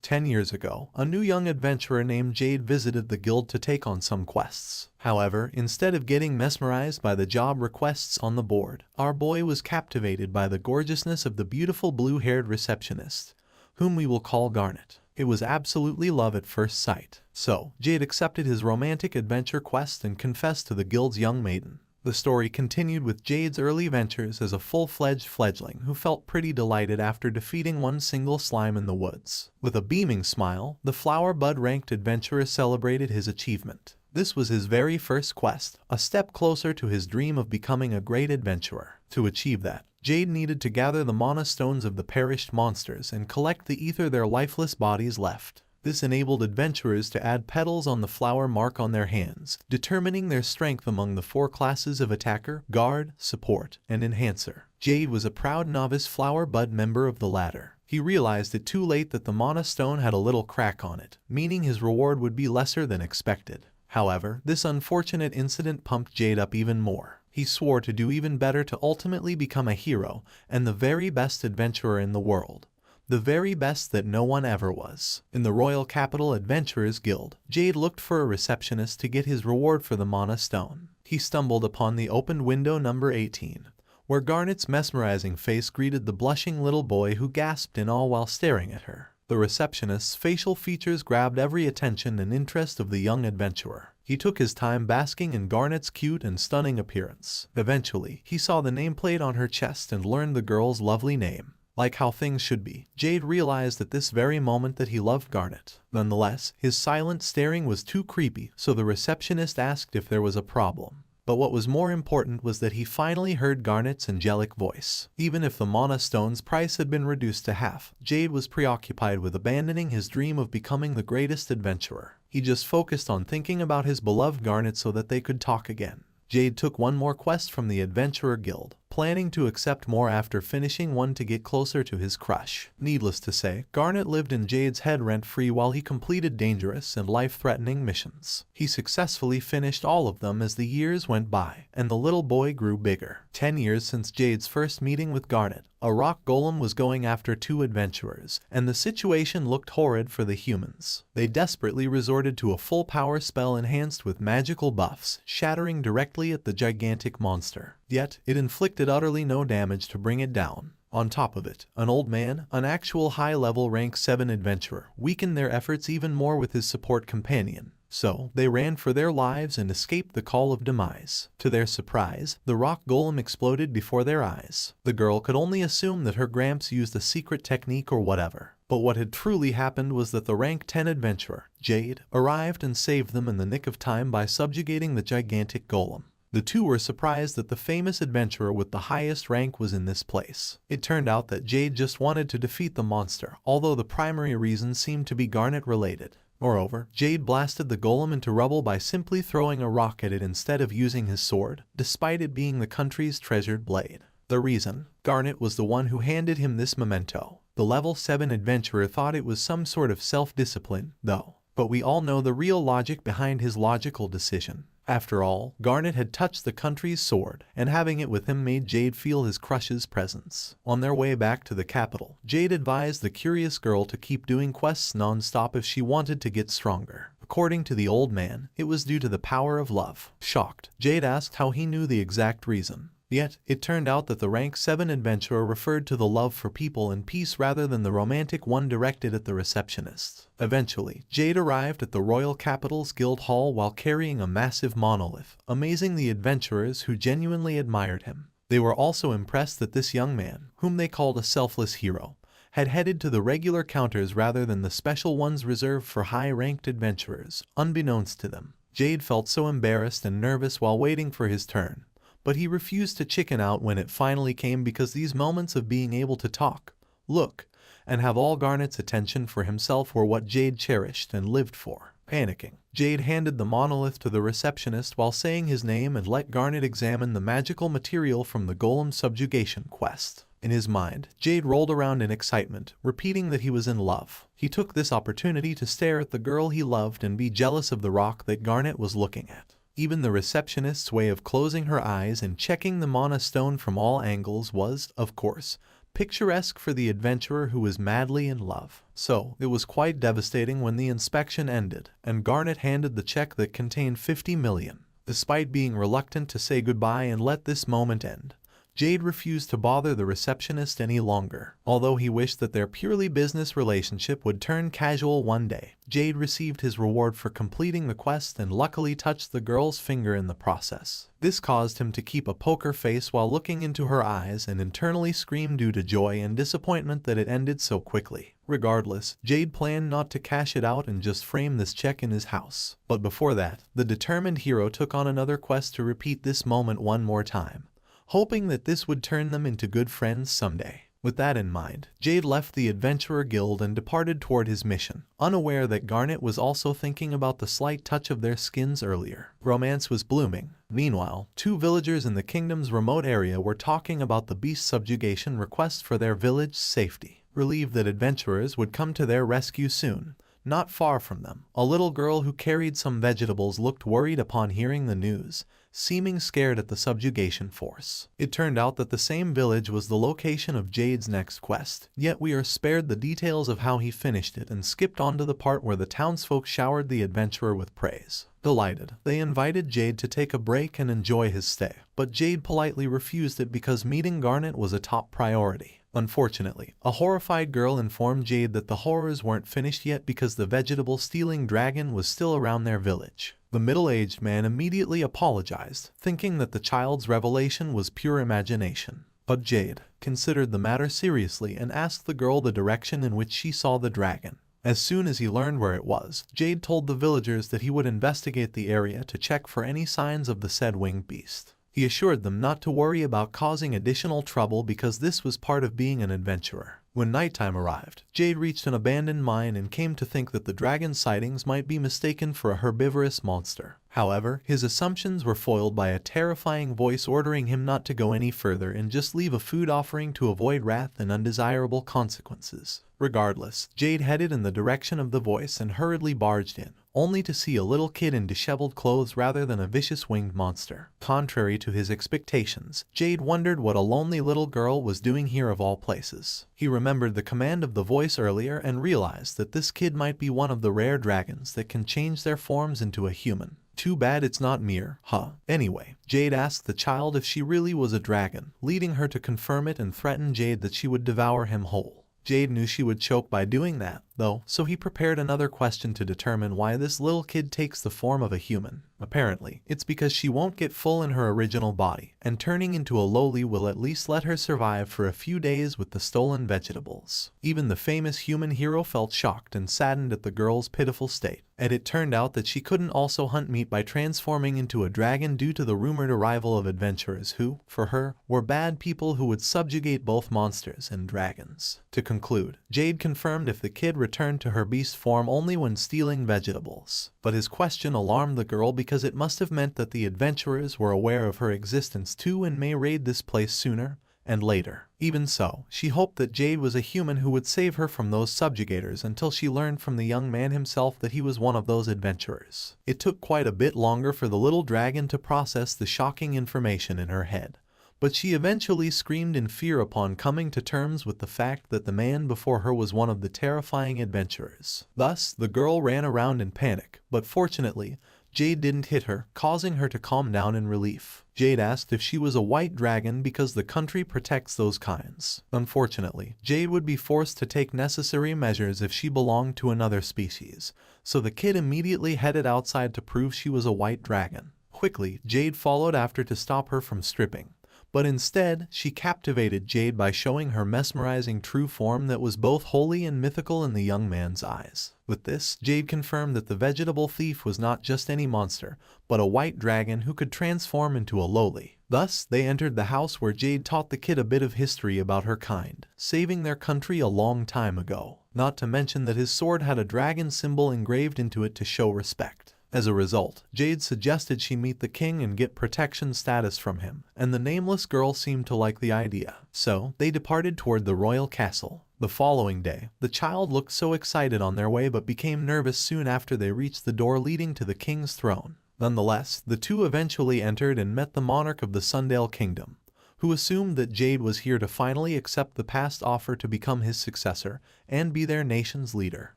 10 years ago, a new young adventurer named Jade visited the guild to take on some quests. However, instead of getting mesmerized by the job requests on the board, our boy was captivated by the gorgeousness of the beautiful blue-haired receptionist, whom we will call Garnet. It was absolutely love at first sight. So, Jade accepted his romantic adventure quest and confessed to the guild's young maiden. The story continued with Jade's early ventures as a full-fledged fledgling who felt pretty delighted after defeating one single slime in the woods. With a beaming smile, the flower bud ranked adventurer celebrated his achievement. This was his very first quest, a step closer to his dream of becoming a great adventurer. To achieve that, Jade needed to gather the mana stones of the perished monsters and collect the ether their lifeless bodies left. This enabled adventurers to add petals on the flower mark on their hands, determining their strength among the 4 classes of attacker, guard, support, and enhancer. Jade was a proud novice flower bud member of the latter. He realized it too late that the mana stone had a little crack on it, meaning his reward would be lesser than expected. However, this unfortunate incident pumped Jade up even more. He swore to do even better to ultimately become a hero and the very best adventurer in the world. The very best that no one ever was. In the Royal Capital Adventurers Guild, Jade looked for a receptionist to get his reward for the mana stone. He stumbled upon the opened window number 18, where Garnet's mesmerizing face greeted the blushing little boy who gasped in awe while staring at her. The receptionist's facial features grabbed every attention and interest of the young adventurer. He took his time basking in Garnet's cute and stunning appearance. Eventually, he saw the nameplate on her chest and learned the girl's lovely name. Like how things should be, Jade realized at this very moment that he loved Garnet. Nonetheless, his silent staring was too creepy, so the receptionist asked if there was a problem. But what was more important was that he finally heard Garnet's angelic voice. Even if the mana stone's price had been reduced to half, Jade was preoccupied with abandoning his dream of becoming the greatest adventurer. He just focused on thinking about his beloved Garnet so that they could talk again. Jade took one more quest from the Adventurer Guild, planning to accept more after finishing one to get closer to his crush. Needless to say, Garnet lived in Jade's head rent-free while he completed dangerous and life-threatening missions. He successfully finished all of them as the years went by, and the little boy grew bigger. 10 years since Jade's first meeting with Garnet, a rock golem was going after 2 adventurers, and the situation looked horrid for the humans. They desperately resorted to a full power spell enhanced with magical buffs, shattering directly at the gigantic monster. Yet, it inflicted utterly no damage to bring it down. On top of it, an old man, an actual high-level rank 7 adventurer, weakened their efforts even more with his support companion. So, they ran for their lives and escaped the call of demise. To their surprise, the rock golem exploded before their eyes. The girl could only assume that her gramps used a secret technique or whatever. But what had truly happened was that the rank 10 adventurer, Jade, arrived and saved them in the nick of time by subjugating the gigantic golem. The 2 were surprised that the famous adventurer with the highest rank was in this place. It turned out that Jade just wanted to defeat the monster, although the primary reason seemed to be Garnet related. Moreover, Jade blasted the golem into rubble by simply throwing a rock at it instead of using his sword, despite it being the country's treasured blade. The reason? Garnet was the one who handed him this memento. The level 7 adventurer thought it was some sort of self-discipline, though. But we all know the real logic behind his logical decision. After all, Garnet had touched the country's sword, and having it with him made Jade feel his crush's presence. On their way back to the capital, Jade advised the curious girl to keep doing quests non-stop if she wanted to get stronger. According to the old man, it was due to the power of love. Shocked, Jade asked how he knew the exact reason. Yet, it turned out that the rank 7 adventurer referred to the love for people and peace rather than the romantic one directed at the receptionist. Eventually, Jade arrived at the Royal Capital's Guild Hall while carrying a massive monolith, amazing the adventurers who genuinely admired him. They were also impressed that this young man, whom they called a selfless hero, had headed to the regular counters rather than the special ones reserved for high-ranked adventurers, unbeknownst to them. Jade felt so embarrassed and nervous while waiting for his turn. But he refused to chicken out when it finally came because these moments of being able to talk, look, and have all Garnet's attention for himself were what Jade cherished and lived for. Panicking, Jade handed the monolith to the receptionist while saying his name and let Garnet examine the magical material from the golem subjugation quest. In his mind, Jade rolled around in excitement, repeating that he was in love. He took this opportunity to stare at the girl he loved and be jealous of the rock that Garnet was looking at. Even the receptionist's way of closing her eyes and checking the mana stone from all angles was, of course, picturesque for the adventurer who was madly in love. So, it was quite devastating when the inspection ended, and Garnet handed the check that contained 50 million. Despite being reluctant to say goodbye and let this moment end, Jade refused to bother the receptionist any longer. Although he wished that their purely business relationship would turn casual one day, Jade received his reward for completing the quest and luckily touched the girl's finger in the process. This caused him to keep a poker face while looking into her eyes and internally scream due to joy and disappointment that it ended so quickly. Regardless, Jade planned not to cash it out and just frame this check in his house. But before that, the determined hero took on another quest to repeat this moment one more time, hoping that this would turn them into good friends someday. With that in mind, Jade left the Adventurer Guild and departed toward his mission, unaware that Garnet was also thinking about the slight touch of their skins earlier. Romance was blooming. Meanwhile, two villagers in the kingdom's remote area were talking about the beast subjugation request for their village's safety. Relieved that adventurers would come to their rescue soon, not far from them, a little girl who carried some vegetables looked worried upon hearing the news, seeming scared at the subjugation force. It turned out that the same village was the location of Jade's next quest, yet we are spared the details of how he finished it and skipped on to the part where the townsfolk showered the adventurer with praise. Delighted, they invited Jade to take a break and enjoy his stay, but Jade politely refused it because meeting Garnet was a top priority. Unfortunately, a horrified girl informed Jade that the horrors weren't finished yet because the vegetable-stealing dragon was still around their village. The middle-aged man immediately apologized, thinking that the child's revelation was pure imagination. But Jade considered the matter seriously and asked the girl the direction in which she saw the dragon. As soon as he learned where it was, Jade told the villagers that he would investigate the area to check for any signs of the said winged beast. He assured them not to worry about causing additional trouble because this was part of being an adventurer. When nighttime arrived, Jade reached an abandoned mine and came to think that the dragon sightings might be mistaken for a herbivorous monster. However, his assumptions were foiled by a terrifying voice ordering him not to go any further and just leave a food offering to avoid wrath and undesirable consequences. Regardless, Jade headed in the direction of the voice and hurriedly barged in, only to see a little kid in disheveled clothes rather than a vicious winged monster. Contrary to his expectations, Jade wondered what a lonely little girl was doing here of all places. He remembered the command of the voice earlier and realized that this kid might be one of the rare dragons that can change their forms into a human. Too bad it's not Mir, huh? Anyway, Jade asked the child if she really was a dragon, leading her to confirm it and threaten Jade that she would devour him whole. Jade knew she would choke by doing that, though, so he prepared another question to determine why this little kid takes the form of a human. Apparently, it's because she won't get full in her original body, and turning into a lowly will at least let her survive for a few days with the stolen vegetables. Even the famous human hero felt shocked and saddened at the girl's pitiful state, and it turned out that she couldn't also hunt meat by transforming into a dragon due to the rumored arrival of adventurers who, for her, were bad people who would subjugate both monsters and dragons. To conclude, Jade confirmed if the kid returned to her beast form only when stealing vegetables. But his question alarmed the girl because it must have meant that the adventurers were aware of her existence too and may raid this place sooner and later. Even so, she hoped that Jade was a human who would save her from those subjugators until she learned from the young man himself that he was one of those adventurers. It took quite a bit longer for the little dragon to process the shocking information in her head, but she eventually screamed in fear upon coming to terms with the fact that the man before her was one of the terrifying adventurers. Thus, the girl ran around in panic, but fortunately, Jade didn't hit her, causing her to calm down in relief. Jade asked if she was a white dragon because the country protects those kinds. Unfortunately, Jade would be forced to take necessary measures if she belonged to another species, so the kid immediately headed outside to prove she was a white dragon. Quickly, Jade followed after to stop her from stripping, but instead, she captivated Jade by showing her mesmerizing true form that was both holy and mythical in the young man's eyes. With this, Jade confirmed that the vegetable thief was not just any monster, but a white dragon who could transform into a lowly. Thus, they entered the house where Jade taught the kid a bit of history about her kind, saving their country a long time ago. Not to mention that his sword had a dragon symbol engraved into it to show respect. As a result, Jade suggested she meet the king and get protection status from him, and the nameless girl seemed to like the idea. So, they departed toward the royal castle. The following day, the child looked so excited on their way but became nervous soon after they reached the door leading to the king's throne. Nonetheless, the two eventually entered and met the monarch of the Sundale Kingdom, who assumed that Jade was here to finally accept the past offer to become his successor and be their nation's leader.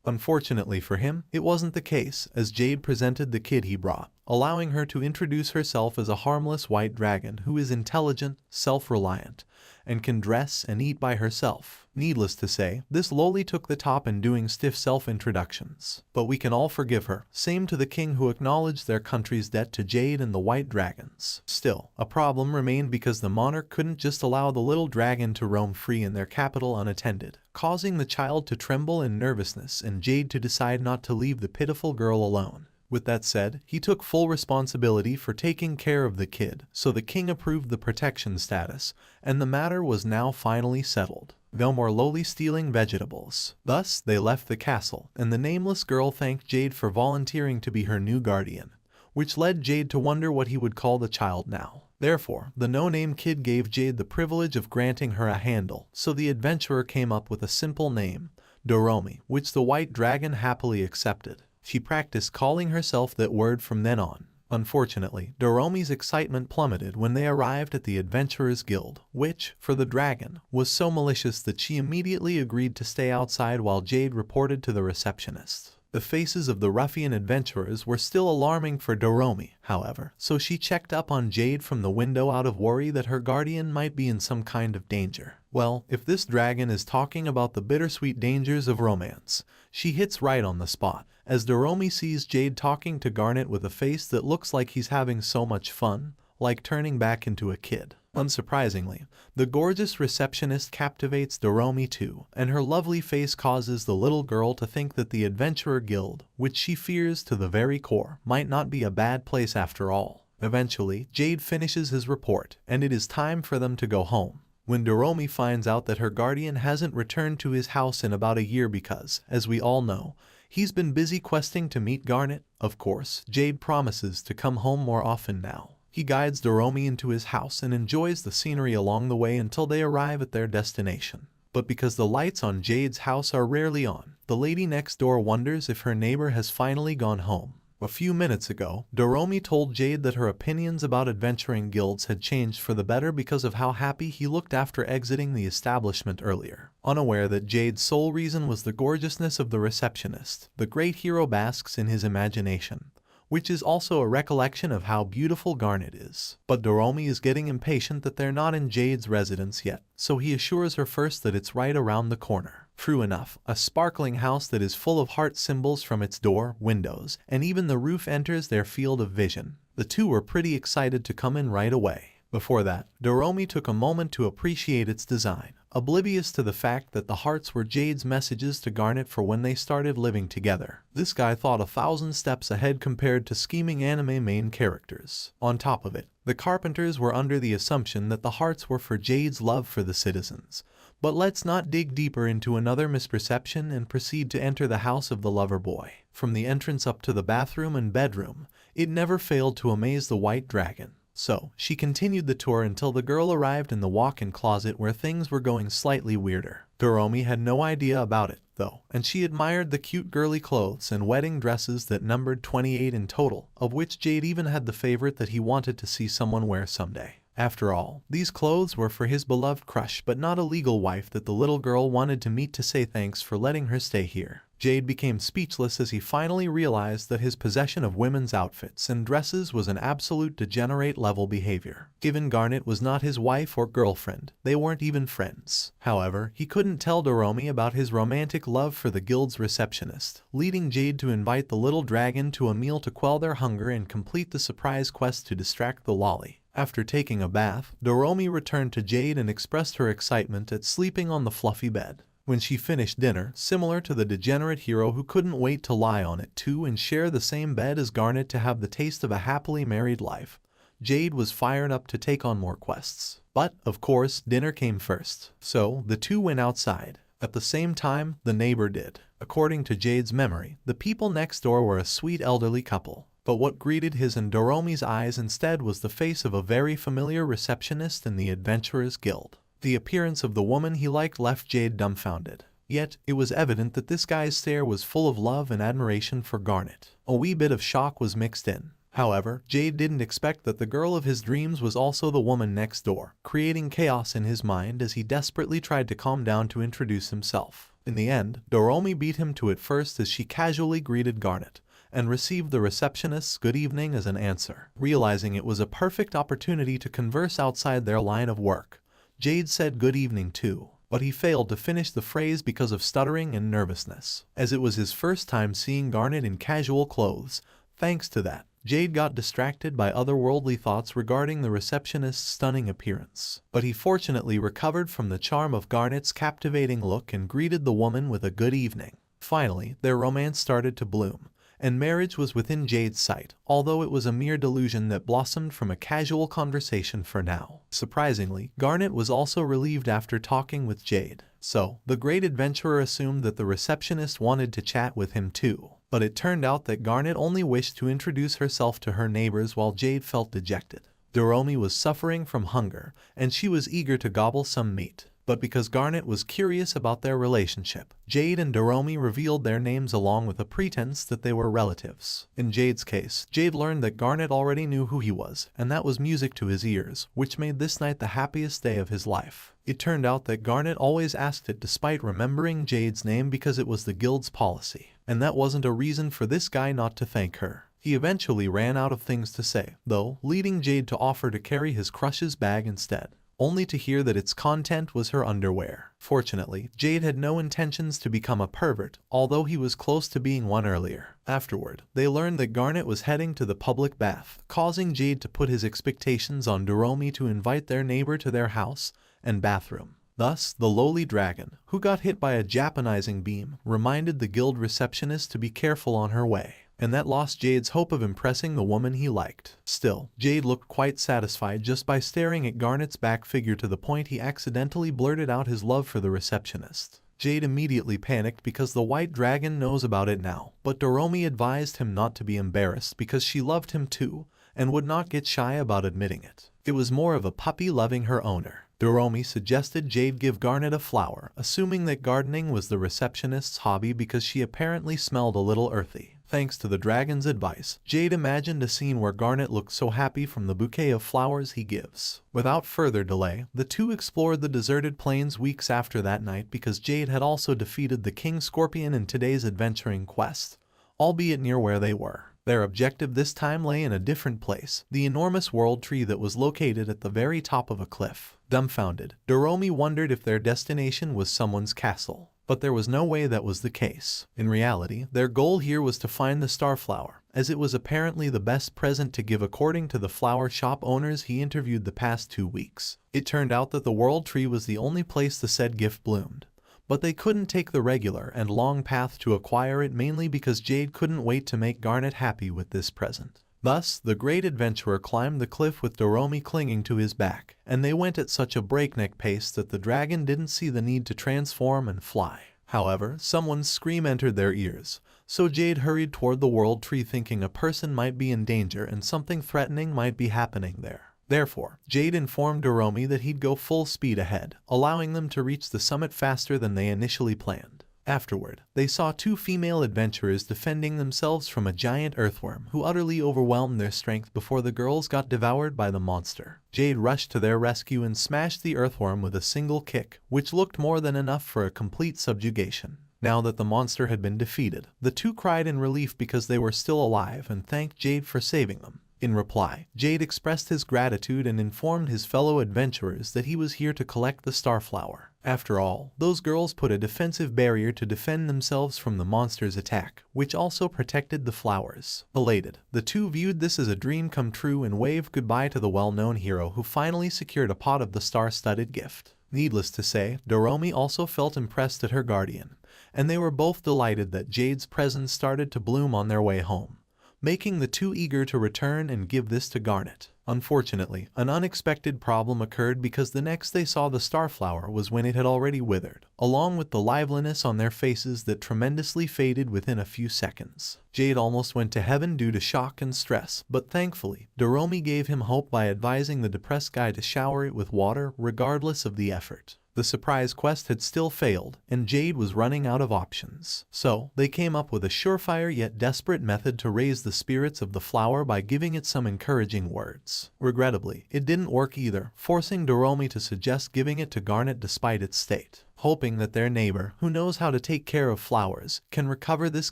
Unfortunately for him, it wasn't the case, as Jade presented the kid he brought, allowing her to introduce herself as a harmless white dragon who is intelligent, self-reliant, and can dress and eat by herself. Needless to say, this lowly took the top in doing stiff self-introductions. But we can all forgive her, same to the king who acknowledged their country's debt to Jade and the white dragons. Still, a problem remained because the monarch couldn't just allow the little dragon to roam free in their capital unattended, causing the child to tremble in nervousness and Jade to decide not to leave the pitiful girl alone. With that said, he took full responsibility for taking care of the kid, so the king approved the protection status, and the matter was now finally settled. No more lowly stealing vegetables. Thus, they left the castle, and the nameless girl thanked Jade for volunteering to be her new guardian, which led Jade to wonder what he would call the child now. Therefore, the no-name kid gave Jade the privilege of granting her a handle, so the adventurer came up with a simple name, Doomi, which the white dragon happily accepted. She practiced calling herself that word from then on. Unfortunately, Doomi's excitement plummeted when they arrived at the Adventurers Guild, which, for the dragon, was so malicious that she immediately agreed to stay outside while Jade reported to the receptionist. The faces of the ruffian adventurers were still alarming for Doomi, however, so she checked up on Jade from the window out of worry that her guardian might be in some kind of danger. Well, if this dragon is talking about the bittersweet dangers of romance, she hits right on the spot, as Doomi sees Jade talking to Garnet with a face that looks like he's having so much fun, like turning back into a kid. Unsurprisingly, the gorgeous receptionist captivates Doomi too, and her lovely face causes the little girl to think that the Adventurer Guild, which she fears to the very core, might not be a bad place after all. Eventually, Jade finishes his report, and it is time for them to go home, when Doomi finds out that her guardian hasn't returned to his house in about a year because, as we all know, he's been busy questing to meet Garnet. Of course, Jade promises to come home more often now. He guides Doomi into his house and enjoys the scenery along the way until they arrive at their destination. But because the lights on Jade's house are rarely on, the lady next door wonders if her neighbor has finally gone home. A few minutes ago, Doomi told Jade that her opinions about adventuring guilds had changed for the better because of how happy he looked after exiting the establishment earlier. Unaware that Jade's sole reason was the gorgeousness of the receptionist, the great hero basks in his imagination, which is also a recollection of how beautiful Garnet is. But Doomi is getting impatient that they're not in Jade's residence yet, so he assures her first that it's right around the corner. True enough, a sparkling house that is full of heart symbols from its door, windows, and even the roof enters their field of vision. The two were pretty excited to come in right away. Before that, Doomi took a moment to appreciate its design, oblivious to the fact that the hearts were Jade's messages to Garnet for when they started living together. This guy thought 1,000 steps ahead compared to scheming anime main characters. On top of it, the carpenters were under the assumption that the hearts were for Jade's love for the citizens. But let's not dig deeper into another misperception and proceed to enter the house of the lover boy. From the entrance up to the bathroom and bedroom, it never failed to amaze the white dragon. So, she continued the tour until the girl arrived in the walk-in closet where things were going slightly weirder. Doomi had no idea about it, though, and she admired the cute girly clothes and wedding dresses that numbered 28 in total, of which Jade even had the favorite that he wanted to see someone wear someday. After all, these clothes were for his beloved crush but not a legal wife that the little girl wanted to meet to say thanks for letting her stay here. Jade became speechless as he finally realized that his possession of women's outfits and dresses was an absolute degenerate level behavior. Given Garnet was not his wife or girlfriend, they weren't even friends. However, he couldn't tell Doomi about his romantic love for the guild's receptionist, leading Jade to invite the little dragon to a meal to quell their hunger and complete the surprise quest to distract the lolly. After taking a bath, Doomi returned to Jade and expressed her excitement at sleeping on the fluffy bed. When she finished dinner, similar to the degenerate hero who couldn't wait to lie on it too and share the same bed as Garnet to have the taste of a happily married life, Jade was fired up to take on more quests. But, of course, dinner came first, so the two went outside. At the same time, the neighbor did. According to Jade's memory, the people next door were a sweet elderly couple. But what greeted his and Doomi's eyes instead was the face of a very familiar receptionist in the Adventurers Guild. The appearance of the woman he liked left Jade dumbfounded. Yet, it was evident that this guy's stare was full of love and admiration for Garnet. A wee bit of shock was mixed in. However, Jade didn't expect that the girl of his dreams was also the woman next door, creating chaos in his mind as he desperately tried to calm down to introduce himself. In the end, Doomi beat him to it first as she casually greeted Garnet and received the receptionist's good evening as an answer. Realizing it was a perfect opportunity to converse outside their line of work, Jade said good evening too, but he failed to finish the phrase because of stuttering and nervousness, as it was his first time seeing Garnet in casual clothes. Thanks to that, Jade got distracted by otherworldly thoughts regarding the receptionist's stunning appearance, but he fortunately recovered from the charm of Garnet's captivating look and greeted the woman with a good evening. Finally, their romance started to bloom, and marriage was within Jade's sight, although it was a mere delusion that blossomed from a casual conversation for now. Surprisingly, Garnet was also relieved after talking with Jade, so the great adventurer assumed that the receptionist wanted to chat with him too. But it turned out that Garnet only wished to introduce herself to her neighbors while Jade felt dejected. Doomi was suffering from hunger, and she was eager to gobble some meat. But because Garnet was curious about their relationship, Jade and Doomi revealed their names along with a pretense that they were relatives. In Jade's case, Jade learned that Garnet already knew who he was, and that was music to his ears, which made this night the happiest day of his life. It turned out that Garnet always asked it despite remembering Jade's name because it was the guild's policy, and that wasn't a reason for this guy not to thank her. He eventually ran out of things to say, though, leading Jade to offer to carry his crush's bag instead, only to hear that its content was her underwear. Fortunately, Jade had no intentions to become a pervert, although he was close to being one earlier. Afterward, they learned that Garnet was heading to the public bath, causing Jade to put his expectations on Doomi to invite their neighbor to their house and bathroom. Thus, the lowly dragon, who got hit by a Japanizing beam, reminded the guild receptionist to be careful on her way, and that lost Jade's hope of impressing the woman he liked. Still, Jade looked quite satisfied just by staring at Garnet's back figure to the point he accidentally blurted out his love for the receptionist. Jade immediately panicked because the white dragon knows about it now, but Doomi advised him not to be embarrassed because she loved him too, and would not get shy about admitting it. It was more of a puppy loving her owner. Doomi suggested Jade give Garnet a flower, assuming that gardening was the receptionist's hobby because she apparently smelled a little earthy. Thanks to the dragon's advice, Jade imagined a scene where Garnet looked so happy from the bouquet of flowers he gives. Without further delay, the two explored the deserted plains weeks after that night because Jade had also defeated the King Scorpion in today's adventuring quest, albeit near where they were. Their objective this time lay in a different place, the enormous world tree that was located at the very top of a cliff. Dumbfounded, Doomi wondered if their destination was someone's castle. But there was no way that was the case. In reality, their goal here was to find the starflower, as it was apparently the best present to give according to the flower shop owners he interviewed the past 2 weeks. It turned out that the world tree was the only place the said gift bloomed, but they couldn't take the regular and long path to acquire it mainly because Jade couldn't wait to make Garnet happy with this present. Thus, the great adventurer climbed the cliff with Doomi clinging to his back, and they went at such a breakneck pace that the dragon didn't see the need to transform and fly. However, someone's scream entered their ears, so Jade hurried toward the world tree thinking a person might be in danger and something threatening might be happening there. Therefore, Jade informed Doomi that he'd go full speed ahead, allowing them to reach the summit faster than they initially planned. Afterward, they saw 2 female adventurers defending themselves from a giant earthworm who utterly overwhelmed their strength before the girls got devoured by the monster. Jade rushed to their rescue and smashed the earthworm with a single kick, which looked more than enough for a complete subjugation. Now that the monster had been defeated, the 2 cried in relief because they were still alive and thanked Jade for saving them. In reply, Jade expressed his gratitude and informed his fellow adventurers that he was here to collect the starflower. After all, those girls put a defensive barrier to defend themselves from the monster's attack, which also protected the flowers. Elated, the 2 viewed this as a dream come true and waved goodbye to the well-known hero who finally secured a pot of the star-studded gift. Needless to say, Doomi also felt impressed at her guardian, and they were both delighted that Jade's presence started to bloom on their way home, making the 2 eager to return and give this to Garnet. Unfortunately, an unexpected problem occurred because the next they saw the starflower was when it had already withered, along with the liveliness on their faces that tremendously faded within a few seconds. Jade almost went to heaven due to shock and stress, but thankfully, Doomi gave him hope by advising the depressed guy to shower it with water regardless of the effort. The surprise quest had still failed, and Jade was running out of options. So, they came up with a surefire yet desperate method to raise the spirits of the flower by giving it some encouraging words. Regrettably, it didn't work either, forcing Doomi to suggest giving it to Garnet despite its state, hoping that their neighbor, who knows how to take care of flowers, can recover this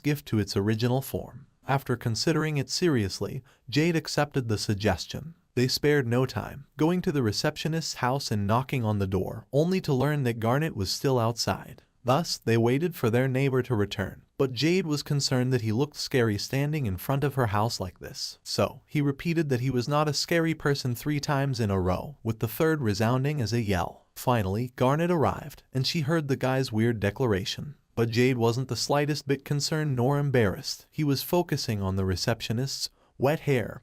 gift to its original form. After considering it seriously, Jade accepted the suggestion. They spared no time, going to the receptionist's house and knocking on the door, only to learn that Garnet was still outside. Thus, they waited for their neighbor to return, but Jade was concerned that he looked scary standing in front of her house like this. So, he repeated that he was not a scary person 3 times in a row, with the third resounding as a yell. Finally, Garnet arrived, and she heard the guy's weird declaration. But Jade wasn't the slightest bit concerned nor embarrassed. He was focusing on the receptionist's wet hair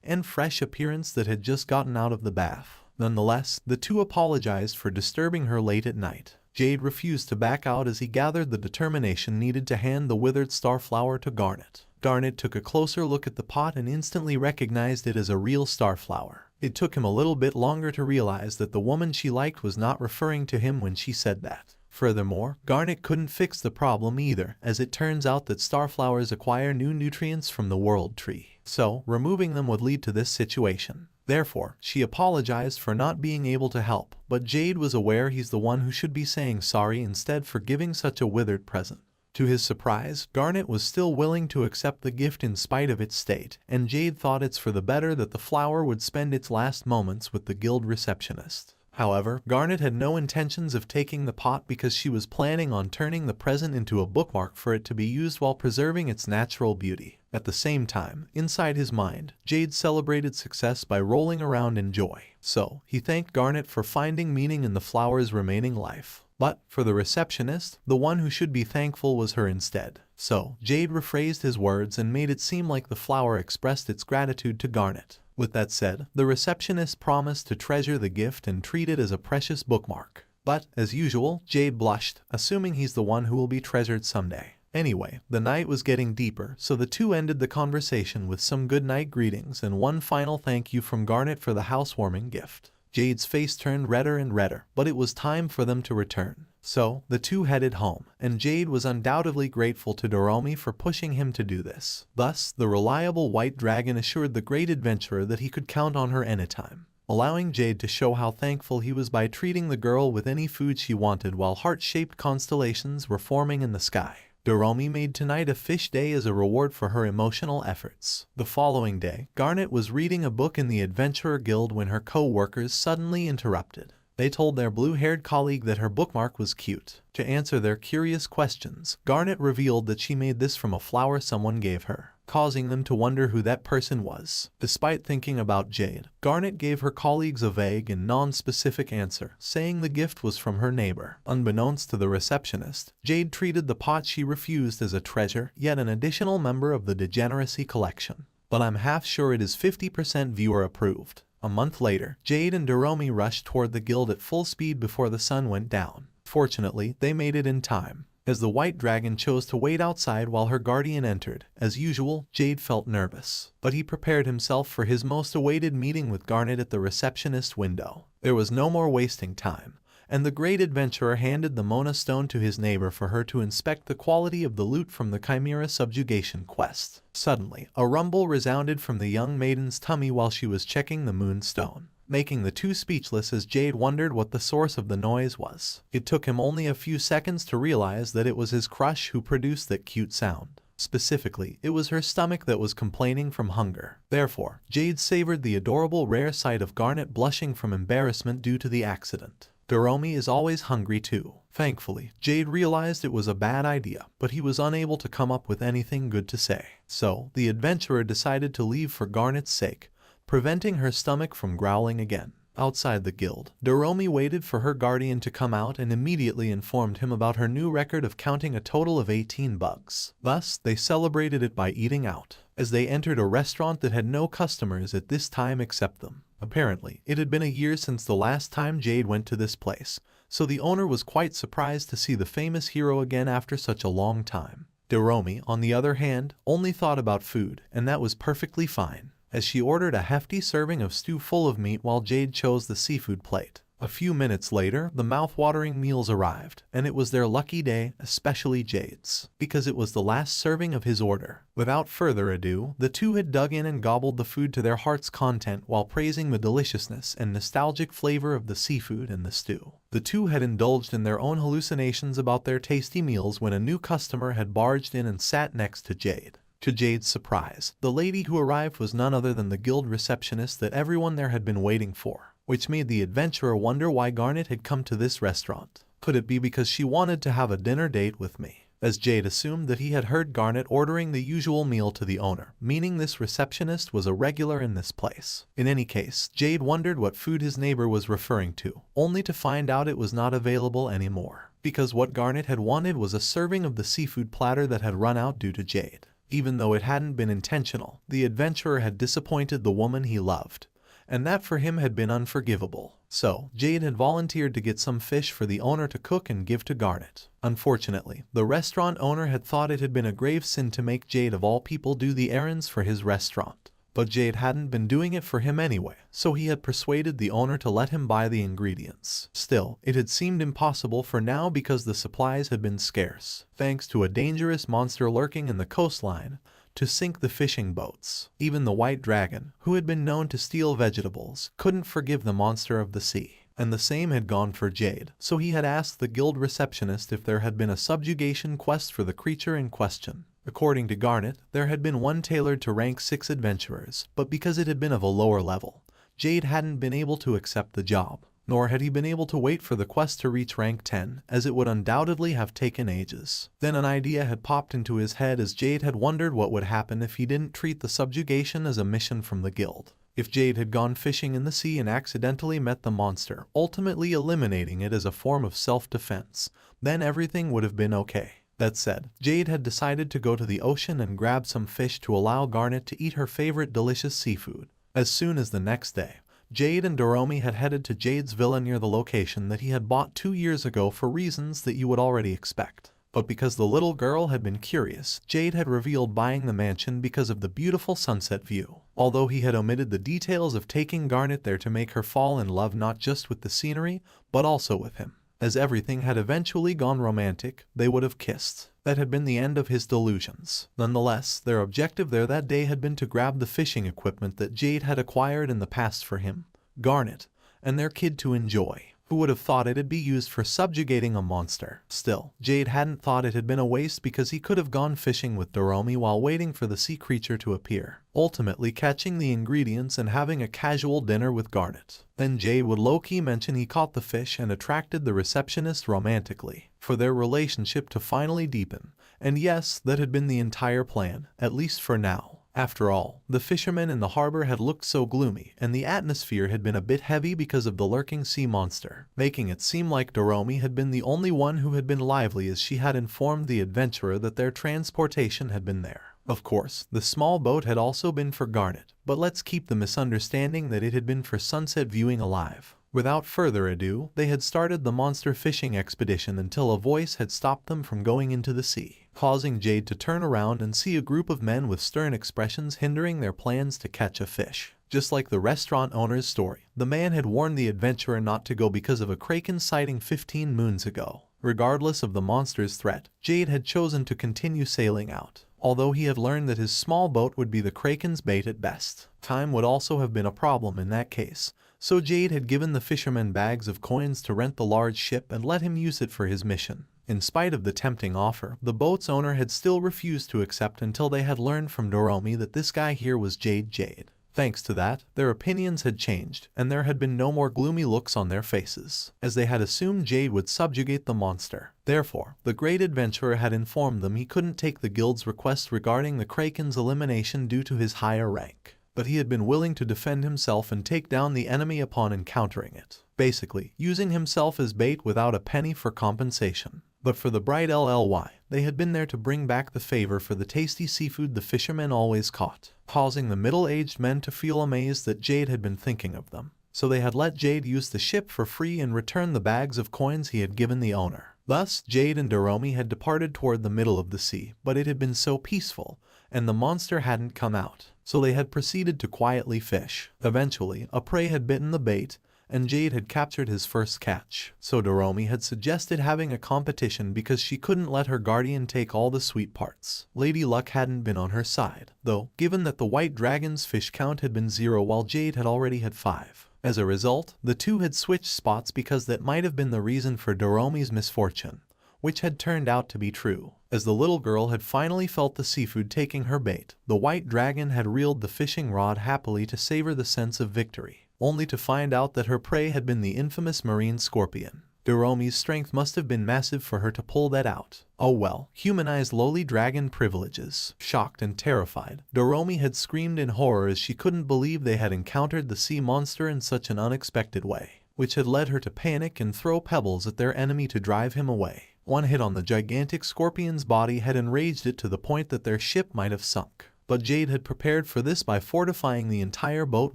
and fresh appearance that had just gotten out of the bath. Nonetheless, the two apologized for disturbing her late at night. Jade refused to back out as he gathered the determination needed to hand the withered starflower to Garnet. Garnet took a closer look at the pot and instantly recognized it as a real starflower. It took him a little bit longer to realize that the woman she liked was not referring to him when she said that. Furthermore, Garnet couldn't fix the problem either, as it turns out that starflowers acquire new nutrients from the world tree. So, removing them would lead to this situation. Therefore, she apologized for not being able to help, but Jade was aware he's the one who should be saying sorry instead for giving such a withered present. To his surprise, Garnet was still willing to accept the gift in spite of its state, and Jade thought it's for the better that the flower would spend its last moments with the guild receptionist. However, Garnet had no intentions of taking the pot because she was planning on turning the present into a bookmark for it to be used while preserving its natural beauty. At the same time, inside his mind, Jade celebrated success by rolling around in joy. So, he thanked Garnet for finding meaning in the flower's remaining life. But, for the receptionist, the one who should be thankful was her instead. So, Jade rephrased his words and made it seem like the flower expressed its gratitude to Garnet. With that said, the receptionist promised to treasure the gift and treat it as a precious bookmark. But, as usual, Jade blushed, assuming he's the one who will be treasured someday. Anyway, the night was getting deeper, so the two ended the conversation with some goodnight greetings and one final thank you from Garnet for the housewarming gift. Jade's face turned redder and redder, but it was time for them to return. So, the two headed home, and Jade was undoubtedly grateful to Doomi for pushing him to do this. Thus, the reliable white dragon assured the great adventurer that he could count on her anytime, allowing Jade to show how thankful he was by treating the girl with any food she wanted while heart-shaped constellations were forming in the sky. Doomi made tonight a fish day as a reward for her emotional efforts. The following day, Garnet was reading a book in the Adventurer Guild when her co-workers suddenly interrupted. They told their blue-haired colleague that her bookmark was cute. To answer their curious questions, Garnet revealed that she made this from a flower someone gave her, causing them to wonder who that person was. Despite thinking about Jade, Garnet gave her colleagues a vague and non-specific answer, saying the gift was from her neighbor. Unbeknownst to the receptionist, Jade treated the pot she refused as a treasure, yet an additional member of the degeneracy collection. But I'm half sure it is 50% viewer approved. A month later, Jade and Doomi rushed toward the guild at full speed before the sun went down. Fortunately, they made it in time, as the white dragon chose to wait outside while her guardian entered. As usual, Jade felt nervous, but he prepared himself for his most awaited meeting with Garnet at the receptionist window. There was no more wasting time, and the great adventurer handed the Mona stone to his neighbor for her to inspect the quality of the loot from the Chimera subjugation quest. Suddenly, a rumble resounded from the young maiden's tummy while she was checking the moonstone, making the two speechless as Jade wondered what the source of the noise was. It took him only a few seconds to realize that it was his crush who produced that cute sound. Specifically, it was her stomach that was complaining from hunger. Therefore, Jade savored the adorable rare sight of Garnet blushing from embarrassment due to the accident. Doomi is always hungry too. Thankfully, Jade realized it was a bad idea, but he was unable to come up with anything good to say. So, the adventurer decided to leave for Garnet's sake, preventing her stomach from growling again. Outside the guild, Doomi waited for her guardian to come out and immediately informed him about her new record of counting a total of 18 bugs. Thus, they celebrated it by eating out, as they entered a restaurant that had no customers at this time except them. Apparently, it had been a year since the last time Jade went to this place, so the owner was quite surprised to see the famous hero again after such a long time. Doomi, on the other hand, only thought about food, and that was perfectly fine, as she ordered a hefty serving of stew full of meat while Jade chose the seafood plate. A few minutes later, the mouth-watering meals arrived, and it was their lucky day, especially Jade's, because it was the last serving of his order. Without further ado, the two had dug in and gobbled the food to their heart's content while praising the deliciousness and nostalgic flavor of the seafood and the stew. The two had indulged in their own hallucinations about their tasty meals when a new customer had barged in and sat next to Jade. To Jade's surprise, the lady who arrived was none other than the guild receptionist that everyone there had been waiting for, which made the adventurer wonder why Garnet had come to this restaurant. Could it be because she wanted to have a dinner date with me? As Jade assumed that he had heard Garnet ordering the usual meal to the owner, meaning this receptionist was a regular in this place. In any case, Jade wondered what food his neighbor was referring to, only to find out it was not available anymore, because what Garnet had wanted was a serving of the seafood platter that had run out due to Jade. Even though it hadn't been intentional, the adventurer had disappointed the woman he loved, and that for him had been unforgivable. So, Jade had volunteered to get some fish for the owner to cook and give to Garnet. Unfortunately, the restaurant owner had thought it had been a grave sin to make Jade of all people do the errands for his restaurant. But Jade hadn't been doing it for him anyway, so he had persuaded the owner to let him buy the ingredients. Still, it had seemed impossible for now because the supplies had been scarce, thanks to a dangerous monster lurking in the coastline, to sink the fishing boats. Even the white dragon, who had been known to steal vegetables, couldn't forgive the monster of the sea. And the same had gone for Jade, so he had asked the guild receptionist if there had been a subjugation quest for the creature in question. According to Garnet, there had been one tailored to rank 6 adventurers, but because it had been of a lower level, Jade hadn't been able to accept the job. Nor had he been able to wait for the quest to reach rank 10, as it would undoubtedly have taken ages. Then an idea had popped into his head as Jade had wondered what would happen if he didn't treat the subjugation as a mission from the guild. If Jade had gone fishing in the sea and accidentally met the monster, ultimately eliminating it as a form of self-defense, then everything would have been okay. That said, Jade had decided to go to the ocean and grab some fish to allow Garnet to eat her favorite delicious seafood. As soon as the next day, Jade and Doomi had headed to Jade's villa near the location that he had bought 2 years ago for reasons that you would already expect. But because the little girl had been curious, Jade had revealed buying the mansion because of the beautiful sunset view. Although he had omitted the details of taking Garnet there to make her fall in love not just with the scenery, but also with him. As everything had eventually gone romantic, they would have kissed. That had been the end of his delusions. Nonetheless, their objective there that day had been to grab the fishing equipment that Jade had acquired in the past for him, Garnet, and their kid to enjoy. Who would have thought it'd be used for subjugating a monster? Still, Jade hadn't thought it had been a waste because he could have gone fishing with Doomi while waiting for the sea creature to appear, ultimately catching the ingredients and having a casual dinner with Garnet. Then Jade would low-key mention he caught the fish and attracted the receptionist romantically, for their relationship to finally deepen. And yes, that had been the entire plan, at least for now. After all, the fishermen in the harbor had looked so gloomy, and the atmosphere had been a bit heavy because of the lurking sea monster, making it seem like Doomi had been the only one who had been lively as she had informed the adventurer that their transportation had been there. Of course, the small boat had also been for Garnet, but let's keep the misunderstanding that it had been for sunset viewing alive. Without further ado, they had started the monster fishing expedition until a voice had stopped them from going into the sea, causing Jade to turn around and see a group of men with stern expressions hindering their plans to catch a fish. Just like the restaurant owner's story, the man had warned the adventurer not to go because of a kraken sighting 15 moons ago. Regardless of the monster's threat, Jade had chosen to continue sailing out, although he had learned that his small boat would be the kraken's bait at best. Time would also have been a problem in that case, so Jade had given the fisherman bags of coins to rent the large ship and let him use it for his mission. In spite of the tempting offer, the boat's owner had still refused to accept until they had learned from Doomi that this guy here was Jade. Thanks to that, their opinions had changed, and there had been no more gloomy looks on their faces, as they had assumed Jade would subjugate the monster. Therefore, the great adventurer had informed them he couldn't take the guild's request regarding the kraken's elimination due to his higher rank, but he had been willing to defend himself and take down the enemy upon encountering it, basically using himself as bait without a penny for compensation. But for the bright LLY, they had been there to bring back the favor for the tasty seafood the fishermen always caught, causing the middle-aged men to feel amazed that Jade had been thinking of them. So they had let Jade use the ship for free and return the bags of coins he had given the owner. Thus, Jade and Doomi had departed toward the middle of the sea, but it had been so peaceful, and the monster hadn't come out, so they had proceeded to quietly fish. Eventually, a prey had bitten the bait, and Jade had captured his first catch. So Doomi had suggested having a competition because she couldn't let her guardian take all the sweet parts. Lady Luck hadn't been on her side, though, given that the white dragon's fish count had been 0 while Jade had already had 5. As a result, the two had switched spots because that might have been the reason for Doomi's misfortune, which had turned out to be true. As the little girl had finally felt the seafood taking her bait, the white dragon had reeled the fishing rod happily to savor the sense of victory, only to find out that her prey had been the infamous marine scorpion. Doomi's strength must have been massive for her to pull that out. Oh well, humanized lowly dragon privileges. Shocked and terrified, Doomi had screamed in horror as she couldn't believe they had encountered the sea monster in such an unexpected way, which had led her to panic and throw pebbles at their enemy to drive him away. One hit on the gigantic scorpion's body had enraged it to the point that their ship might have sunk. But Jade had prepared for this by fortifying the entire boat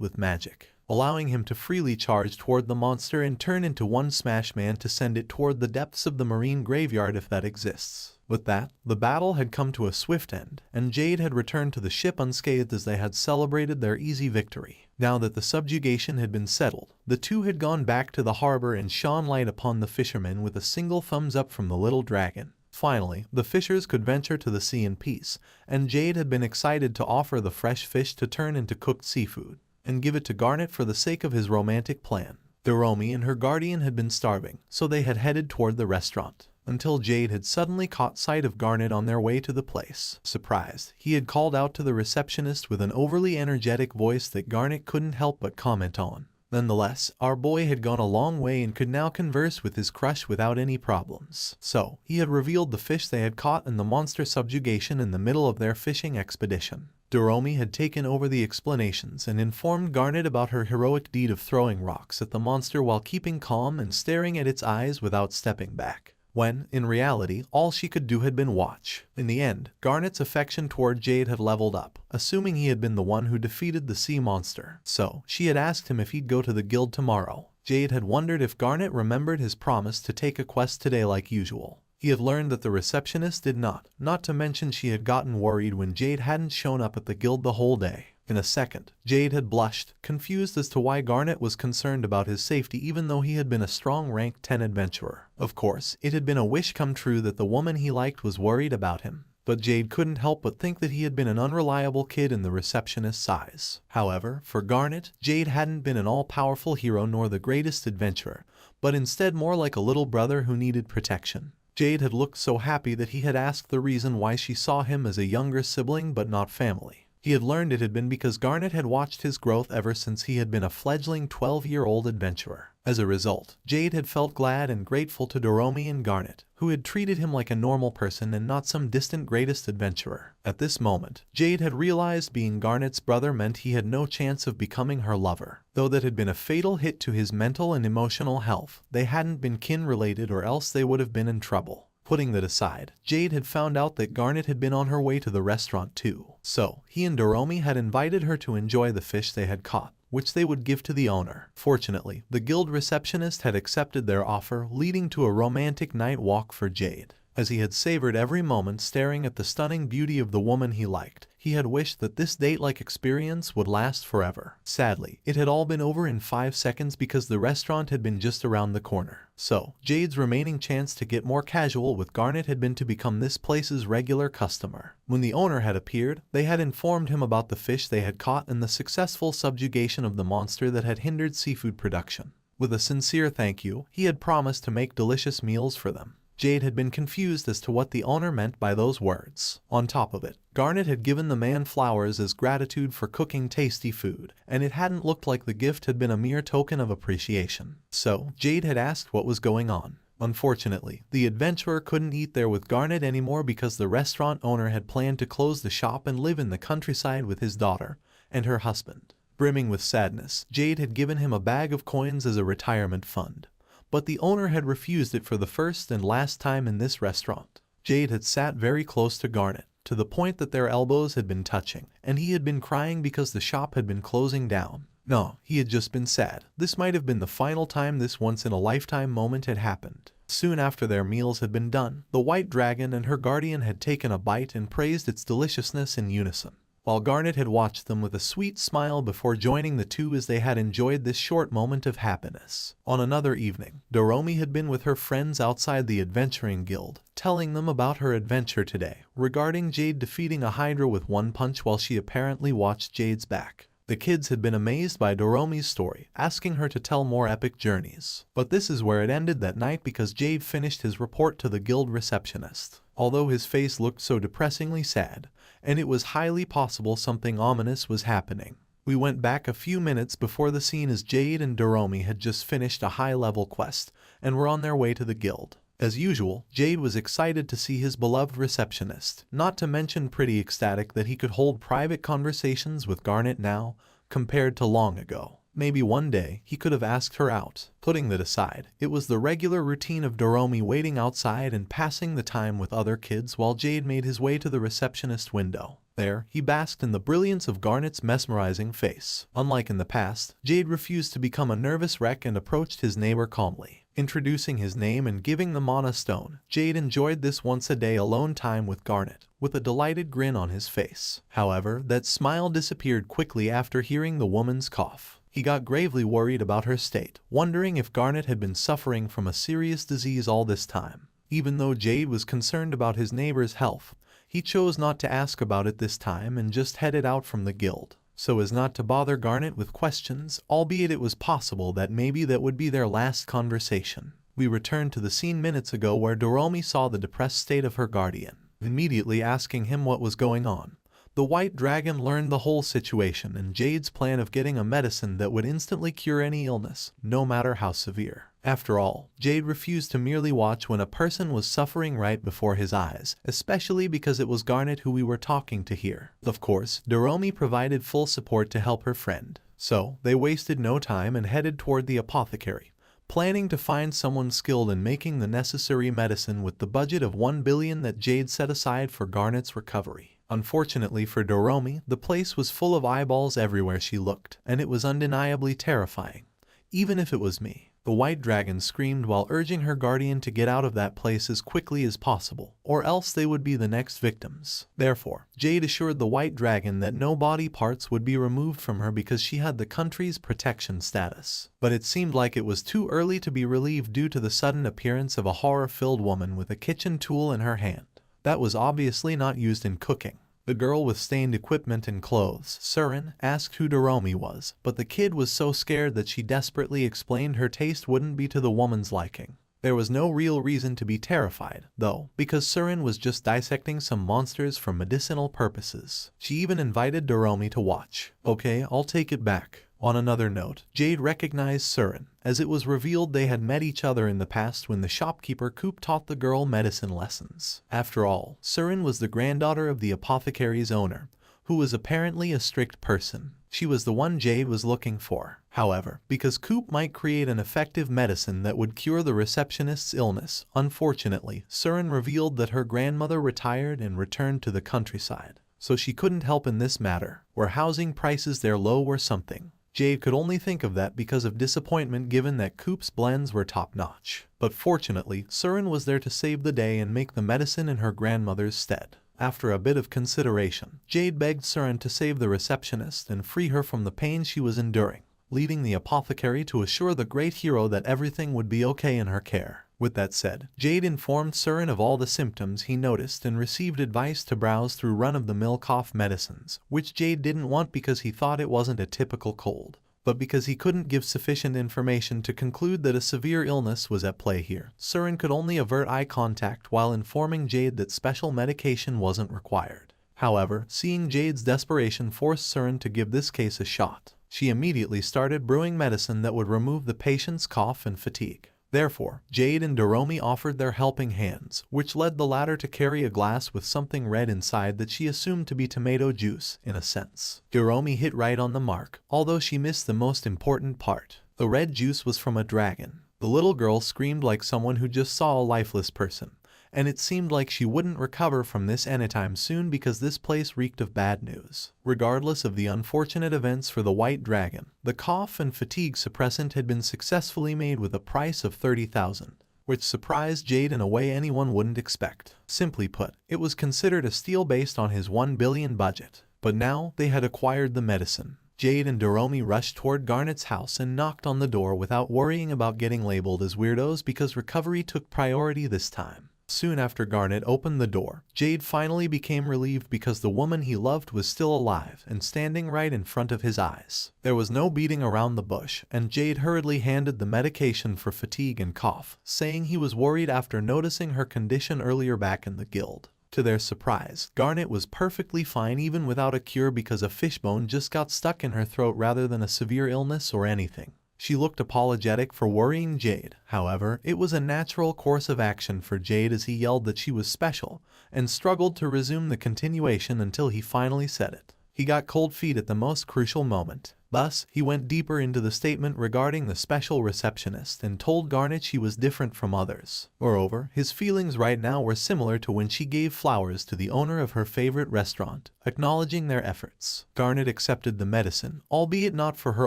with magic, allowing him to freely charge toward the monster and turn into one smash man to send it toward the depths of the marine graveyard if that exists. With that, the battle had come to a swift end, and Jade had returned to the ship unscathed as they had celebrated their easy victory. Now that the subjugation had been settled, the two had gone back to the harbor and shone light upon the fishermen with a single thumbs up from the little dragon. Finally, the fishers could venture to the sea in peace, and Jade had been excited to offer the fresh fish to turn into cooked seafood, and give it to Garnet for the sake of his romantic plan. Doomi and her guardian had been starving, so they had headed toward the restaurant, until Jade had suddenly caught sight of Garnet on their way to the place. Surprised, he had called out to the receptionist with an overly energetic voice that Garnet couldn't help but comment on. Nonetheless, our boy had gone a long way and could now converse with his crush without any problems. So, he had revealed the fish they had caught in the monster subjugation in the middle of their fishing expedition. Doomi had taken over the explanations and informed Garnet about her heroic deed of throwing rocks at the monster while keeping calm and staring at its eyes without stepping back, when, in reality, all she could do had been watch. In the end, Garnet's affection toward Jade had leveled up, assuming he had been the one who defeated the sea monster. So, she had asked him if he'd go to the guild tomorrow. Jade had wondered if Garnet remembered his promise to take a quest today like usual. He had learned that the receptionist did not to mention she had gotten worried when Jade hadn't shown up at the guild the whole day. In a second, Jade had blushed, confused as to why Garnet was concerned about his safety even though he had been a strong rank 10 adventurer. Of course, it had been a wish come true that the woman he liked was worried about him, but Jade couldn't help but think that he had been an unreliable kid in the receptionist's eyes. However, for Garnet, Jade hadn't been an all-powerful hero nor the greatest adventurer, but instead more like a little brother who needed protection. Jade had looked so happy that he had asked the reason why she saw him as a younger sibling but not family. He had learned it had been because Garnet had watched his growth ever since he had been a fledgling 12-year-old adventurer. As a result, Jade had felt glad and grateful to Doomi and Garnet, who had treated him like a normal person and not some distant greatest adventurer. At this moment, Jade had realized being Garnet's brother meant he had no chance of becoming her lover. Though that had been a fatal hit to his mental and emotional health, they hadn't been kin-related or else they would have been in trouble. Putting that aside, Jade had found out that Garnet had been on her way to the restaurant too. So, he and Doomi had invited her to enjoy the fish they had caught, which they would give to the owner. Fortunately, the guild receptionist had accepted their offer, leading to a romantic night walk for Jade. As he had savored every moment staring at the stunning beauty of the woman he liked, he had wished that this date-like experience would last forever. Sadly, it had all been over in 5 seconds because the restaurant had been just around the corner. So, Jade's remaining chance to get more casual with Garnet had been to become this place's regular customer. When the owner had appeared, they had informed him about the fish they had caught and the successful subjugation of the monster that had hindered seafood production. With a sincere thank you, he had promised to make delicious meals for them. Jade had been confused as to what the owner meant by those words. On top of it, Garnet had given the man flowers as gratitude for cooking tasty food, and it hadn't looked like the gift had been a mere token of appreciation. So, Jade had asked what was going on. Unfortunately, the adventurer couldn't eat there with Garnet anymore because the restaurant owner had planned to close the shop and live in the countryside with his daughter and her husband. Brimming with sadness, Jade had given him a bag of coins as a retirement fund, but the owner had refused it for the first and last time in this restaurant. Jade had sat very close to Garnet, to the point that their elbows had been touching, and he had been crying because the shop had been closing down. No, he had just been sad. This might have been the final time this once-in-a-lifetime moment had happened. Soon after their meals had been done, the white dragon and her guardian had taken a bite and praised its deliciousness in unison. while Garnet had watched them with a sweet smile before joining the two as they had enjoyed this short moment of happiness. On another evening, Doomi had been with her friends outside the adventuring guild, telling them about her adventure today, regarding Jade defeating a Hydra with one punch while she apparently watched Jade's back. The kids had been amazed by Doomi's story, asking her to tell more epic journeys. But this is where it ended that night because Jade finished his report to the guild receptionist. Although his face looked so depressingly sad, and it was highly possible something ominous was happening. We went back a few minutes before the scene as Jade and Doomi had just finished a high-level quest and were on their way to the guild. As usual, Jade was excited to see his beloved receptionist, not to mention pretty ecstatic that he could hold private conversations with Garnet now, compared to long ago. Maybe one day he could have asked her out. Putting that aside, it was the regular routine of Doomi waiting outside and passing the time with other kids while Jade made his way to the receptionist window. There, he basked in the brilliance of Garnet's mesmerizing face. Unlike in the past, Jade refused to become a nervous wreck and approached his neighbor calmly. Introducing his name and giving the mana stone, Jade enjoyed this once-a-day alone time with Garnet, with a delighted grin on his face. However, that smile disappeared quickly after hearing the woman's cough. He got gravely worried about her state, wondering if Garnet had been suffering from a serious disease all this time. Even though Jade was concerned about his neighbor's health, he chose not to ask about it this time and just headed out from the guild, so as not to bother Garnet with questions, albeit it was possible that maybe that would be their last conversation. We returned to the scene minutes ago where Doomi saw the depressed state of her guardian. Immediately asking him what was going on, the white dragon learned the whole situation and Jade's plan of getting a medicine that would instantly cure any illness, no matter how severe. After all, Jade refused to merely watch when a person was suffering right before his eyes, especially because it was Garnet who we were talking to here. Of course, Doomi provided full support to help her friend, so they wasted no time and headed toward the apothecary, planning to find someone skilled in making the necessary medicine with the budget of 1 billion that Jade set aside for Garnet's recovery. Unfortunately for Doomi, the place was full of eyeballs everywhere she looked, and it was undeniably terrifying. Even if it was me. The white dragon screamed while urging her guardian to get out of that place as quickly as possible, or else they would be the next victims. Therefore, Jade assured the white dragon that no body parts would be removed from her because she had the country's protection status. But it seemed like it was too early to be relieved due to the sudden appearance of a horror-filled woman with a kitchen tool in her hand. That was obviously not used in cooking. The girl with stained equipment and clothes, Surin, asked who Doomi was, but the kid was so scared that she desperately explained her taste wouldn't be to the woman's liking. There was no real reason to be terrified, though, because Surin was just dissecting some monsters for medicinal purposes. She even invited Doomi to watch. Okay, I'll take it back. On another note, Jade recognized Surin, as it was revealed they had met each other in the past when the shopkeeper Coop taught the girl medicine lessons. After all, Surin was the granddaughter of the apothecary's owner, who was apparently a strict person. She was the one Jade was looking for. However, because Coop might create an effective medicine that would cure the receptionist's illness, unfortunately, Surin revealed that her grandmother retired and returned to the countryside, so she couldn't help in this matter, where housing prices there low or something. Jade could only think of that because of disappointment given that Coop's blends were top-notch. But fortunately, Surin was there to save the day and make the medicine in her grandmother's stead. After a bit of consideration, Jade begged Surin to save the receptionist and free her from the pain she was enduring, leading the apothecary to assure the great hero that everything would be okay in her care. With that said, Jade informed Surin of all the symptoms he noticed and received advice to browse through run-of-the-mill cough medicines, which Jade didn't want because he thought it wasn't a typical cold, but because he couldn't give sufficient information to conclude that a severe illness was at play here. Surin could only avert eye contact while informing Jade that special medication wasn't required. However, seeing Jade's desperation forced Surin to give this case a shot. She immediately started brewing medicine that would remove the patient's cough and fatigue. Therefore, Jade and Doomi offered their helping hands, which led the latter to carry a glass with something red inside that she assumed to be tomato juice, in a sense. Doomi hit right on the mark, although she missed the most important part. The red juice was from a dragon. The little girl screamed like someone who just saw a lifeless person, and it seemed like she wouldn't recover from this anytime soon because this place reeked of bad news. Regardless of the unfortunate events for the white dragon, the cough and fatigue suppressant had been successfully made with a price of 30,000, which surprised Jade in a way anyone wouldn't expect. Simply put, it was considered a steal based on his 1 billion budget. But now they had acquired the medicine. Jade and Doomi rushed toward Garnet's house and knocked on the door without worrying about getting labeled as weirdos because recovery took priority this time. Soon after Garnet opened the door, Jade finally became relieved because the woman he loved was still alive and standing right in front of his eyes. There was no beating around the bush, and Jade hurriedly handed the medication for fatigue and cough, saying he was worried after noticing her condition earlier back in the guild. To their surprise, Garnet was perfectly fine even without a cure because a fishbone just got stuck in her throat rather than a severe illness or anything. She looked apologetic for worrying Jade. However, it was a natural course of action for Jade as he yelled that she was special, and struggled to resume the continuation until he finally said it. He got cold feet at the most crucial moment. Thus, he went deeper into the statement regarding the special receptionist and told Garnet she was different from others. Moreover, his feelings right now were similar to when she gave flowers to the owner of her favorite restaurant, acknowledging their efforts. Garnet accepted the medicine, albeit not for her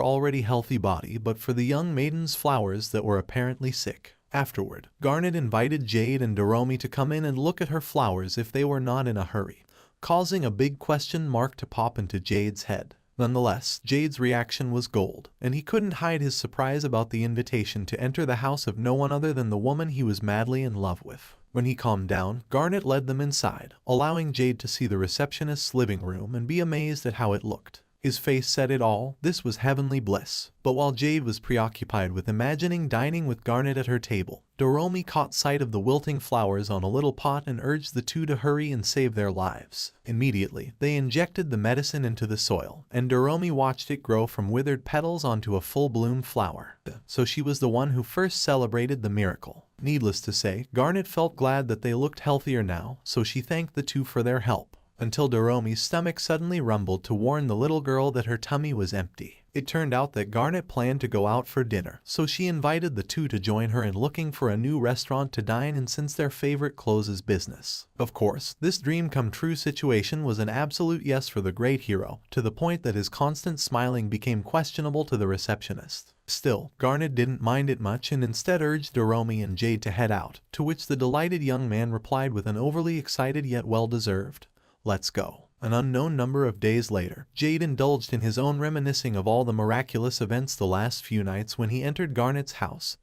already healthy body but for the young maiden's flowers that were apparently sick. Afterward, Garnet invited Jade and Doomi to come in and look at her flowers if they were not in a hurry, causing a big question mark to pop into Jade's head. Nonetheless, Jade's reaction was gold, and he couldn't hide his surprise about the invitation to enter the house of no one other than the woman he was madly in love with. When he calmed down, Garnet led them inside, allowing Jade to see the receptionist's living room and be amazed at how it looked. His face said it all, this was heavenly bliss. But while Jade was preoccupied with imagining dining with Garnet at her table, Doomi caught sight of the wilting flowers on a little pot and urged the two to hurry and save their lives. Immediately, they injected the medicine into the soil, and Doomi watched it grow from withered petals onto a full-bloom flower. So she was the one who first celebrated the miracle. Needless to say, Garnet felt glad that they looked healthier now, so she thanked the two for their help. Until Doomi's stomach suddenly rumbled to warn the little girl that her tummy was empty. It turned out that Garnet planned to go out for dinner, so she invited the two to join her in looking for a new restaurant to dine in since their favorite closes business. Of course, this dream-come-true situation was an absolute yes for the great hero, to the point that his constant smiling became questionable to the receptionist. Still, Garnet didn't mind it much and instead urged Doomi and Jade to head out, to which the delighted young man replied with an overly excited yet well-deserved, "Let's go." An unknown number of days later, Jade indulged in his own reminiscing of all the miraculous events the last few nights when he entered Garnet's house,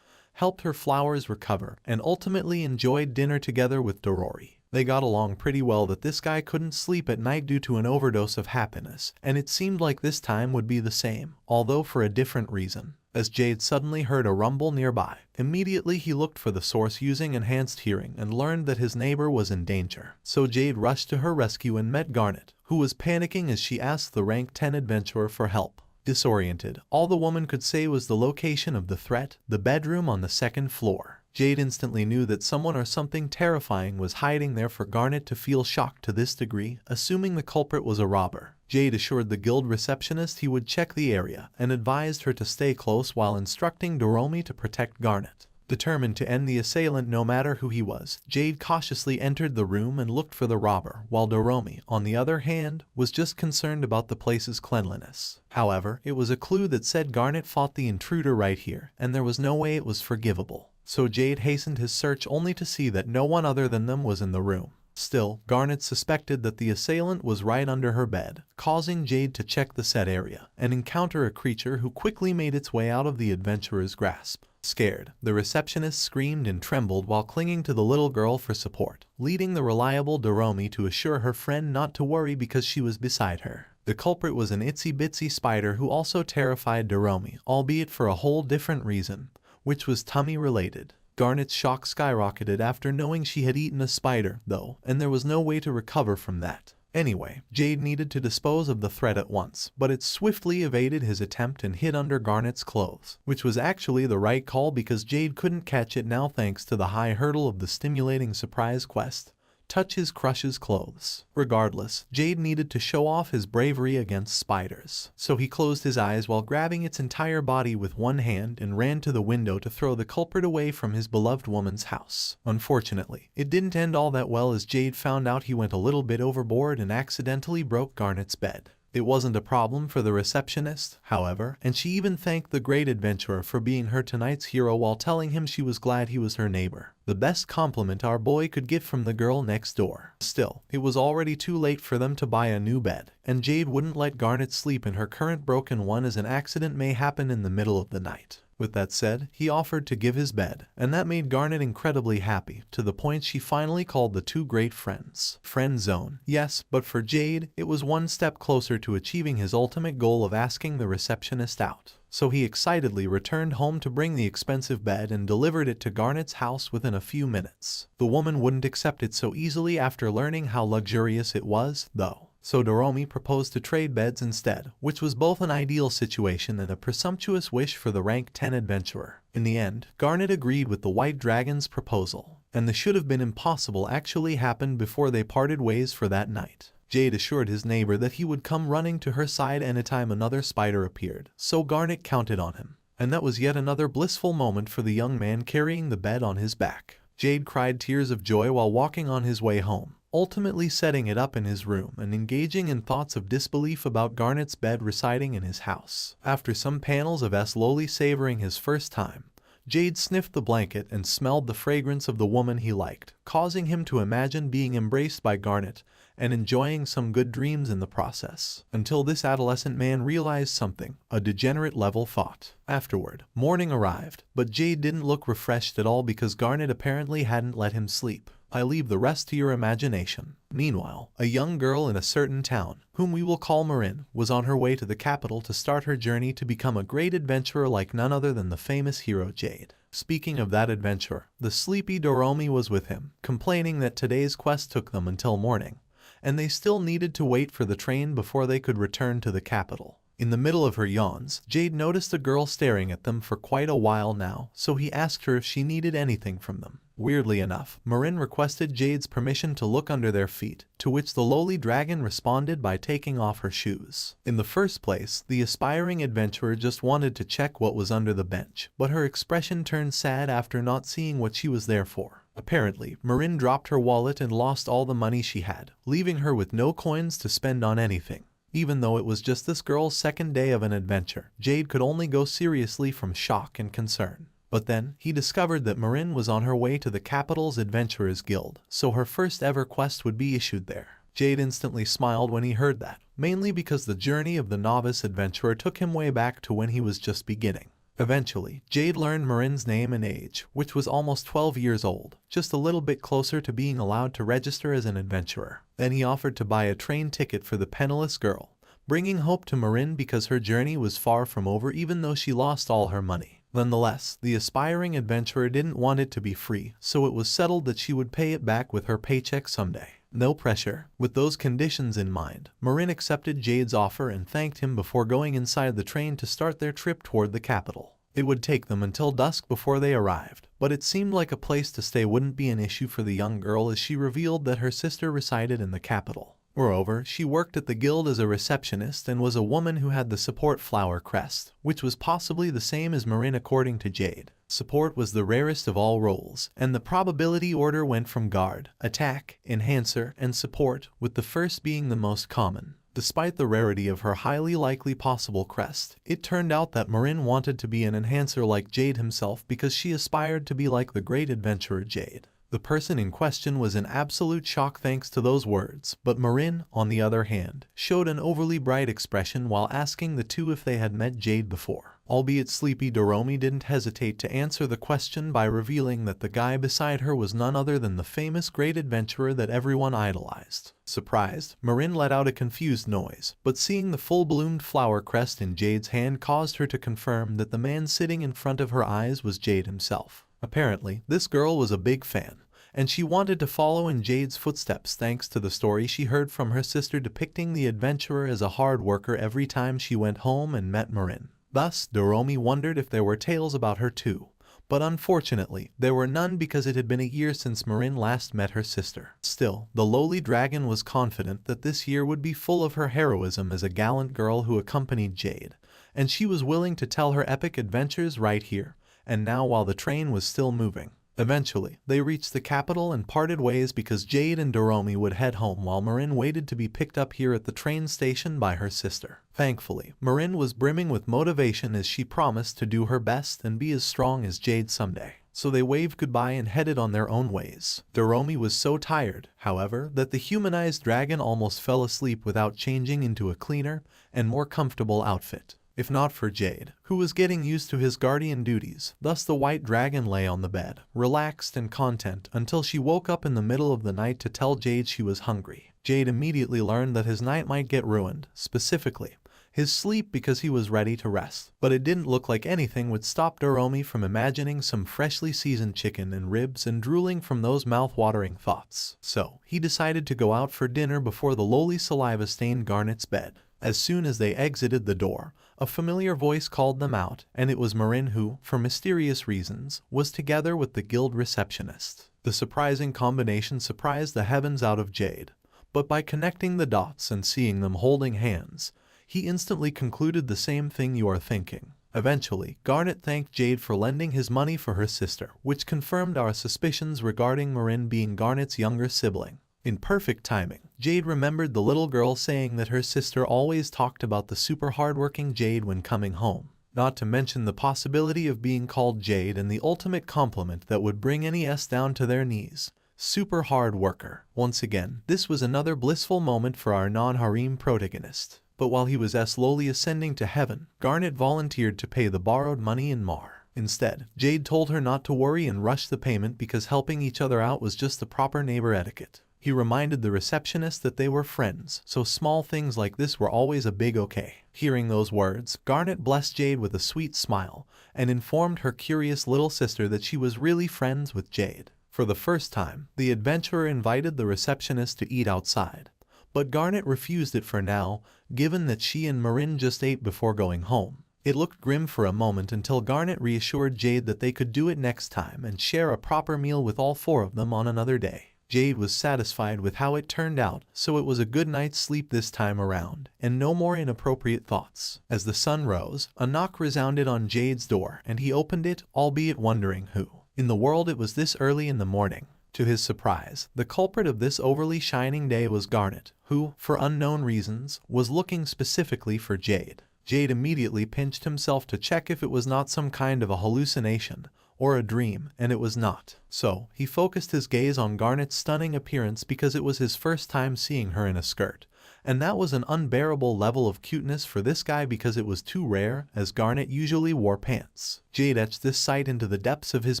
helped her flowers recover, and ultimately enjoyed dinner together with Doomi. They got along pretty well that this guy couldn't sleep at night due to an overdose of happiness, and it seemed like this time would be the same, although for a different reason. As Jade suddenly heard a rumble nearby, immediately he looked for the source using enhanced hearing and learned that his neighbor was in danger. So Jade rushed to her rescue and met Garnet, who was panicking as she asked the rank 10 adventurer for help. Disoriented, all the woman could say was the location of the threat, the bedroom on the second floor. Jade instantly knew that someone or something terrifying was hiding there for Garnet to feel shocked to this degree, assuming the culprit was a robber. Jade assured the guild receptionist he would check the area and advised her to stay close while instructing Doomi to protect Garnet. Determined to end the assailant no matter who he was, Jade cautiously entered the room and looked for the robber, while Doomi, on the other hand, was just concerned about the place's cleanliness. However, it was a clue that said Garnet fought the intruder right here, and there was no way it was forgivable. So Jade hastened his search only to see that no one other than them was in the room. Still, Garnet suspected that the assailant was right under her bed, causing Jade to check the said area and encounter a creature who quickly made its way out of the adventurer's grasp. Scared, the receptionist screamed and trembled while clinging to the little girl for support, leading the reliable Doomi to assure her friend not to worry because she was beside her. The culprit was an itsy-bitsy spider who also terrified Doomi, albeit for a whole different reason, which was tummy-related. Garnet's shock skyrocketed after knowing she had eaten a spider, though, and there was no way to recover from that. Anyway, Jade needed to dispose of the threat at once, but it swiftly evaded his attempt and hid under Garnet's clothes, which was actually the right call because Jade couldn't catch it now thanks to the high hurdle of the stimulating surprise quest. Touch his crush's clothes. Regardless, Jade needed to show off his bravery against spiders. So he closed his eyes while grabbing its entire body with one hand and ran to the window to throw the culprit away from his beloved woman's house. Unfortunately, it didn't end all that well as Jade found out he went a little bit overboard and accidentally broke Garnet's bed. It wasn't a problem for the receptionist, however, and she even thanked the great adventurer for being her tonight's hero while telling him she was glad he was her neighbor. The best compliment our boy could get from the girl next door. Still, it was already too late for them to buy a new bed, and Jade wouldn't let Garnet sleep in her current broken one as an accident may happen in the middle of the night. With that said, he offered to give his bed, and that made Garnet incredibly happy, to the point she finally called the two great friends. Friend zone. Yes, but for Jade, it was one step closer to achieving his ultimate goal of asking the receptionist out. So he excitedly returned home to bring the expensive bed and delivered it to Garnet's house within a few minutes. The woman wouldn't accept it so easily after learning how luxurious it was, though. So Doomi proposed to trade beds instead, which was both an ideal situation and a presumptuous wish for the rank 10 adventurer. In the end, Garnet agreed with the White Dragon's proposal, and the should have been impossible actually happened before they parted ways for that night. Jade assured his neighbor that he would come running to her side anytime another spider appeared, so Garnet counted on him. And that was yet another blissful moment for the young man carrying the bed on his back. Jade cried tears of joy while walking on his way home, ultimately setting it up in his room and engaging in thoughts of disbelief about Garnet's bed residing in his house. After some panels of slowly savoring his first time, Jade sniffed the blanket and smelled the fragrance of the woman he liked, causing him to imagine being embraced by Garnet and enjoying some good dreams in the process. Until this adolescent man realized something, a degenerate level thought. Afterward, morning arrived, but Jade didn't look refreshed at all because Garnet apparently hadn't let him sleep. I leave the rest to your imagination. Meanwhile, a young girl in a certain town, whom we will call Marin, was on her way to the capital to start her journey to become a great adventurer like none other than the famous hero Jade. Speaking of that adventurer, the sleepy Doomi was with him, complaining that today's quest took them until morning, and they still needed to wait for the train before they could return to the capital. In the middle of her yawns, Jade noticed a girl staring at them for quite a while now, so he asked her if she needed anything from them. Weirdly enough, Marin requested Jade's permission to look under their feet, to which the lowly dragon responded by taking off her shoes. In the first place, the aspiring adventurer just wanted to check what was under the bench, but her expression turned sad after not seeing what she was there for. Apparently, Marin dropped her wallet and lost all the money she had, leaving her with no coins to spend on anything. Even though it was just this girl's second day of an adventure, Jade could only go seriously from shock and concern. But then, he discovered that Marin was on her way to the capital's Adventurers Guild, so her first ever quest would be issued there. Jade instantly smiled when he heard that, mainly because the journey of the novice adventurer took him way back to when he was just beginning. Eventually, Jade learned Marin's name and age, which was almost 12 years old, just a little bit closer to being allowed to register as an adventurer. Then he offered to buy a train ticket for the penniless girl, bringing hope to Marin because her journey was far from over even though she lost all her money. Nonetheless, the aspiring adventurer didn't want it to be free, so it was settled that she would pay it back with her paycheck someday. No pressure. With those conditions in mind, Marin accepted Jade's offer and thanked him before going inside the train to start their trip toward the capital. It would take them until dusk before they arrived, but it seemed like a place to stay wouldn't be an issue for the young girl as she revealed that her sister resided in the capital. Moreover, she worked at the guild as a receptionist and was a woman who had the support flower crest, which was possibly the same as Marin according to Jade. Support was the rarest of all roles, and the probability order went from guard, attack, enhancer, and support, with the first being the most common. Despite the rarity of her highly likely possible crest, it turned out that Marin wanted to be an enhancer like Jade himself because she aspired to be like the great adventurer Jade. The person in question was in absolute shock thanks to those words, but Marin, on the other hand, showed an overly bright expression while asking the two if they had met Jade before. Albeit sleepy, Doomi didn't hesitate to answer the question by revealing that the guy beside her was none other than the famous great adventurer that everyone idolized. Surprised, Marin let out a confused noise, but seeing the full-bloomed flower crest in Jade's hand caused her to confirm that the man sitting in front of her eyes was Jade himself. Apparently, this girl was a big fan, and she wanted to follow in Jade's footsteps thanks to the story she heard from her sister depicting the adventurer as a hard worker every time she went home and met Marin. Thus, Doomi wondered if there were tales about her too, but unfortunately, there were none because it had been a year since Marin last met her sister. Still, the lowly dragon was confident that this year would be full of her heroism as a gallant girl who accompanied Jade, and she was willing to tell her epic adventures right here and now while the train was still moving. Eventually, they reached the capital and parted ways because Jade and Doomi would head home while Marin waited to be picked up here at the train station by her sister. Thankfully, Marin was brimming with motivation as she promised to do her best and be as strong as Jade someday. So they waved goodbye and headed on their own ways. Doomi was so tired, however, that the humanized dragon almost fell asleep without changing into a cleaner and more comfortable outfit. If not for Jade, who was getting used to his guardian duties. Thus the white dragon lay on the bed, relaxed and content, until she woke up in the middle of the night to tell Jade she was hungry. Jade immediately learned that his night might get ruined, specifically his sleep, because he was ready to rest. But it didn't look like anything would stop Doomi from imagining some freshly seasoned chicken and ribs and drooling from those mouth-watering thoughts. So, he decided to go out for dinner before the lowly saliva-stained Garnet's bed. As soon as they exited the door, a familiar voice called them out, and it was Marin who, for mysterious reasons, was together with the guild receptionist. The surprising combination surprised the heavens out of Jade, but by connecting the dots and seeing them holding hands, he instantly concluded the same thing you are thinking. Eventually, Garnet thanked Jade for lending his money for her sister, which confirmed our suspicions regarding Marin being Garnet's younger sibling. In perfect timing, Jade remembered the little girl saying that her sister always talked about the super hardworking Jade when coming home. Not to mention the possibility of being called Jade and the ultimate compliment that would bring any S down to their knees. Super hard worker. Once again, this was another blissful moment for our non-harem protagonist. But while he was slowly ascending to heaven, Garnet volunteered to pay the borrowed money in Mar. Instead, Jade told her not to worry and rush the payment because helping each other out was just the proper neighbor etiquette. He reminded the receptionist that they were friends, so small things like this were always a big okay. Hearing those words, Garnet blessed Jade with a sweet smile and informed her curious little sister that she was really friends with Jade. For the first time, the adventurer invited the receptionist to eat outside. But Garnet refused it for now, given that she and Marin just ate before going home. It looked grim for a moment until Garnet reassured Jade that they could do it next time and share a proper meal with all four of them on another day. Jade was satisfied with how it turned out, so it was a good night's sleep this time around, and no more inappropriate thoughts. As the sun rose, a knock resounded on Jade's door, and he opened it, albeit wondering who in the world it was this early in the morning. To his surprise, the culprit of this overly shining day was Garnet, who, for unknown reasons, was looking specifically for Jade. Jade immediately pinched himself to check if it was not some kind of a hallucination or a dream, and it was not. So, he focused his gaze on Garnet's stunning appearance because it was his first time seeing her in a skirt. And that was an unbearable level of cuteness for this guy because it was too rare, as Garnet usually wore pants. Jade etched this sight into the depths of his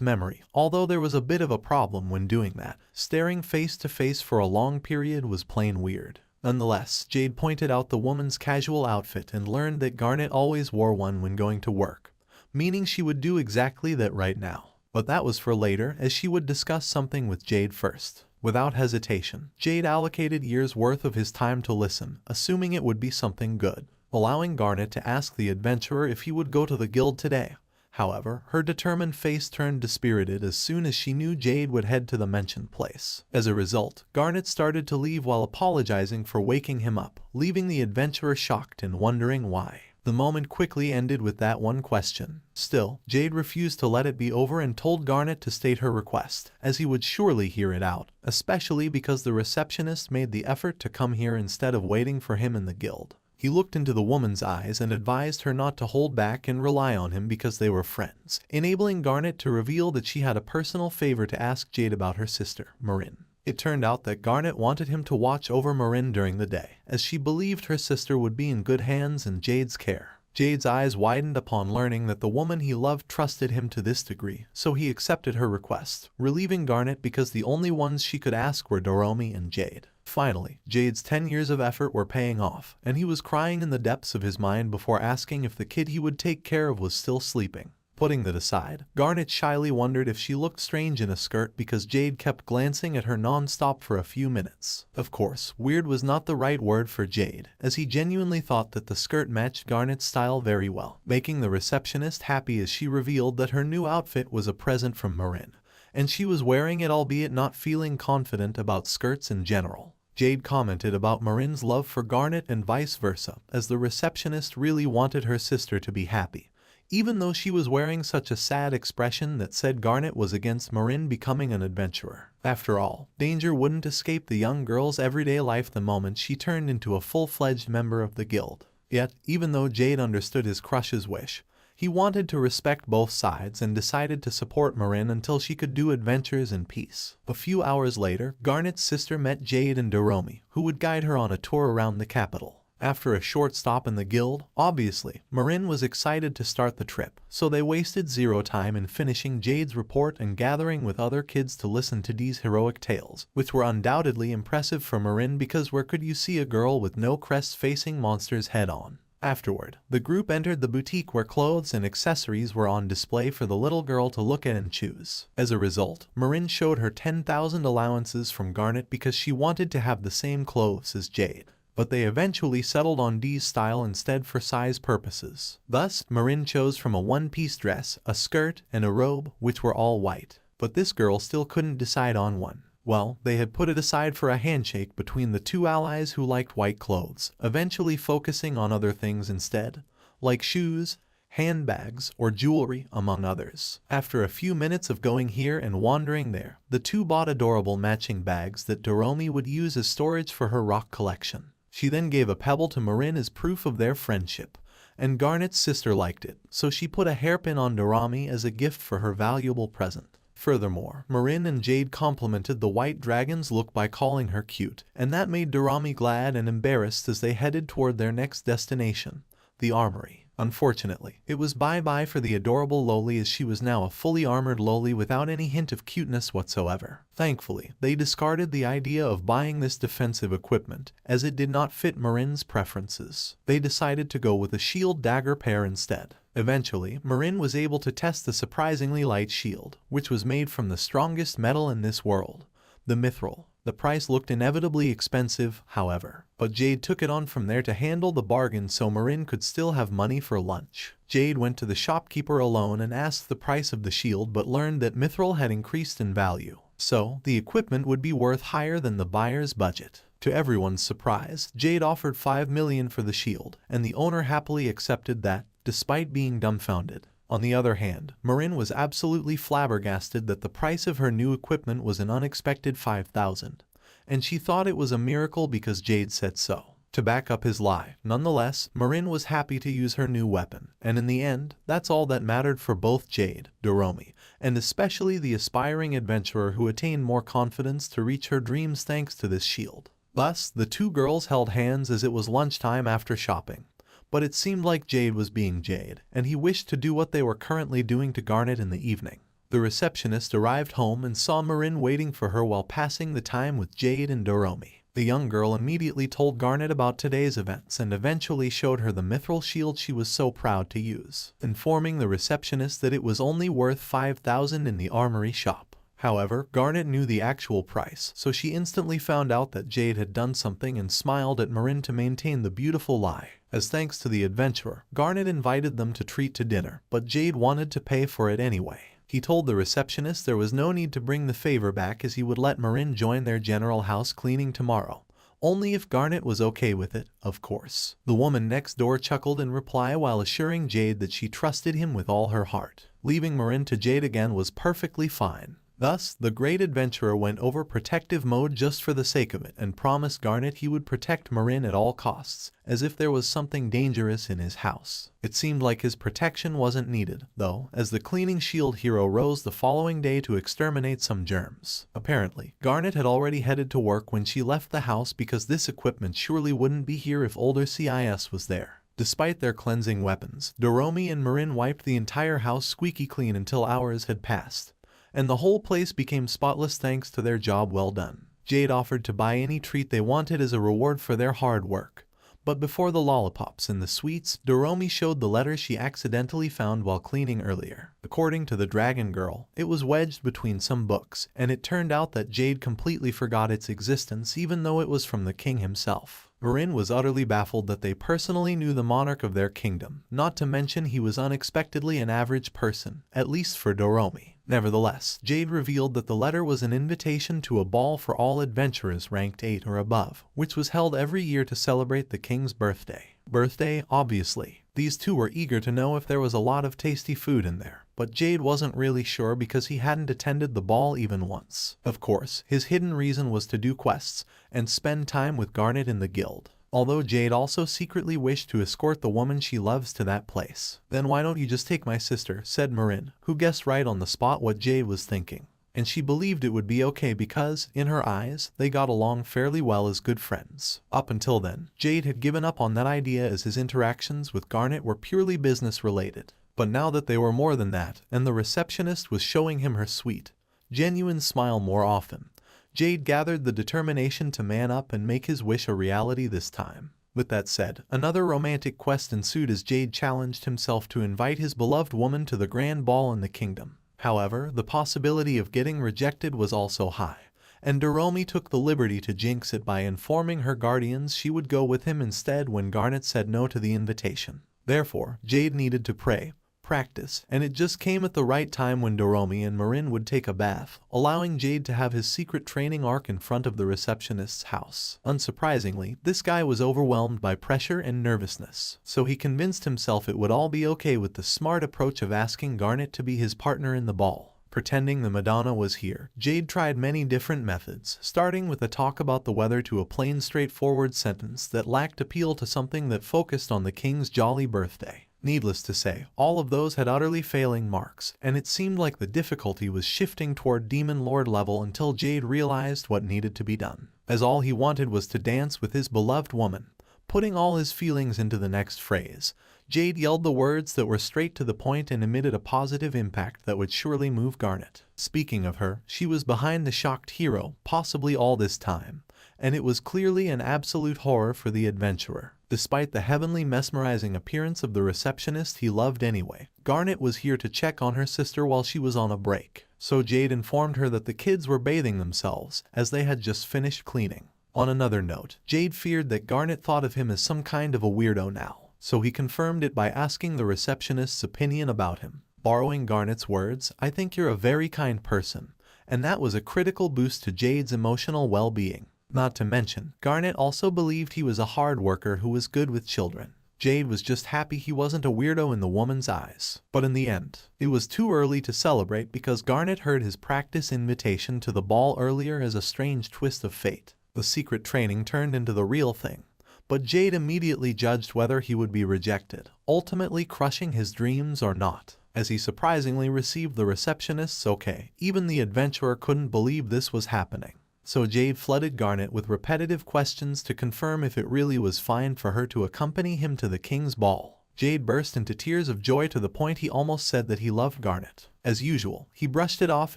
memory, although there was a bit of a problem when doing that. Staring face to face for a long period was plain weird. Nonetheless, Jade pointed out the woman's casual outfit and learned that Garnet always wore one when going to work, meaning she would do exactly that right now. But that was for later, as she would discuss something with Jade first. Without hesitation, Jade allocated years' worth of his time to listen, assuming it would be something good, allowing Garnet to ask the adventurer if he would go to the guild today. However, her determined face turned dispirited as soon as she knew Jade would head to the mentioned place. As a result, Garnet started to leave while apologizing for waking him up, leaving the adventurer shocked and wondering why. The moment quickly ended with that one question. Still, Jade refused to let it be over and told Garnet to state her request, as he would surely hear it out, especially because the receptionist made the effort to come here instead of waiting for him in the guild. He looked into the woman's eyes and advised her not to hold back and rely on him because they were friends, enabling Garnet to reveal that she had a personal favor to ask Jade about her sister, Marin. It turned out that Garnet wanted him to watch over Marin during the day, as she believed her sister would be in good hands in Jade's care. Jade's eyes widened upon learning that the woman he loved trusted him to this degree, so he accepted her request, relieving Garnet because the only ones she could ask were Doomi and Jade. Finally, Jade's 10 years of effort were paying off, and he was crying in the depths of his mind before asking if the kid he would take care of was still sleeping. Putting that aside, Garnet shyly wondered if she looked strange in a skirt because Jade kept glancing at her non-stop for a few minutes. Of course, weird was not the right word for Jade, as he genuinely thought that the skirt matched Garnet's style very well, making the receptionist happy as she revealed that her new outfit was a present from Marin, and she was wearing it albeit not feeling confident about skirts in general. Jade commented about Marin's love for Garnet and vice versa, as the receptionist really wanted her sister to be happy, even though she was wearing such a sad expression that said Garnet was against Marin becoming an adventurer. After all, danger wouldn't escape the young girl's everyday life the moment she turned into a full-fledged member of the guild. Yet, even though Jade understood his crush's wish, he wanted to respect both sides and decided to support Marin until she could do adventures in peace. A few hours later, Garnet's sister met Jade and Doomi, who would guide her on a tour around the capital. After a short stop in the guild, obviously, Marin was excited to start the trip, so they wasted zero time in finishing Jade's report and gathering with other kids to listen to Dee's heroic tales, which were undoubtedly impressive for Marin because where could you see a girl with no crest facing monsters head-on? Afterward, the group entered the boutique where clothes and accessories were on display for the little girl to look at and choose. As a result, Marin showed her 10,000 allowances from Garnet because she wanted to have the same clothes as Jade. But they eventually settled on Dee's style instead for size purposes. Thus, Marin chose from a one-piece dress, a skirt, and a robe, which were all white. But this girl still couldn't decide on one. Well, they had put it aside for a handshake between the two allies who liked white clothes, eventually focusing on other things instead, like shoes, handbags, or jewelry, among others. After a few minutes of going here and wandering there, the two bought adorable matching bags that Doomi would use as storage for her rock collection. She then gave a pebble to Marin as proof of their friendship, and Garnet's sister liked it, so she put a hairpin on Doomi as a gift for her valuable present. Furthermore, Marin and Jade complimented the white dragon's look by calling her cute, and that made Doomi glad and embarrassed as they headed toward their next destination, the armory. Unfortunately, it was bye-bye for the adorable loli as she was now a fully armored loli without any hint of cuteness whatsoever. Thankfully, they discarded the idea of buying this defensive equipment, as it did not fit Marin's preferences. They decided to go with a shield dagger pair instead. Eventually, Marin was able to test the surprisingly light shield, which was made from the strongest metal in this world, the mithril. The price looked inevitably expensive, however, but Jade took it on from there to handle the bargain so Marin could still have money for lunch. Jade went to the shopkeeper alone and asked the price of the shield but learned that mithril had increased in value, so the equipment would be worth higher than the buyer's budget. To everyone's surprise, Jade offered 5 million for the shield, and the owner happily accepted that, despite being dumbfounded. On the other hand, Marin was absolutely flabbergasted that the price of her new equipment was an unexpected 5,000, and she thought it was a miracle because Jade said so. To back up his lie, nonetheless, Marin was happy to use her new weapon, and in the end, that's all that mattered for both Jade, Doomi, and especially the aspiring adventurer who attained more confidence to reach her dreams thanks to this shield. Thus, the two girls held hands as it was lunchtime after shopping. But it seemed like Jade was being Jade, and he wished to do what they were currently doing to Garnet in the evening. The receptionist arrived home and saw Marin waiting for her while passing the time with Jade and Doomi. The young girl immediately told Garnet about today's events and eventually showed her the mithril shield she was so proud to use, informing the receptionist that it was only worth 5,000 in the armory shop. However, Garnet knew the actual price, so she instantly found out that Jade had done something and smiled at Marin to maintain the beautiful lie. As thanks to the adventurer, Garnet invited them to treat to dinner, but Jade wanted to pay for it anyway. He told the receptionist there was no need to bring the favor back as he would let Marin join their general house cleaning tomorrow. Only if Garnet was okay with it, of course. The woman next door chuckled in reply while assuring Jade that she trusted him with all her heart. Leaving Marin to Jade again was perfectly fine. Thus, the great adventurer went over protective mode just for the sake of it and promised Garnet he would protect Marin at all costs, as if there was something dangerous in his house. It seemed like his protection wasn't needed, though, as the cleaning shield hero rose the following day to exterminate some germs. Apparently, Garnet had already headed to work when she left the house because this equipment surely wouldn't be here if older CIS was there. Despite their cleansing weapons, Doomi and Marin wiped the entire house squeaky clean until hours had passed, and the whole place became spotless thanks to their job well done. Jade offered to buy any treat they wanted as a reward for their hard work. But before the lollipops and the sweets, Doomi showed the letter she accidentally found while cleaning earlier. According to the dragon girl, it was wedged between some books, and it turned out that Jade completely forgot its existence even though it was from the king himself. Marin was utterly baffled that they personally knew the monarch of their kingdom, not to mention he was unexpectedly an average person, at least for Doomi. Nevertheless, Jade revealed that the letter was an invitation to a ball for all adventurers ranked 8 or above, which was held every year to celebrate the king's birthday. birthday, obviously. These two were eager to know if there was a lot of tasty food in there, but Jade wasn't really sure because he hadn't attended the ball even once. Of course, his hidden reason was to do quests and spend time with Garnet in the guild. Although Jade also secretly wished to escort the woman she loves to that place. "Then why don't you just take my sister," said Marin, who guessed right on the spot what Jade was thinking. And she believed it would be okay because, in her eyes, they got along fairly well as good friends. Up until then, Jade had given up on that idea as his interactions with Garnet were purely business related. But now that they were more than that, and the receptionist was showing him her sweet, genuine smile more often, Jade gathered the determination to man up and make his wish a reality this time. With that said, another romantic quest ensued as Jade challenged himself to invite his beloved woman to the grand ball in the kingdom. However, the possibility of getting rejected was also high, and Doomi took the liberty to jinx it by informing her guardians she would go with him instead when Garnet said no to the invitation. Therefore, Jade needed to pray, practice, and it just came at the right time when Doomi and Marin would take a bath, allowing Jade to have his secret training arc in front of the receptionist's house. Unsurprisingly, this guy was overwhelmed by pressure and nervousness, so he convinced himself it would all be okay with the smart approach of asking Garnet to be his partner in the ball. Pretending the Madonna was here, Jade tried many different methods, starting with a talk about the weather to a plain straightforward sentence that lacked appeal to something that focused on the king's jolly birthday. Needless to say, all of those had utterly failing marks, and it seemed like the difficulty was shifting toward Demon Lord level until Jade realized what needed to be done, as all he wanted was to dance with his beloved woman. Putting all his feelings into the next phrase, Jade yelled the words that were straight to the point and emitted a positive impact that would surely move Garnet. Speaking of her, she was behind the shocked hero, possibly all this time, and it was clearly an absolute horror for the adventurer. Despite the heavenly mesmerizing appearance of the receptionist he loved anyway, Garnet was here to check on her sister while she was on a break, so Jade informed her that the kids were bathing themselves, as they had just finished cleaning. On another note, Jade feared that Garnet thought of him as some kind of a weirdo now, so he confirmed it by asking the receptionist's opinion about him. Borrowing Garnet's words, "I think you're a very kind person," and that was a critical boost to Jade's emotional well-being. Not to mention, Garnet also believed he was a hard worker who was good with children. Jade was just happy he wasn't a weirdo in the woman's eyes. But in the end, it was too early to celebrate because Garnet heard his practice invitation to the ball earlier as a strange twist of fate. The secret training turned into the real thing, but Jade immediately judged whether he would be rejected, ultimately crushing his dreams or not, as he surprisingly received the receptionist's okay. Even the adventurer couldn't believe this was happening. So Jade flooded Garnet with repetitive questions to confirm if it really was fine for her to accompany him to the king's ball. Jade burst into tears of joy to the point he almost said that he loved Garnet. As usual, he brushed it off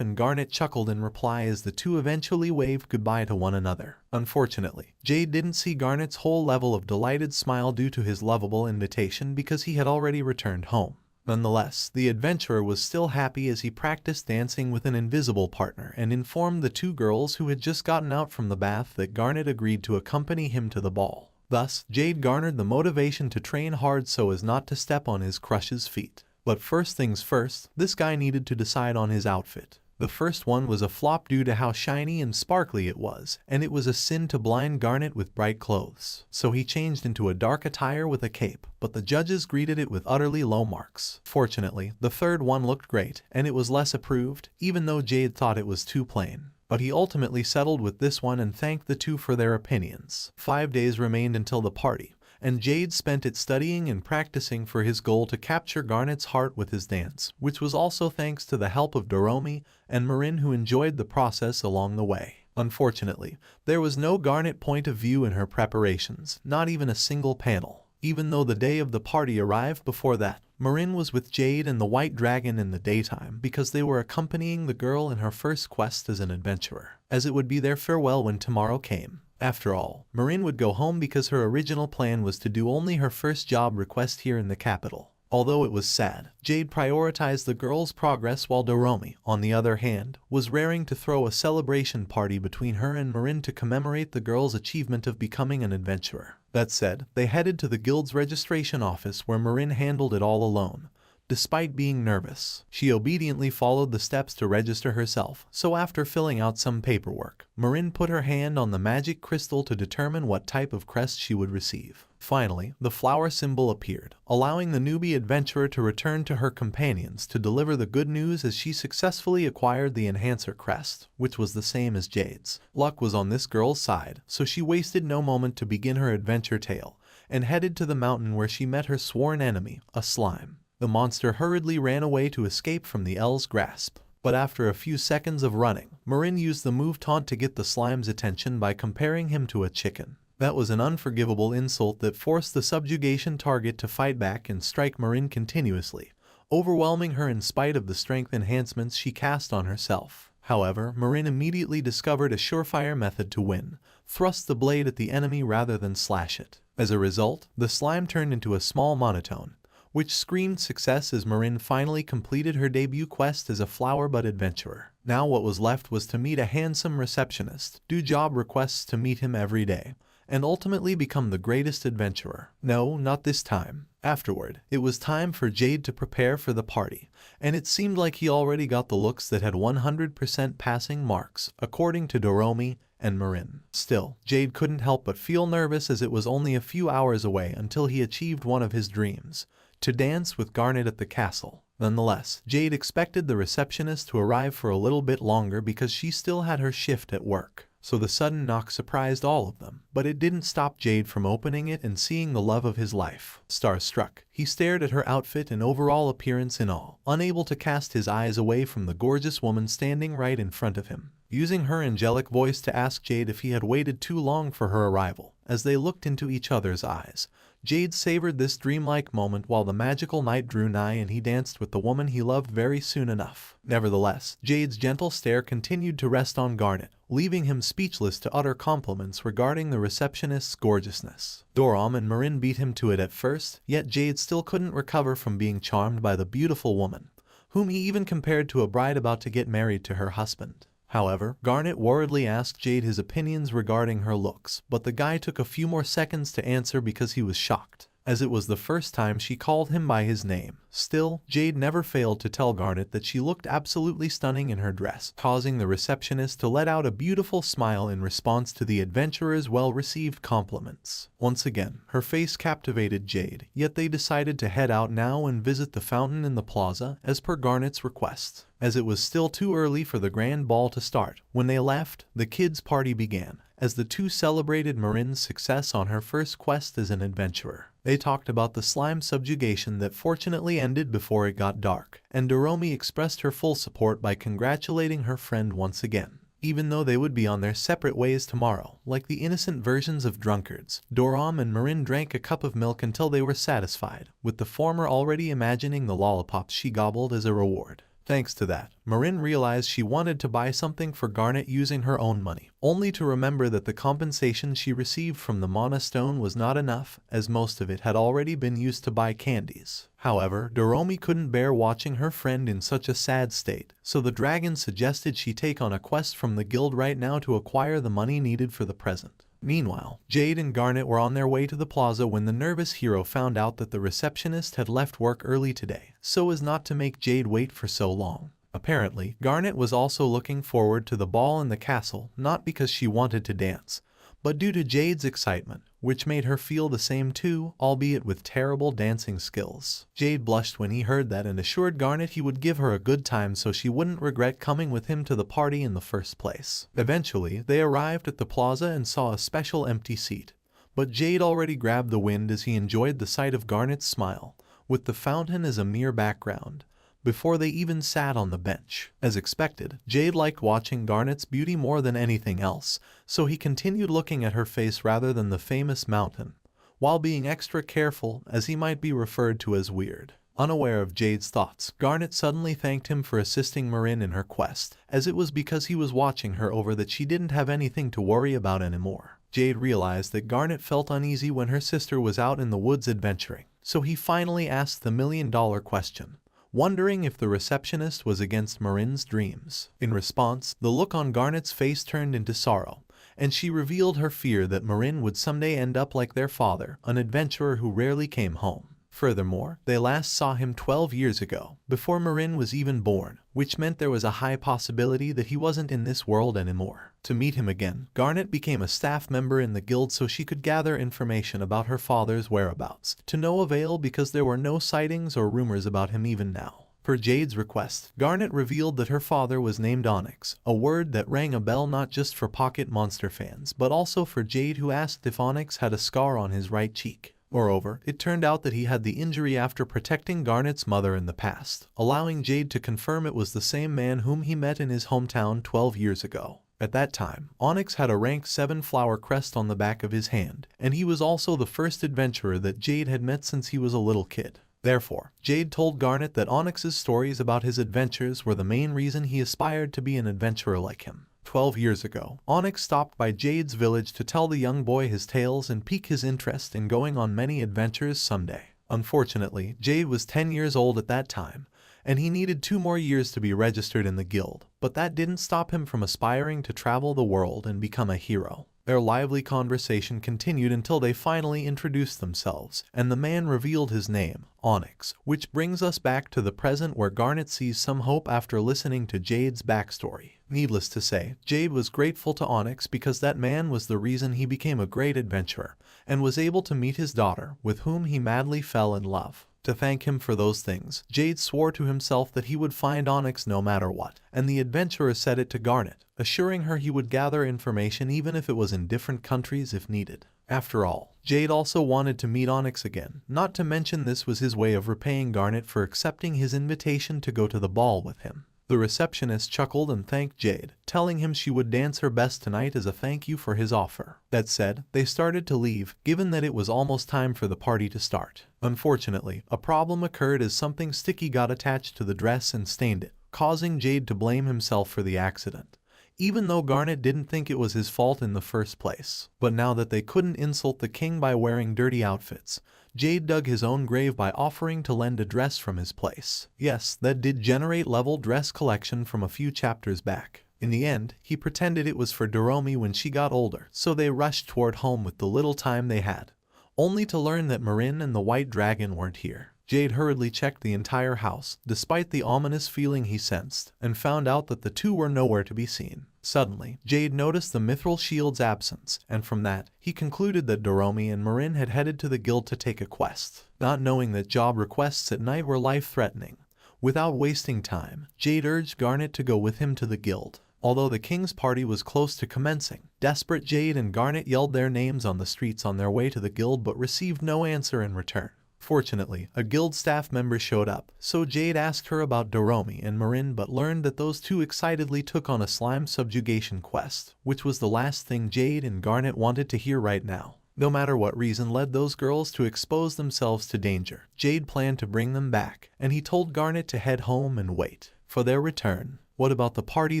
and Garnet chuckled in reply as the two eventually waved goodbye to one another. Unfortunately, Jade didn't see Garnet's whole level of delighted smile due to his lovable invitation because he had already returned home. Nonetheless, the adventurer was still happy as he practiced dancing with an invisible partner and informed the two girls who had just gotten out from the bath that Garnet agreed to accompany him to the ball. Thus, Jade garnered the motivation to train hard so as not to step on his crush's feet. But first things first, this guy needed to decide on his outfit. The first one was a flop due to how shiny and sparkly it was, and it was a sin to blind Garnet with bright clothes. So he changed into a dark attire with a cape, but the judges greeted it with utterly low marks. Fortunately, the third one looked great, and it was less approved, even though Jade thought it was too plain. But he ultimately settled with this one and thanked the two for their opinions. 5 days remained until the party, and Jade spent it studying and practicing for his goal to capture Garnet's heart with his dance, which was also thanks to the help of Doomi and Marin, who enjoyed the process along the way. Unfortunately, there was no Garnet point of view in her preparations, not even a single panel. Even though the day of the party arrived before that, Marin was with Jade and the White Dragon in the daytime because they were accompanying the girl in her first quest as an adventurer, as it would be their farewell when tomorrow came. After all, Marin would go home because her original plan was to do only her first job request here in the capital. Although it was sad, Jade prioritized the girl's progress while Doomi, on the other hand, was raring to throw a celebration party between her and Marin to commemorate the girl's achievement of becoming an adventurer. That said, they headed to the guild's registration office where Marin handled it all alone. Despite being nervous, she obediently followed the steps to register herself, so after filling out some paperwork, Marin put her hand on the magic crystal to determine what type of crest she would receive. Finally, the flower symbol appeared, allowing the newbie adventurer to return to her companions to deliver the good news as she successfully acquired the enhancer crest, which was the same as Jade's. Luck was on this girl's side, so she wasted no moment to begin her adventure tale, and headed to the mountain where she met her sworn enemy, a slime. The monster hurriedly ran away to escape from the L's grasp. But after a few seconds of running, Marin used the move taunt to get the slime's attention by comparing him to a chicken. That was an unforgivable insult that forced the subjugation target to fight back and strike Marin continuously, overwhelming her in spite of the strength enhancements she cast on herself. However, Marin immediately discovered a surefire method to win: thrust the blade at the enemy rather than slash it. As a result, the slime turned into a small monotone, which screamed success as Marin finally completed her debut quest as a flower bud adventurer. Now what was left was to meet a handsome receptionist, do job requests to meet him every day, and ultimately become the greatest adventurer. No, not this time. Afterward, it was time for Jade to prepare for the party, and it seemed like he already got the looks that had 100% passing marks, according to Doomi and Marin. Still, Jade couldn't help but feel nervous as it was only a few hours away until he achieved one of his dreams: to dance with Garnet at the castle. Nonetheless, Jade expected the receptionist to arrive for a little bit longer because she still had her shift at work. So the sudden knock surprised all of them, but it didn't stop Jade from opening it and seeing the love of his life. Starstruck, he stared at her outfit and overall appearance in awe, unable to cast his eyes away from the gorgeous woman standing right in front of him. Using her angelic voice to ask Jade if he had waited too long for her arrival, as they looked into each other's eyes, Jade savored this dreamlike moment while the magical night drew nigh and he danced with the woman he loved very soon enough. Nevertheless, Jade's gentle stare continued to rest on Garnet, leaving him speechless to utter compliments regarding the receptionist's gorgeousness. Doomi and Marin beat him to it at first, yet Jade still couldn't recover from being charmed by the beautiful woman, whom he even compared to a bride about to get married to her husband. However, Garnet worriedly asked Jade his opinions regarding her looks, but the guy took a few more seconds to answer because he was shocked, as it was the first time she called him by his name. Still, Jade never failed to tell Garnet that she looked absolutely stunning in her dress, causing the receptionist to let out a beautiful smile in response to the adventurer's well-received compliments. Once again, her face captivated Jade, yet they decided to head out now and visit the fountain in the plaza, as per Garnet's request. As it was still too early for the grand ball to start, when they left, the kids' party began, as the two celebrated Marin's success on her first quest as an adventurer. They talked about the slime subjugation that fortunately ended before it got dark, and Doomi expressed her full support by congratulating her friend once again. Even though they would be on their separate ways tomorrow, like the innocent versions of drunkards, Doomi and Marin drank a cup of milk until they were satisfied, with the former already imagining the lollipops she gobbled as a reward. Thanks to that, Marin realized she wanted to buy something for Garnet using her own money, only to remember that the compensation she received from the Mana Stone was not enough, as most of it had already been used to buy candies. However, Doomi couldn't bear watching her friend in such a sad state, so the dragon suggested she take on a quest from the guild right now to acquire the money needed for the present. Meanwhile, Jade and Garnet were on their way to the plaza when the nervous hero found out that the receptionist had left work early today, so as not to make Jade wait for so long. Apparently, Garnet was also looking forward to the ball in the castle, not because she wanted to dance, but due to Jade's excitement, which made her feel the same too, albeit with terrible dancing skills. Jade blushed when he heard that and assured Garnet he would give her a good time so she wouldn't regret coming with him to the party in the first place. Eventually, they arrived at the plaza and saw a special empty seat, but Jade already grabbed the wind as he enjoyed the sight of Garnet's smile, with the fountain as a mere background, before they even sat on the bench. As expected, Jade liked watching Garnet's beauty more than anything else, so he continued looking at her face rather than the famous mountain, while being extra careful as he might be referred to as weird. Unaware of Jade's thoughts, Garnet suddenly thanked him for assisting Marin in her quest, as it was because he was watching her over that she didn't have anything to worry about anymore. Jade realized that Garnet felt uneasy when her sister was out in the woods adventuring, so he finally asked the million-dollar question, wondering if the receptionist was against Marin's dreams. In response, the look on Garnet's face turned into sorrow, and she revealed her fear that Marin would someday end up like their father, an adventurer who rarely came home. Furthermore, they last saw him 12 years ago, before Marin was even born, which meant there was a high possibility that he wasn't in this world anymore. To meet him again, Garnet became a staff member in the guild so she could gather information about her father's whereabouts, to no avail because there were no sightings or rumors about him even now. Per Jade's request, Garnet revealed that her father was named Onyx, a word that rang a bell not just for Pocket Monster fans, but also for Jade, who asked if Onyx had a scar on his right cheek. Moreover, it turned out that he had the injury after protecting Garnet's mother in the past, allowing Jade to confirm it was the same man whom he met in his hometown 12 years ago. At that time, Onyx had a rank 7 flower crest on the back of his hand, and he was also the first adventurer that Jade had met since he was a little kid. Therefore, Jade told Garnet that Onyx's stories about his adventures were the main reason he aspired to be an adventurer like him. 12 years ago, Onyx stopped by Jade's village to tell the young boy his tales and pique his interest in going on many adventures someday. Unfortunately, Jade was 10 years old at that time, and he needed 2 more years to be registered in the guild, but that didn't stop him from aspiring to travel the world and become a hero. Their lively conversation continued until they finally introduced themselves, and the man revealed his name, Onyx, which brings us back to the present where Garnet sees some hope after listening to Jade's backstory. Needless to say, Jade was grateful to Onyx because that man was the reason he became a great adventurer, and was able to meet his daughter, with whom he madly fell in love. To thank him for those things, Jade swore to himself that he would find Onyx no matter what, and the adventurer said it to Garnet, assuring her he would gather information even if it was in different countries if needed. After all, Jade also wanted to meet Onyx again, not to mention this was his way of repaying Garnet for accepting his invitation to go to the ball with him. The receptionist chuckled and thanked Jade, telling him she would dance her best tonight as a thank you for his offer. That said, they started to leave, given that it was almost time for the party to start. Unfortunately, a problem occurred as something sticky got attached to the dress and stained it, causing Jade to blame himself for the accident, even though Garnet didn't think it was his fault in the first place. But now that they couldn't insult the king by wearing dirty outfits, Jade dug his own grave by offering to lend a dress from his place. Yes, that did generate level dress collection from a few chapters back. In the end, he pretended it was for Doomi when she got older, so they rushed toward home with the little time they had, only to learn that Marin and the white dragon weren't here. Jade hurriedly checked the entire house, despite the ominous feeling he sensed, and found out that the two were nowhere to be seen. Suddenly, Jade noticed the mithril shield's absence, and from that, he concluded that Doomi and Marin had headed to the guild to take a quest, not knowing that job requests at night were life-threatening. Without wasting time, Jade urged Garnet to go with him to the guild. Although the king's party was close to commencing, desperate Jade and Garnet yelled their names on the streets on their way to the guild but received no answer in return. Fortunately, a guild staff member showed up, so Jade asked her about Doomi and Marin but learned that those two excitedly took on a slime subjugation quest, which was the last thing Jade and Garnet wanted to hear right now. No matter what reason led those girls to expose themselves to danger, Jade planned to bring them back, and he told Garnet to head home and wait for their return. What about the party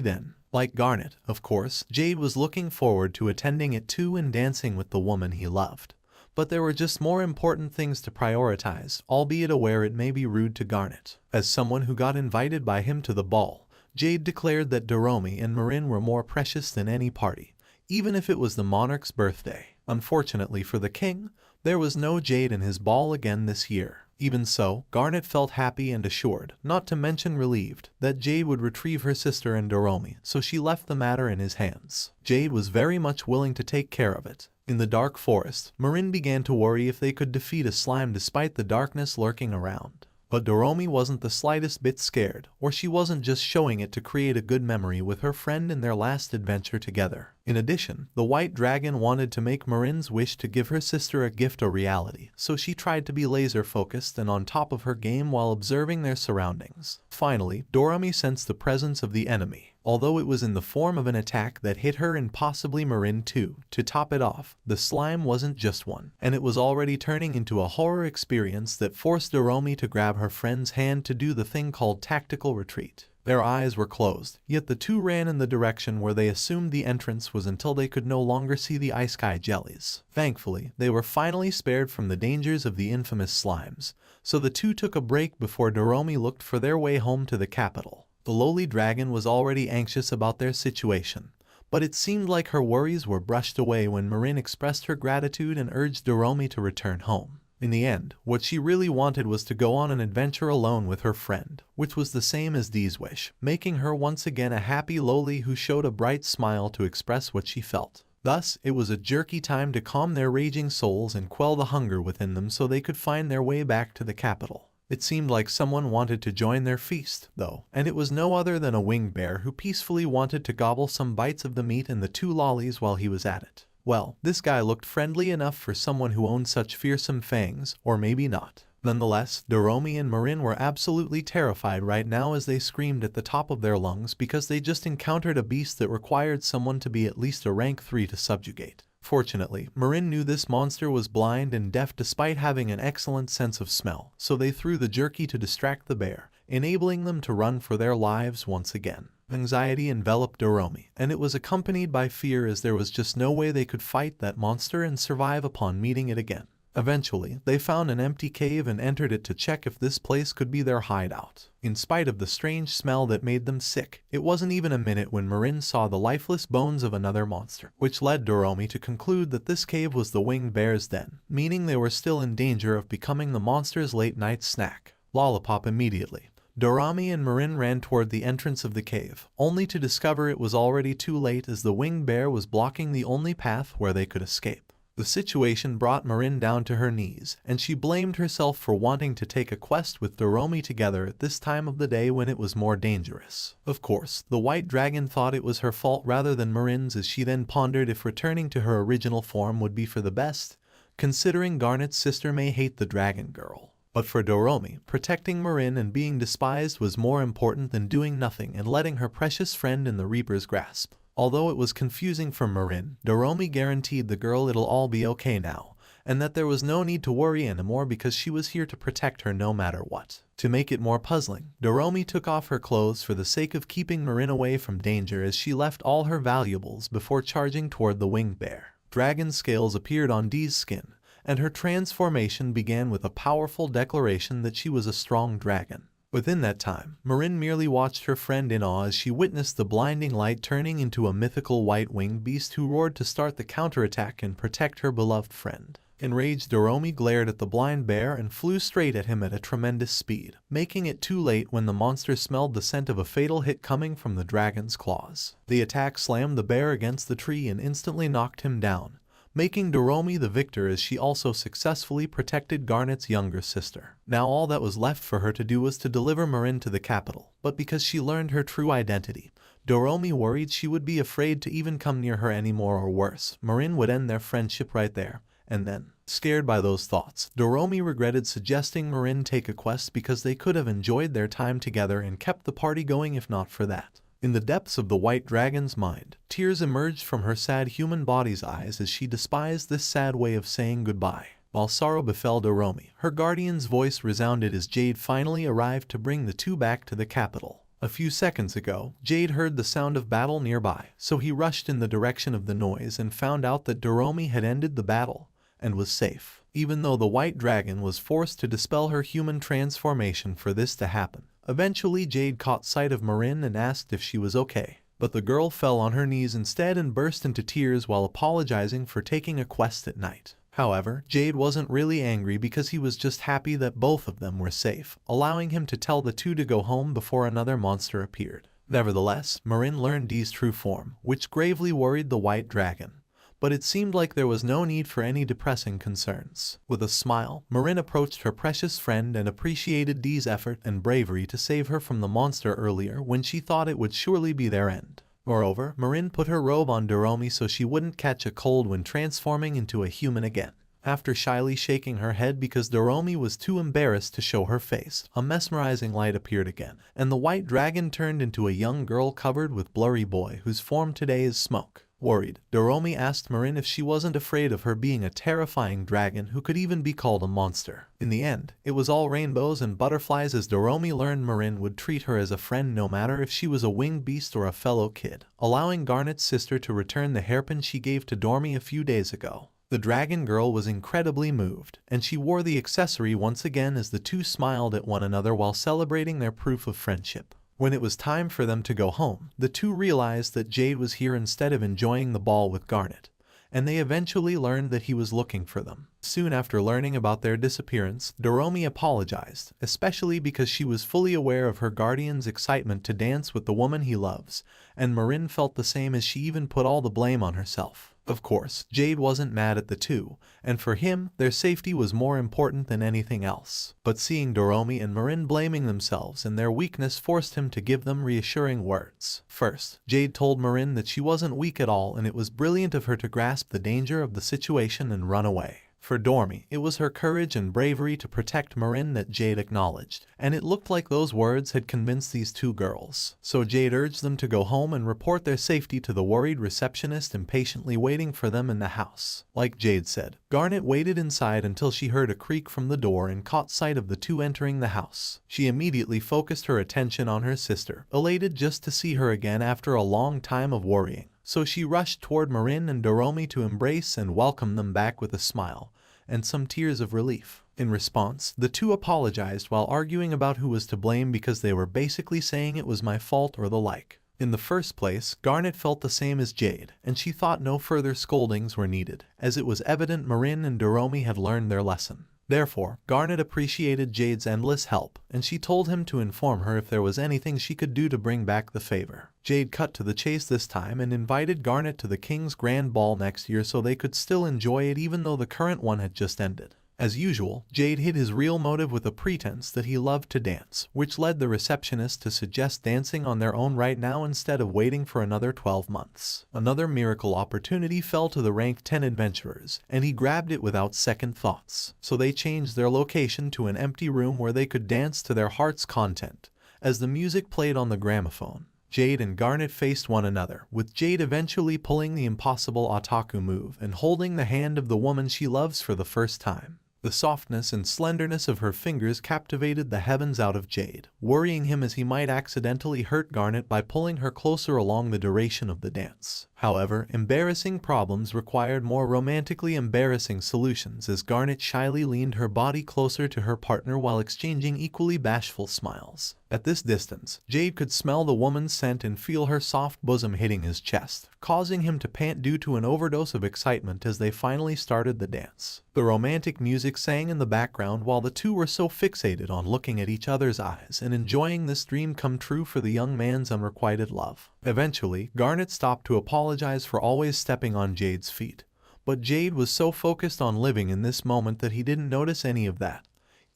then? Like Garnet, of course, Jade was looking forward to attending it too and dancing with the woman he loved. But there were just more important things to prioritize, albeit aware it may be rude to Garnet. As someone who got invited by him to the ball, Jade declared that Doomi and Marin were more precious than any party, even if it was the monarch's birthday. Unfortunately for the king, there was no Jade in his ball again this year. Even so, Garnet felt happy and assured, not to mention relieved, that Jade would retrieve her sister and Doomi, so she left the matter in his hands. Jade was very much willing to take care of it. In the dark forest, Marin began to worry if they could defeat a slime despite the darkness lurking around. But Doomi wasn't the slightest bit scared, or she wasn't just showing it to create a good memory with her friend in their last adventure together. In addition, the white dragon wanted to make Marin's wish to give her sister a gift a reality, so she tried to be laser focused and on top of her game while observing their surroundings. Finally, Doomi sensed the presence of the enemy, although it was in the form of an attack that hit her and possibly Marin too. To top it off, the slime wasn't just one, and it was already turning into a horror experience that forced Doomi to grab her friend's hand to do the thing called tactical retreat. Their eyes were closed, yet the two ran in the direction where they assumed the entrance was until they could no longer see the ice sky jellies. Thankfully, they were finally spared from the dangers of the infamous slimes, so the two took a break before Doomi looked for their way home to the capital. The lowly dragon was already anxious about their situation, but it seemed like her worries were brushed away when Marin expressed her gratitude and urged Doomi to return home. In the end, what she really wanted was to go on an adventure alone with her friend, which was the same as Dee's wish, making her once again a happy loli who showed a bright smile to express what she felt. Thus, it was a jerky time to calm their raging souls and quell the hunger within them so they could find their way back to the capital. It seemed like someone wanted to join their feast, though, and it was no other than a winged bear who peacefully wanted to gobble some bites of the meat and the 2 lollies while he was at it. Well, this guy looked friendly enough for someone who owned such fearsome fangs, or maybe not. Nonetheless, Doomi and Marin were absolutely terrified right now as they screamed at the top of their lungs because they just encountered a beast that required someone to be at least a rank 3 to subjugate. Fortunately, Marin knew this monster was blind and deaf despite having an excellent sense of smell, so they threw the jerky to distract the bear, enabling them to run for their lives once again. Anxiety enveloped Doomi, and it was accompanied by fear as there was just no way they could fight that monster and survive upon meeting it again. Eventually, they found an empty cave and entered it to check if this place could be their hideout. In spite of the strange smell that made them sick, it wasn't even a minute when Marin saw the lifeless bones of another monster, which led Doomi to conclude that this cave was the winged bear's den, meaning they were still in danger of becoming the monster's late-night snack. Lollipop immediately. Doomi and Marin ran toward the entrance of the cave, only to discover it was already too late as the winged bear was blocking the only path where they could escape. The situation brought Marin down to her knees, and she blamed herself for wanting to take a quest with Doomi together at this time of the day when it was more dangerous. Of course, the white dragon thought it was her fault rather than Marin's as she then pondered if returning to her original form would be for the best, considering Garnet's sister may hate the dragon girl. But for Doomi, protecting Marin and being despised was more important than doing nothing and letting her precious friend in the Reaper's grasp. Although it was confusing for Marin, Doomi guaranteed the girl it'll all be okay now, and that there was no need to worry anymore because she was here to protect her no matter what. To make it more puzzling, Doomi took off her clothes for the sake of keeping Marin away from danger as she left all her valuables before charging toward the winged bear. Dragon scales appeared on Dee's skin, and her transformation began with a powerful declaration that she was a strong dragon. Within that time, Marin merely watched her friend in awe as she witnessed the blinding light turning into a mythical white-winged beast who roared to start the counterattack and protect her beloved friend. Enraged, Doomi glared at the blind bear and flew straight at him at a tremendous speed, making it too late when the monster smelled the scent of a fatal hit coming from the dragon's claws. The attack slammed the bear against the tree and instantly knocked him down, making Doomi the victor as she also successfully protected Garnet's younger sister. Now all that was left for her to do was to deliver Marin to the capital, but because she learned her true identity, Doomi worried she would be afraid to even come near her anymore, or worse, Marin would end their friendship right there and then. Scared by those thoughts, Doomi regretted suggesting Marin take a quest because they could have enjoyed their time together and kept the party going if not for that. In the depths of the white dragon's mind, tears emerged from her sad human body's eyes as she despised this sad way of saying goodbye. While sorrow befell Doomi, her guardian's voice resounded as Jade finally arrived to bring the two back to the capital. A few seconds ago, Jade heard the sound of battle nearby, so he rushed in the direction of the noise and found out that Doomi had ended the battle and was safe, even though the white dragon was forced to dispel her human transformation for this to happen. Eventually, Jade caught sight of Marin and asked if she was okay, but the girl fell on her knees instead and burst into tears while apologizing for taking a quest at night. However, Jade wasn't really angry because he was just happy that both of them were safe, allowing him to tell the two to go home before another monster appeared. Nevertheless, Marin learned Dee's true form, which gravely worried the white dragon. But it seemed like there was no need for any depressing concerns. With a smile, Marin approached her precious friend and appreciated Dee's effort and bravery to save her from the monster earlier when she thought it would surely be their end. Moreover, Marin put her robe on Doomi so she wouldn't catch a cold when transforming into a human again. After shyly shaking her head because Doomi was too embarrassed to show her face, a mesmerizing light appeared again, and the white dragon turned into a young girl covered with blurry boy whose form today is smoke. Worried, Doomi asked Marin if she wasn't afraid of her being a terrifying dragon who could even be called a monster. In the end, it was all rainbows and butterflies as Doomi learned Marin would treat her as a friend no matter if she was a winged beast or a fellow kid, allowing Garnet's sister to return the hairpin she gave to Doomi a few days ago. The dragon girl was incredibly moved, and she wore the accessory once again as the two smiled at one another while celebrating their proof of friendship. When it was time for them to go home, the two realized that Jade was here instead of enjoying the ball with Garnet, and they eventually learned that he was looking for them. Soon after learning about their disappearance, Doomi apologized, especially because she was fully aware of her guardian's excitement to dance with the woman he loves, and Marin felt the same as she even put all the blame on herself. Of course, Jade wasn't mad at the two, and for him, their safety was more important than anything else. But seeing Doomi and Marin blaming themselves and their weakness forced him to give them reassuring words. First, Jade told Marin that she wasn't weak at all and it was brilliant of her to grasp the danger of the situation and run away. For Doomi, it was her courage and bravery to protect Marin that Jade acknowledged, and it looked like those words had convinced these two girls. So Jade urged them to go home and report their safety to the worried receptionist impatiently waiting for them in the house. Like Jade said, Garnet waited inside until she heard a creak from the door and caught sight of the two entering the house. She immediately focused her attention on her sister, elated just to see her again after a long time of worrying. So she rushed toward Marin and Doomi to embrace and welcome them back with a smile and some tears of relief. In response, the two apologized while arguing about who was to blame because they were basically saying it was my fault or the like. In the first place, Garnet felt the same as Jade, and she thought no further scoldings were needed, as it was evident Marin and Doomi had learned their lesson. Therefore, Garnet appreciated Jade's endless help, and she told him to inform her if there was anything she could do to bring back the favor. Jade cut to the chase this time and invited Garnet to the King's Grand Ball next year so they could still enjoy it even though the current one had just ended. As usual, Jade hid his real motive with a pretense that he loved to dance, which led the receptionist to suggest dancing on their own right now instead of waiting for another 12 months. Another miracle opportunity fell to the rank 10 adventurers, and he grabbed it without second thoughts. So they changed their location to an empty room where they could dance to their heart's content, as the music played on the gramophone. Jade and Garnet faced one another, with Jade eventually pulling the impossible otaku move and holding the hand of the woman she loves for the first time. The softness and slenderness of her fingers captivated the heavens out of Jade, worrying him as he might accidentally hurt Garnet by pulling her closer along the duration of the dance. However, embarrassing problems required more romantically embarrassing solutions as Garnet shyly leaned her body closer to her partner while exchanging equally bashful smiles. At this distance, Jade could smell the woman's scent and feel her soft bosom hitting his chest, causing him to pant due to an overdose of excitement as they finally started the dance. The romantic music sang in the background while the two were so fixated on looking at each other's eyes and enjoying this dream come true for the young man's unrequited love. Eventually, Garnet stopped to apologize for always stepping on Jade's feet, but Jade was so focused on living in this moment that he didn't notice any of that,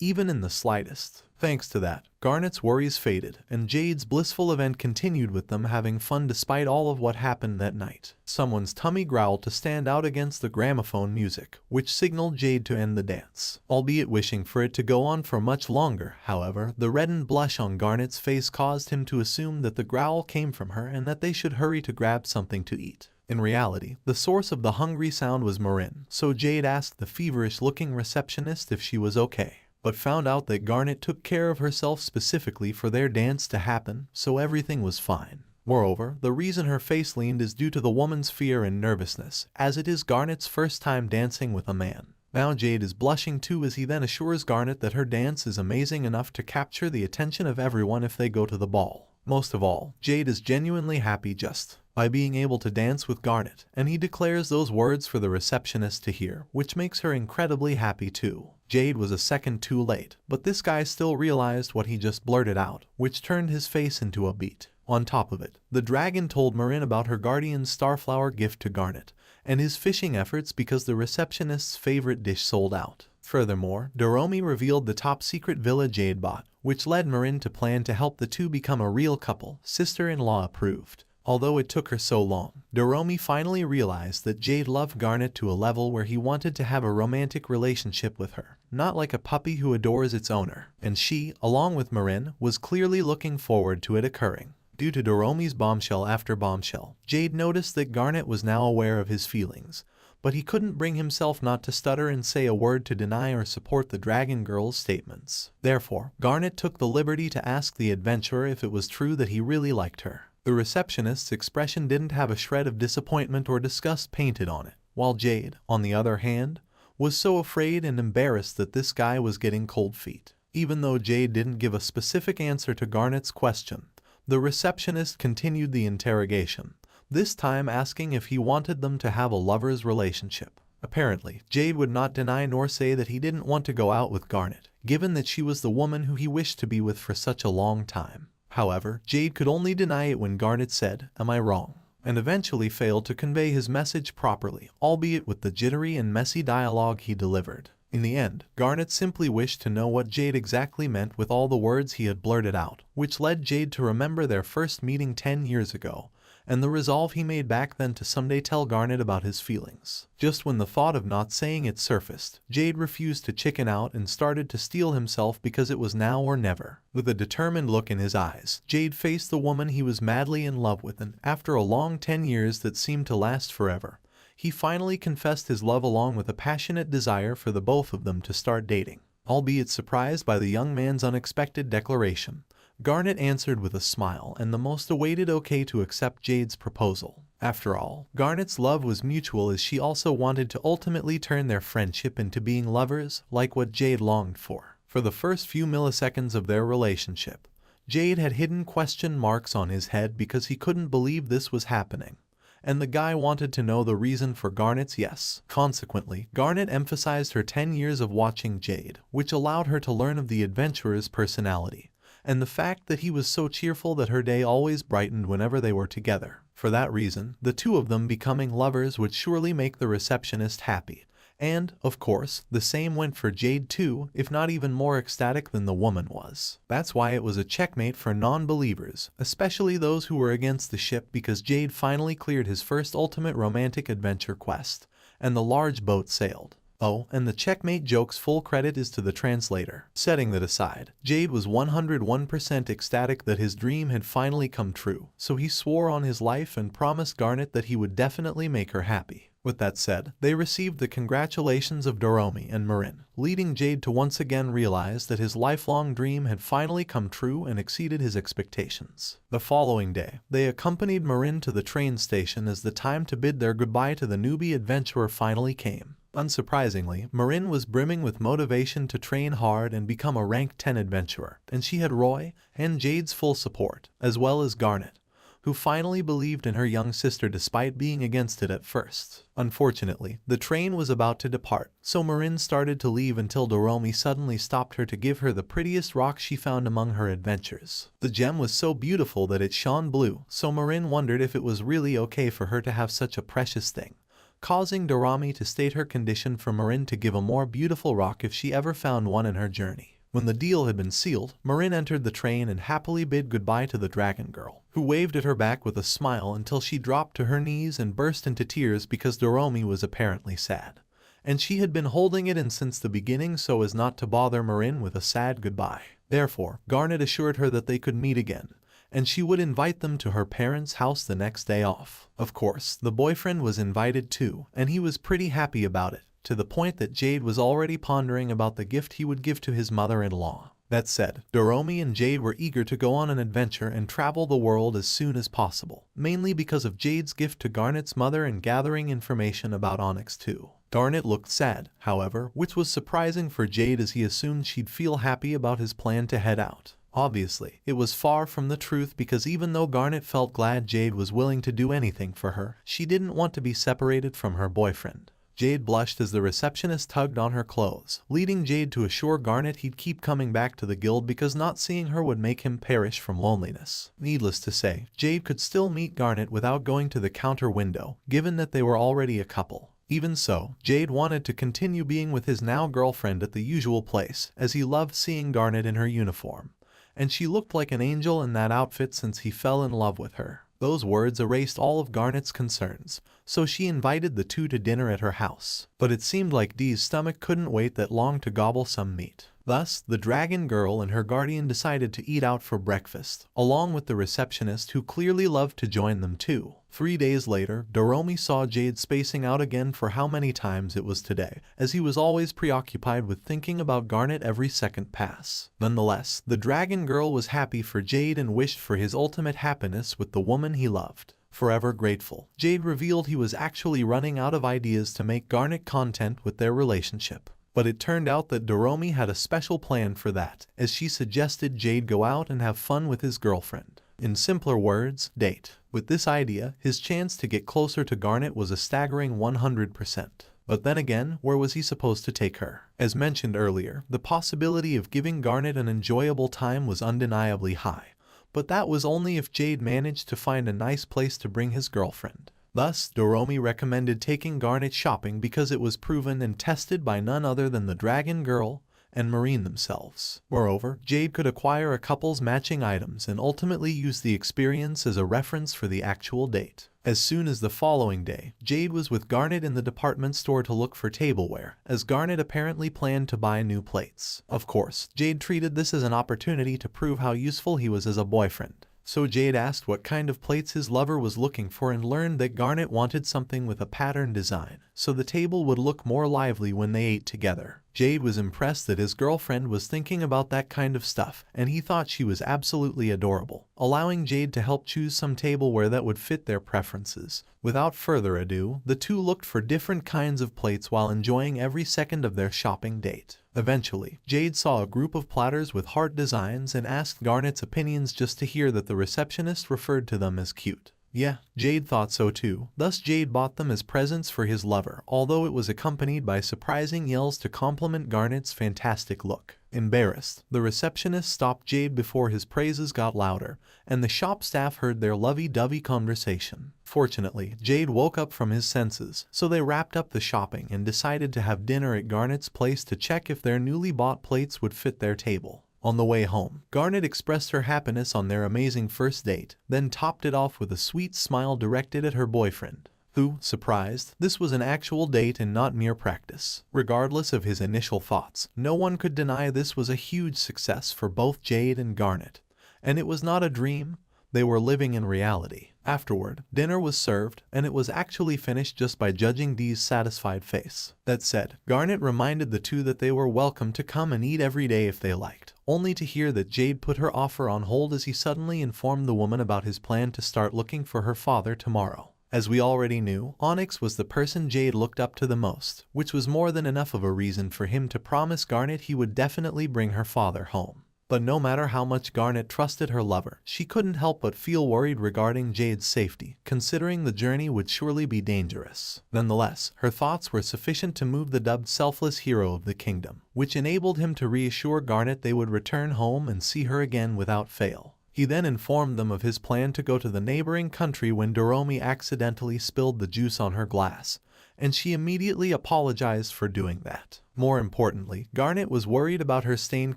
even in the slightest. Thanks to that, Garnet's worries faded, and Jade's blissful event continued with them having fun despite all of what happened that night. Someone's tummy growled to stand out against the gramophone music, which signaled Jade to end the dance. Albeit wishing for it to go on for much longer, however, the reddened blush on Garnet's face caused him to assume that the growl came from her and that they should hurry to grab something to eat. In reality, the source of the hungry sound was Marin, so Jade asked the feverish-looking receptionist if she was okay, but found out that Garnet took care of herself specifically for their dance to happen, so everything was fine. Moreover, the reason her face leaned is due to the woman's fear and nervousness, as it is Garnet's first time dancing with a man. Now Jade is blushing too as he then assures Garnet that her dance is amazing enough to capture the attention of everyone if they go to the ball. Most of all, Jade is genuinely happy just by being able to dance with Garnet, and he declares those words for the receptionist to hear, which makes her incredibly happy too. Jade was a second too late, but this guy still realized what he just blurted out, which turned his face into a beat. On top of it, the dragon told Marin about her guardian's starflower gift to Garnet, and his fishing efforts because the receptionist's favorite dish sold out. Furthermore, Doomi revealed the top-secret villa Jade bought, which led Marin to plan to help the two become a real couple, sister-in-law approved. Although it took her so long, Doomi finally realized that Jade loved Garnet to a level where he wanted to have a romantic relationship with her, not like a puppy who adores its owner, and she, along with Marin, was clearly looking forward to it occurring. Due to Doomi's bombshell after bombshell, Jade noticed that Garnet was now aware of his feelings, but he couldn't bring himself not to stutter and say a word to deny or support the Dragon Girl's statements. Therefore, Garnet took the liberty to ask the adventurer if it was true that he really liked her. The receptionist's expression didn't have a shred of disappointment or disgust painted on it, while Jade, on the other hand, was so afraid and embarrassed that this guy was getting cold feet. Even though Jade didn't give a specific answer to Garnet's question, the receptionist continued the interrogation, this time asking if he wanted them to have a lover's relationship. Apparently, Jade would not deny nor say that he didn't want to go out with Garnet, given that she was the woman who he wished to be with for such a long time. However, Jade could only deny it when Garnet said, "Am I wrong?" and eventually failed to convey his message properly, albeit with the jittery and messy dialogue he delivered. In the end, Garnet simply wished to know what Jade exactly meant with all the words he had blurted out, which led Jade to remember their first meeting 10 years ago, and the resolve he made back then to someday tell Garnet about his feelings. Just when the thought of not saying it surfaced, Jade refused to chicken out and started to steel himself because it was now or never. With a determined look in his eyes, Jade faced the woman he was madly in love with, and after a long 10 years that seemed to last forever, he finally confessed his love along with a passionate desire for the both of them to start dating. Albeit surprised by the young man's unexpected declaration, Garnet answered with a smile and the most awaited okay to accept Jade's proposal. After all, Garnet's love was mutual, as she also wanted to ultimately turn their friendship into being lovers, like what Jade longed for. For the first few milliseconds of their relationship, Jade had hidden question marks on his head because he couldn't believe this was happening, and the guy wanted to know the reason for Garnet's yes. Consequently, Garnet emphasized her 10 years of watching Jade, which allowed her to learn of the adventurer's personality, and the fact that he was so cheerful that her day always brightened whenever they were together. For that reason, the two of them becoming lovers would surely make the receptionist happy. And, of course, the same went for Jade too, if not even more ecstatic than the woman was. That's why it was a checkmate for non-believers, especially those who were against the ship, because Jade finally cleared his first ultimate romantic adventure quest, and the large boat sailed. Oh, and the checkmate joke's full credit is to the translator. Setting that aside, Jade was 101% ecstatic that his dream had finally come true, so he swore on his life and promised Garnet that he would definitely make her happy. With that said, they received the congratulations of Doomi and Marin, leading Jade to once again realize that his lifelong dream had finally come true and exceeded his expectations. The following day, they accompanied Marin to the train station as the time to bid their goodbye to the newbie adventurer finally came. Unsurprisingly, Marin was brimming with motivation to train hard and become a rank 10 adventurer, and she had Roy and Jade's full support, as well as Garnet, who finally believed in her young sister despite being against it at first. Unfortunately, the train was about to depart, so Marin started to leave until Doomi suddenly stopped her to give her the prettiest rock she found among her adventures. The gem was so beautiful that it shone blue, so Marin wondered if it was really okay for her to have such a precious thing, causing Doomi to state her condition for Marin to give a more beautiful rock if she ever found one in her journey. When the deal had been sealed, Marin entered the train and happily bid goodbye to the dragon girl, who waved at her back with a smile until she dropped to her knees and burst into tears because Doomi was apparently sad, and she had been holding it in since the beginning so as not to bother Marin with a sad goodbye. Therefore, Garnet assured her that they could meet again, and she would invite them to her parents' house the next day off. Of course, the boyfriend was invited too, and he was pretty happy about it, to the point that Jade was already pondering about the gift he would give to his mother-in-law. That said, Doomi and Jade were eager to go on an adventure and travel the world as soon as possible, mainly because of Jade's gift to Garnet's mother and gathering information about Onyx too. Garnet looked sad, however, which was surprising for Jade as he assumed she'd feel happy about his plan to head out. Obviously, it was far from the truth, because even though Garnet felt glad Jade was willing to do anything for her, she didn't want to be separated from her boyfriend. Jade blushed as the receptionist tugged on her clothes, leading Jade to assure Garnet he'd keep coming back to the guild because not seeing her would make him perish from loneliness. Needless to say, Jade could still meet Garnet without going to the counter window, given that they were already a couple. Even so, Jade wanted to continue being with his now girlfriend at the usual place, as he loved seeing Garnet in her uniform, and she looked like an angel in that outfit since he fell in love with her. Those words erased all of Garnet's concerns, so she invited the two to dinner at her house. But it seemed like Dee's stomach couldn't wait that long to gobble some meat. Thus, the dragon girl and her guardian decided to eat out for breakfast, along with the receptionist, who clearly loved to join them too. 3 days later, Doomi saw Jade spacing out again for how many times it was today, as he was always preoccupied with thinking about Garnet every second pass. Nonetheless, the dragon girl was happy for Jade and wished for his ultimate happiness with the woman he loved. Forever grateful, Jade revealed he was actually running out of ideas to make Garnet content with their relationship. But it turned out that Doomi had a special plan for that, as she suggested Jade go out and have fun with his girlfriend. In simpler words, date. With this idea, his chance to get closer to Garnet was a staggering 100%. But then again, where was he supposed to take her? As mentioned earlier, the possibility of giving Garnet an enjoyable time was undeniably high, but that was only if Jade managed to find a nice place to bring his girlfriend. Thus, Doomi recommended taking Garnet shopping because it was proven and tested by none other than the Dragon Girl and Marin themselves. Moreover, Jade could acquire a couple's matching items and ultimately use the experience as a reference for the actual date. As soon as the following day, Jade was with Garnet in the department store to look for tableware, as Garnet apparently planned to buy new plates. Of course, Jade treated this as an opportunity to prove how useful he was as a boyfriend. So Jade asked what kind of plates his lover was looking for and learned that Garnet wanted something with a pattern design, so the table would look more lively when they ate together. Jade was impressed that his girlfriend was thinking about that kind of stuff, and he thought she was absolutely adorable, allowing Jade to help choose some tableware that would fit their preferences. Without further ado, the two looked for different kinds of plates while enjoying every second of their shopping date. Eventually, Jade saw a group of platters with heart designs and asked Garnet's opinions just to hear that the receptionist referred to them as cute. Yeah, Jade thought so too. Thus Jade bought them as presents for his lover, although it was accompanied by surprising yells to compliment Garnet's fantastic look. Embarrassed, the receptionist stopped Jade before his praises got louder, and the shop staff heard their lovey-dovey conversation. Fortunately, Jade woke up from his senses, so they wrapped up the shopping and decided to have dinner at Garnet's place to check if their newly bought plates would fit their table. On the way home, Garnet expressed her happiness on their amazing first date, then topped it off with a sweet smile directed at her boyfriend, who, surprised, this was an actual date and not mere practice. Regardless of his initial thoughts, no one could deny this was a huge success for both Jade and Garnet. And it was not a dream, they were living in reality. Afterward, dinner was served, and it was actually finished just by judging Dee's satisfied face. That said, Garnet reminded the two that they were welcome to come and eat every day if they liked, only to hear that Jade put her offer on hold as he suddenly informed the woman about his plan to start looking for her father tomorrow. As we already knew, Onyx was the person Jade looked up to the most, which was more than enough of a reason for him to promise Garnet he would definitely bring her father home. But no matter how much Garnet trusted her lover, she couldn't help but feel worried regarding Jade's safety, considering the journey would surely be dangerous. Nonetheless, her thoughts were sufficient to move the dubbed selfless hero of the kingdom, which enabled him to reassure Garnet they would return home and see her again without fail. He then informed them of his plan to go to the neighboring country when Doomi accidentally spilled the juice on her glass, and she immediately apologized for doing that. More importantly, Garnet was worried about her stained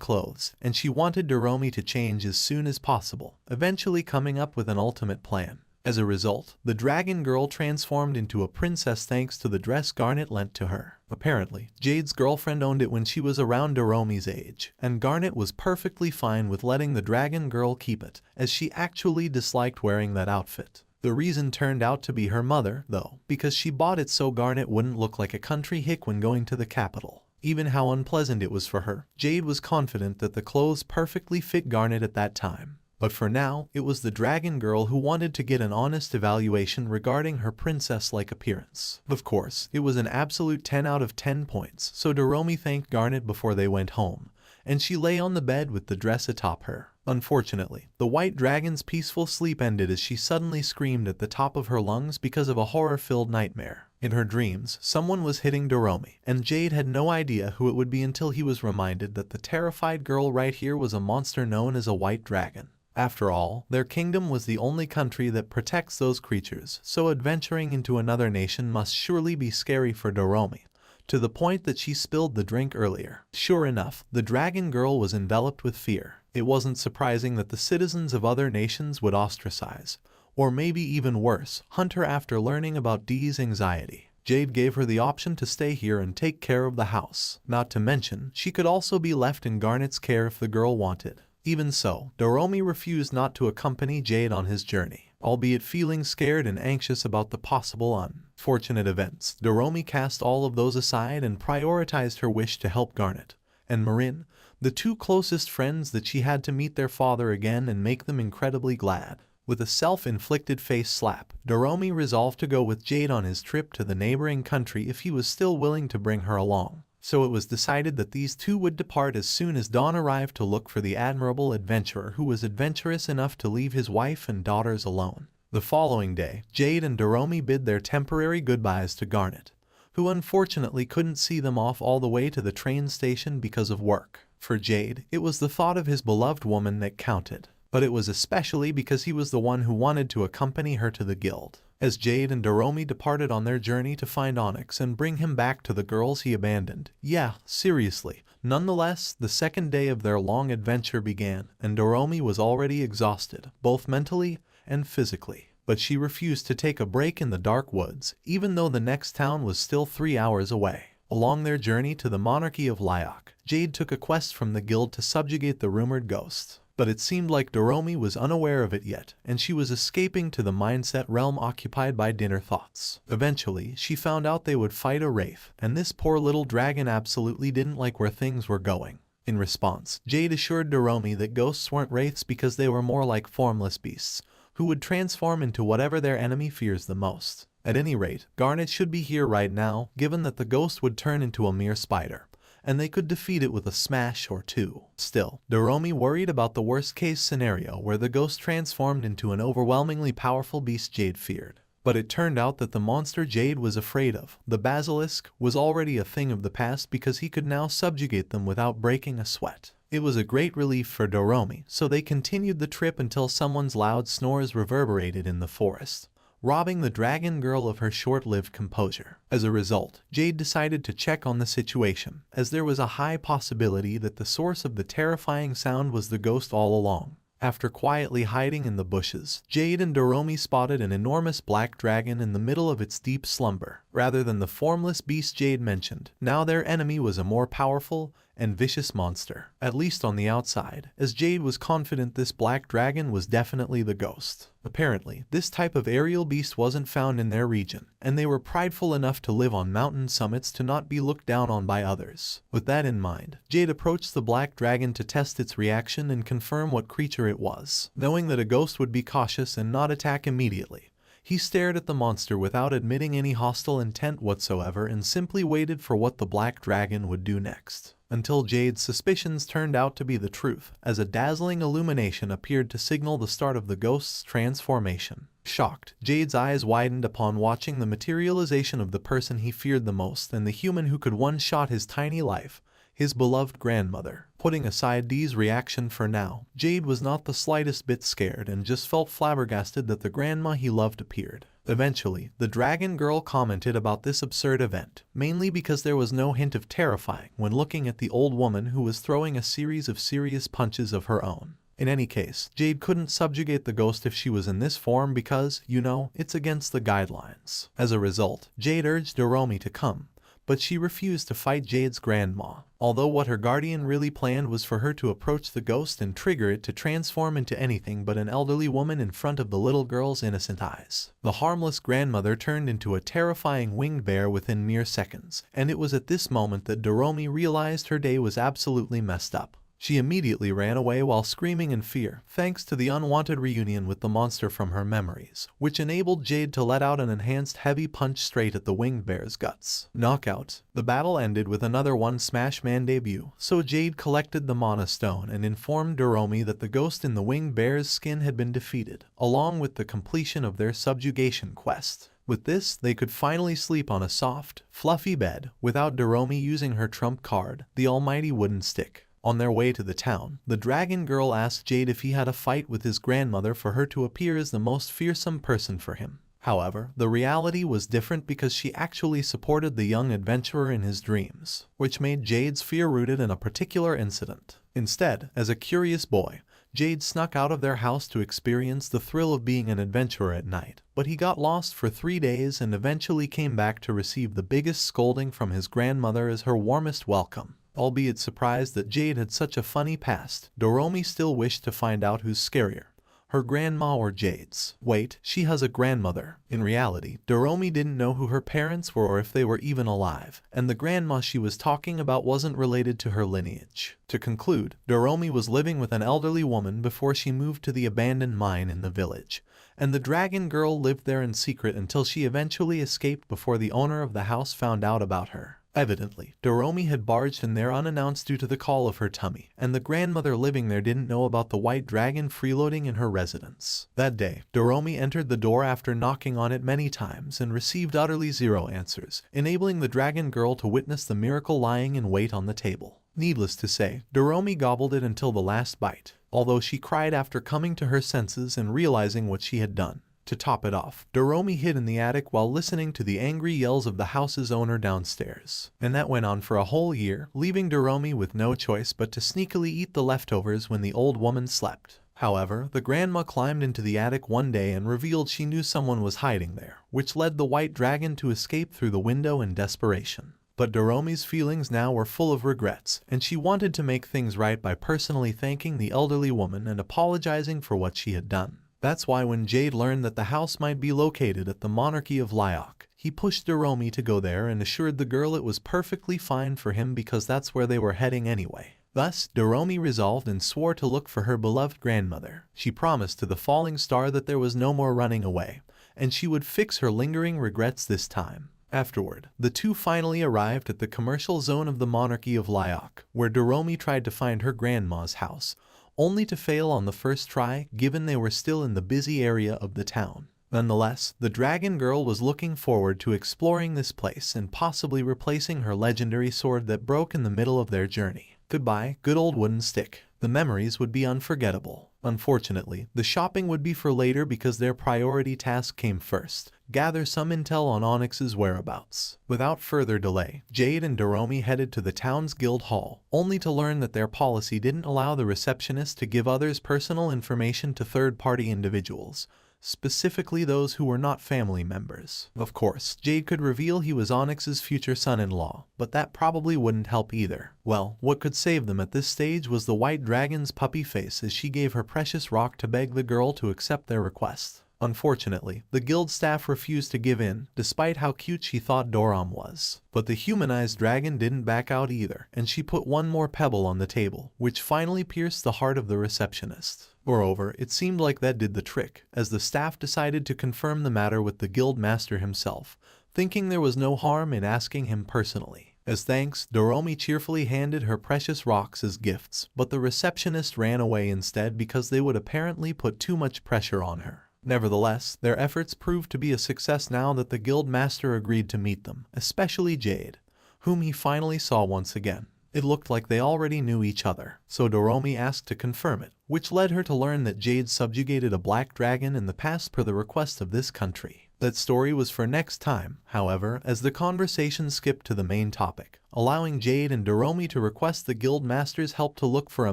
clothes, and she wanted Doomi to change as soon as possible, eventually coming up with an ultimate plan. As a result, the dragon girl transformed into a princess thanks to the dress Garnet lent to her. Apparently, Jade's girlfriend owned it when she was around Doomi's age, and Garnet was perfectly fine with letting the dragon girl keep it, as she actually disliked wearing that outfit. The reason turned out to be her mother, though, because she bought it so Garnet wouldn't look like a country hick when going to the capital. Even how unpleasant it was for her, Jade was confident that the clothes perfectly fit Garnet at that time. But for now, it was the dragon girl who wanted to get an honest evaluation regarding her princess-like appearance. Of course, it was an absolute 10 out of 10 points, so Doomi thanked Garnet before they went home, and she lay on the bed with the dress atop her. Unfortunately, the white dragon's peaceful sleep ended as she suddenly screamed at the top of her lungs because of a horror-filled nightmare. In her dreams, someone was hitting Doomi, and Jade had no idea who it would be until he was reminded that the terrified girl right here was a monster known as a white dragon. After all, their kingdom was the only country that protects those creatures, so adventuring into another nation must surely be scary for Doomi, to the point that she spilled the drink earlier. Sure enough, the dragon girl was enveloped with fear. It wasn't surprising that the citizens of other nations would ostracize, or maybe even worse, hunt her after learning about Dee's anxiety. Jade gave her the option to stay here and take care of the house. Not to mention, she could also be left in Garnet's care if the girl wanted. Even so, Doomi refused not to accompany Jade on his journey, albeit feeling scared and anxious about the possible unfortunate events. Doomi cast all of those aside and prioritized her wish to help Garnet and Marin, the two closest friends that she had, to meet their father again and make them incredibly glad. With a self-inflicted face slap, Doomi resolved to go with Jade on his trip to the neighboring country if he was still willing to bring her along. So it was decided that these two would depart as soon as dawn arrived to look for the admirable adventurer who was adventurous enough to leave his wife and daughters alone. The following day, Jade and Doomi bid their temporary goodbyes to Garnet, who unfortunately couldn't see them off all the way to the train station because of work. For Jade, it was the thought of his beloved woman that counted, but it was especially because he was the one who wanted to accompany her to the guild. As Jade and Doomi departed on their journey to find Onyx and bring him back to the girls he abandoned. Yeah, seriously. Nonetheless, the second day of their long adventure began, and Doomi was already exhausted, both mentally and physically. But she refused to take a break in the dark woods, even though the next town was still 3 hours away. Along their journey to the monarchy of Lyok, Jade took a quest from the guild to subjugate the rumored ghosts. But it seemed like Doomi was unaware of it yet, and she was escaping to the mindset realm occupied by dinner thoughts. Eventually, she found out they would fight a wraith, and this poor little dragon absolutely didn't like where things were going. In response, Jade assured Doomi that ghosts weren't wraiths because they were more like formless beasts, who would transform into whatever their enemy fears the most. At any rate, Garnet should be here right now, given that the ghost would turn into a mere spider, and they could defeat it with a smash or two. Still, Doomi worried about the worst-case scenario where the ghost transformed into an overwhelmingly powerful beast Jade feared. But it turned out that the monster Jade was afraid of, the basilisk, was already a thing of the past because he could now subjugate them without breaking a sweat. It was a great relief for Doomi, so they continued the trip until someone's loud snores reverberated in the forest, robbing the dragon girl of her short-lived composure. As a result, Jade decided to check on the situation, as there was a high possibility that the source of the terrifying sound was the ghost all along. After quietly hiding in the bushes, Jade and Doomi spotted an enormous black dragon in the middle of its deep slumber. Rather than the formless beast Jade mentioned, now their enemy was a more powerful and vicious monster, at least on the outside, as Jade was confident this black dragon was definitely the ghost. Apparently, this type of aerial beast wasn't found in their region, and they were prideful enough to live on mountain summits to not be looked down on by others. With that in mind, Jade approached the black dragon to test its reaction and confirm what creature it was. Knowing that a ghost would be cautious and not attack immediately, he stared at the monster without admitting any hostile intent whatsoever and simply waited for what the black dragon would do next. Until Jade's suspicions turned out to be the truth, as a dazzling illumination appeared to signal the start of the ghost's transformation. Shocked, Jade's eyes widened upon watching the materialization of the person he feared the most and the human who could one-shot his tiny life, his beloved grandmother. Putting aside Dee's reaction for now, Jade was not the slightest bit scared and just felt flabbergasted that the grandma he loved appeared. Eventually, the dragon girl commented about this absurd event, mainly because there was no hint of terrifying when looking at the old woman who was throwing a series of serious punches of her own. In any case, Jade couldn't subjugate the ghost if she was in this form because, you know, it's against the guidelines. As a result, Jade urged Doomi to come, but she refused to fight Jade's grandma, although what her guardian really planned was for her to approach the ghost and trigger it to transform into anything but an elderly woman in front of the little girl's innocent eyes. The harmless grandmother turned into a terrifying winged bear within mere seconds, and it was at this moment that Doomi realized her day was absolutely messed up. She immediately ran away while screaming in fear, thanks to the unwanted reunion with the monster from her memories, which enabled Jade to let out an enhanced heavy punch straight at the winged bear's guts. Knockout. The battle ended with another One Smash Man debut, so Jade collected the Mana Stone and informed Doomi that the ghost in the winged bear's skin had been defeated, along with the completion of their subjugation quest. With this, they could finally sleep on a soft, fluffy bed, without Doomi using her trump card, the almighty wooden stick. On their way to the town, the dragon girl asked Jade if he had a fight with his grandmother for her to appear as the most fearsome person for him. However, the reality was different because she actually supported the young adventurer in his dreams, which made Jade's fear rooted in a particular incident. Instead, as a curious boy, Jade snuck out of their house to experience the thrill of being an adventurer at night, but he got lost for 3 days and eventually came back to receive the biggest scolding from his grandmother as her warmest welcome. Albeit surprised that Jade had such a funny past, Doomi still wished to find out who's scarier, her grandma or Jade's. Wait, she has a grandmother. In reality, Doomi didn't know who her parents were or if they were even alive, and the grandma she was talking about wasn't related to her lineage. To conclude, Doomi was living with an elderly woman before she moved to the abandoned mine in the village, and the dragon girl lived there in secret until she eventually escaped before the owner of the house found out about her. Evidently, Doomi had barged in there unannounced due to the call of her tummy, and the grandmother living there didn't know about the white dragon freeloading in her residence. That day, Doomi entered the door after knocking on it many times and received utterly zero answers, enabling the dragon girl to witness the miracle lying in wait on the table. Needless to say, Doomi gobbled it until the last bite, although she cried after coming to her senses and realizing what she had done. To top it off, Doomi hid in the attic while listening to the angry yells of the house's owner downstairs. And that went on for a whole year, leaving Doomi with no choice but to sneakily eat the leftovers when the old woman slept. However, the grandma climbed into the attic one day and revealed she knew someone was hiding there, which led the white dragon to escape through the window in desperation. But Doomi's feelings now were full of regrets, and she wanted to make things right by personally thanking the elderly woman and apologizing for what she had done. That's why when Jade learned that the house might be located at the monarchy of Lyok, he pushed Doomi to go there and assured the girl it was perfectly fine for him because that's where they were heading anyway. Thus, Doomi resolved and swore to look for her beloved grandmother. She promised to the falling star that there was no more running away, and she would fix her lingering regrets this time. Afterward, the two finally arrived at the commercial zone of the monarchy of Lyok, where Doomi tried to find her grandma's house, only to fail on the first try given they were still in the busy area of the town. Nonetheless, the dragon girl was looking forward to exploring this place and possibly replacing her legendary sword that broke in the middle of their journey. Goodbye, good old wooden stick. The memories would be unforgettable. Unfortunately, the shopping would be for later because their priority task came first: gather some intel on Onyx's whereabouts. Without further delay, Jade and Doomi headed to the town's guild hall, only to learn that their policy didn't allow the receptionist to give others personal information to third-party individuals, specifically those who were not family members. Of course, Jade could reveal he was Onyx's future son-in-law, but that probably wouldn't help either. Well, what could save them at this stage was the white dragon's puppy face as she gave her precious rock to beg the girl to accept their request. Unfortunately, the guild staff refused to give in, despite how cute she thought Doomi was. But the humanized dragon didn't back out either, and she put one more pebble on the table, which finally pierced the heart of the receptionist. Moreover, it seemed like that did the trick, as the staff decided to confirm the matter with the guild master himself, thinking there was no harm in asking him personally. As thanks, Doomi cheerfully handed her precious rocks as gifts, but the receptionist ran away instead because they would apparently put too much pressure on her. Nevertheless, their efforts proved to be a success now that the guild master agreed to meet them, especially Jade, whom he finally saw once again. It looked like they already knew each other, so Doomi asked to confirm it, which led her to learn that Jade subjugated a black dragon in the past per the request of this country. That story was for next time, however, as the conversation skipped to the main topic, allowing Jade and Doomi to request the guild master's help to look for a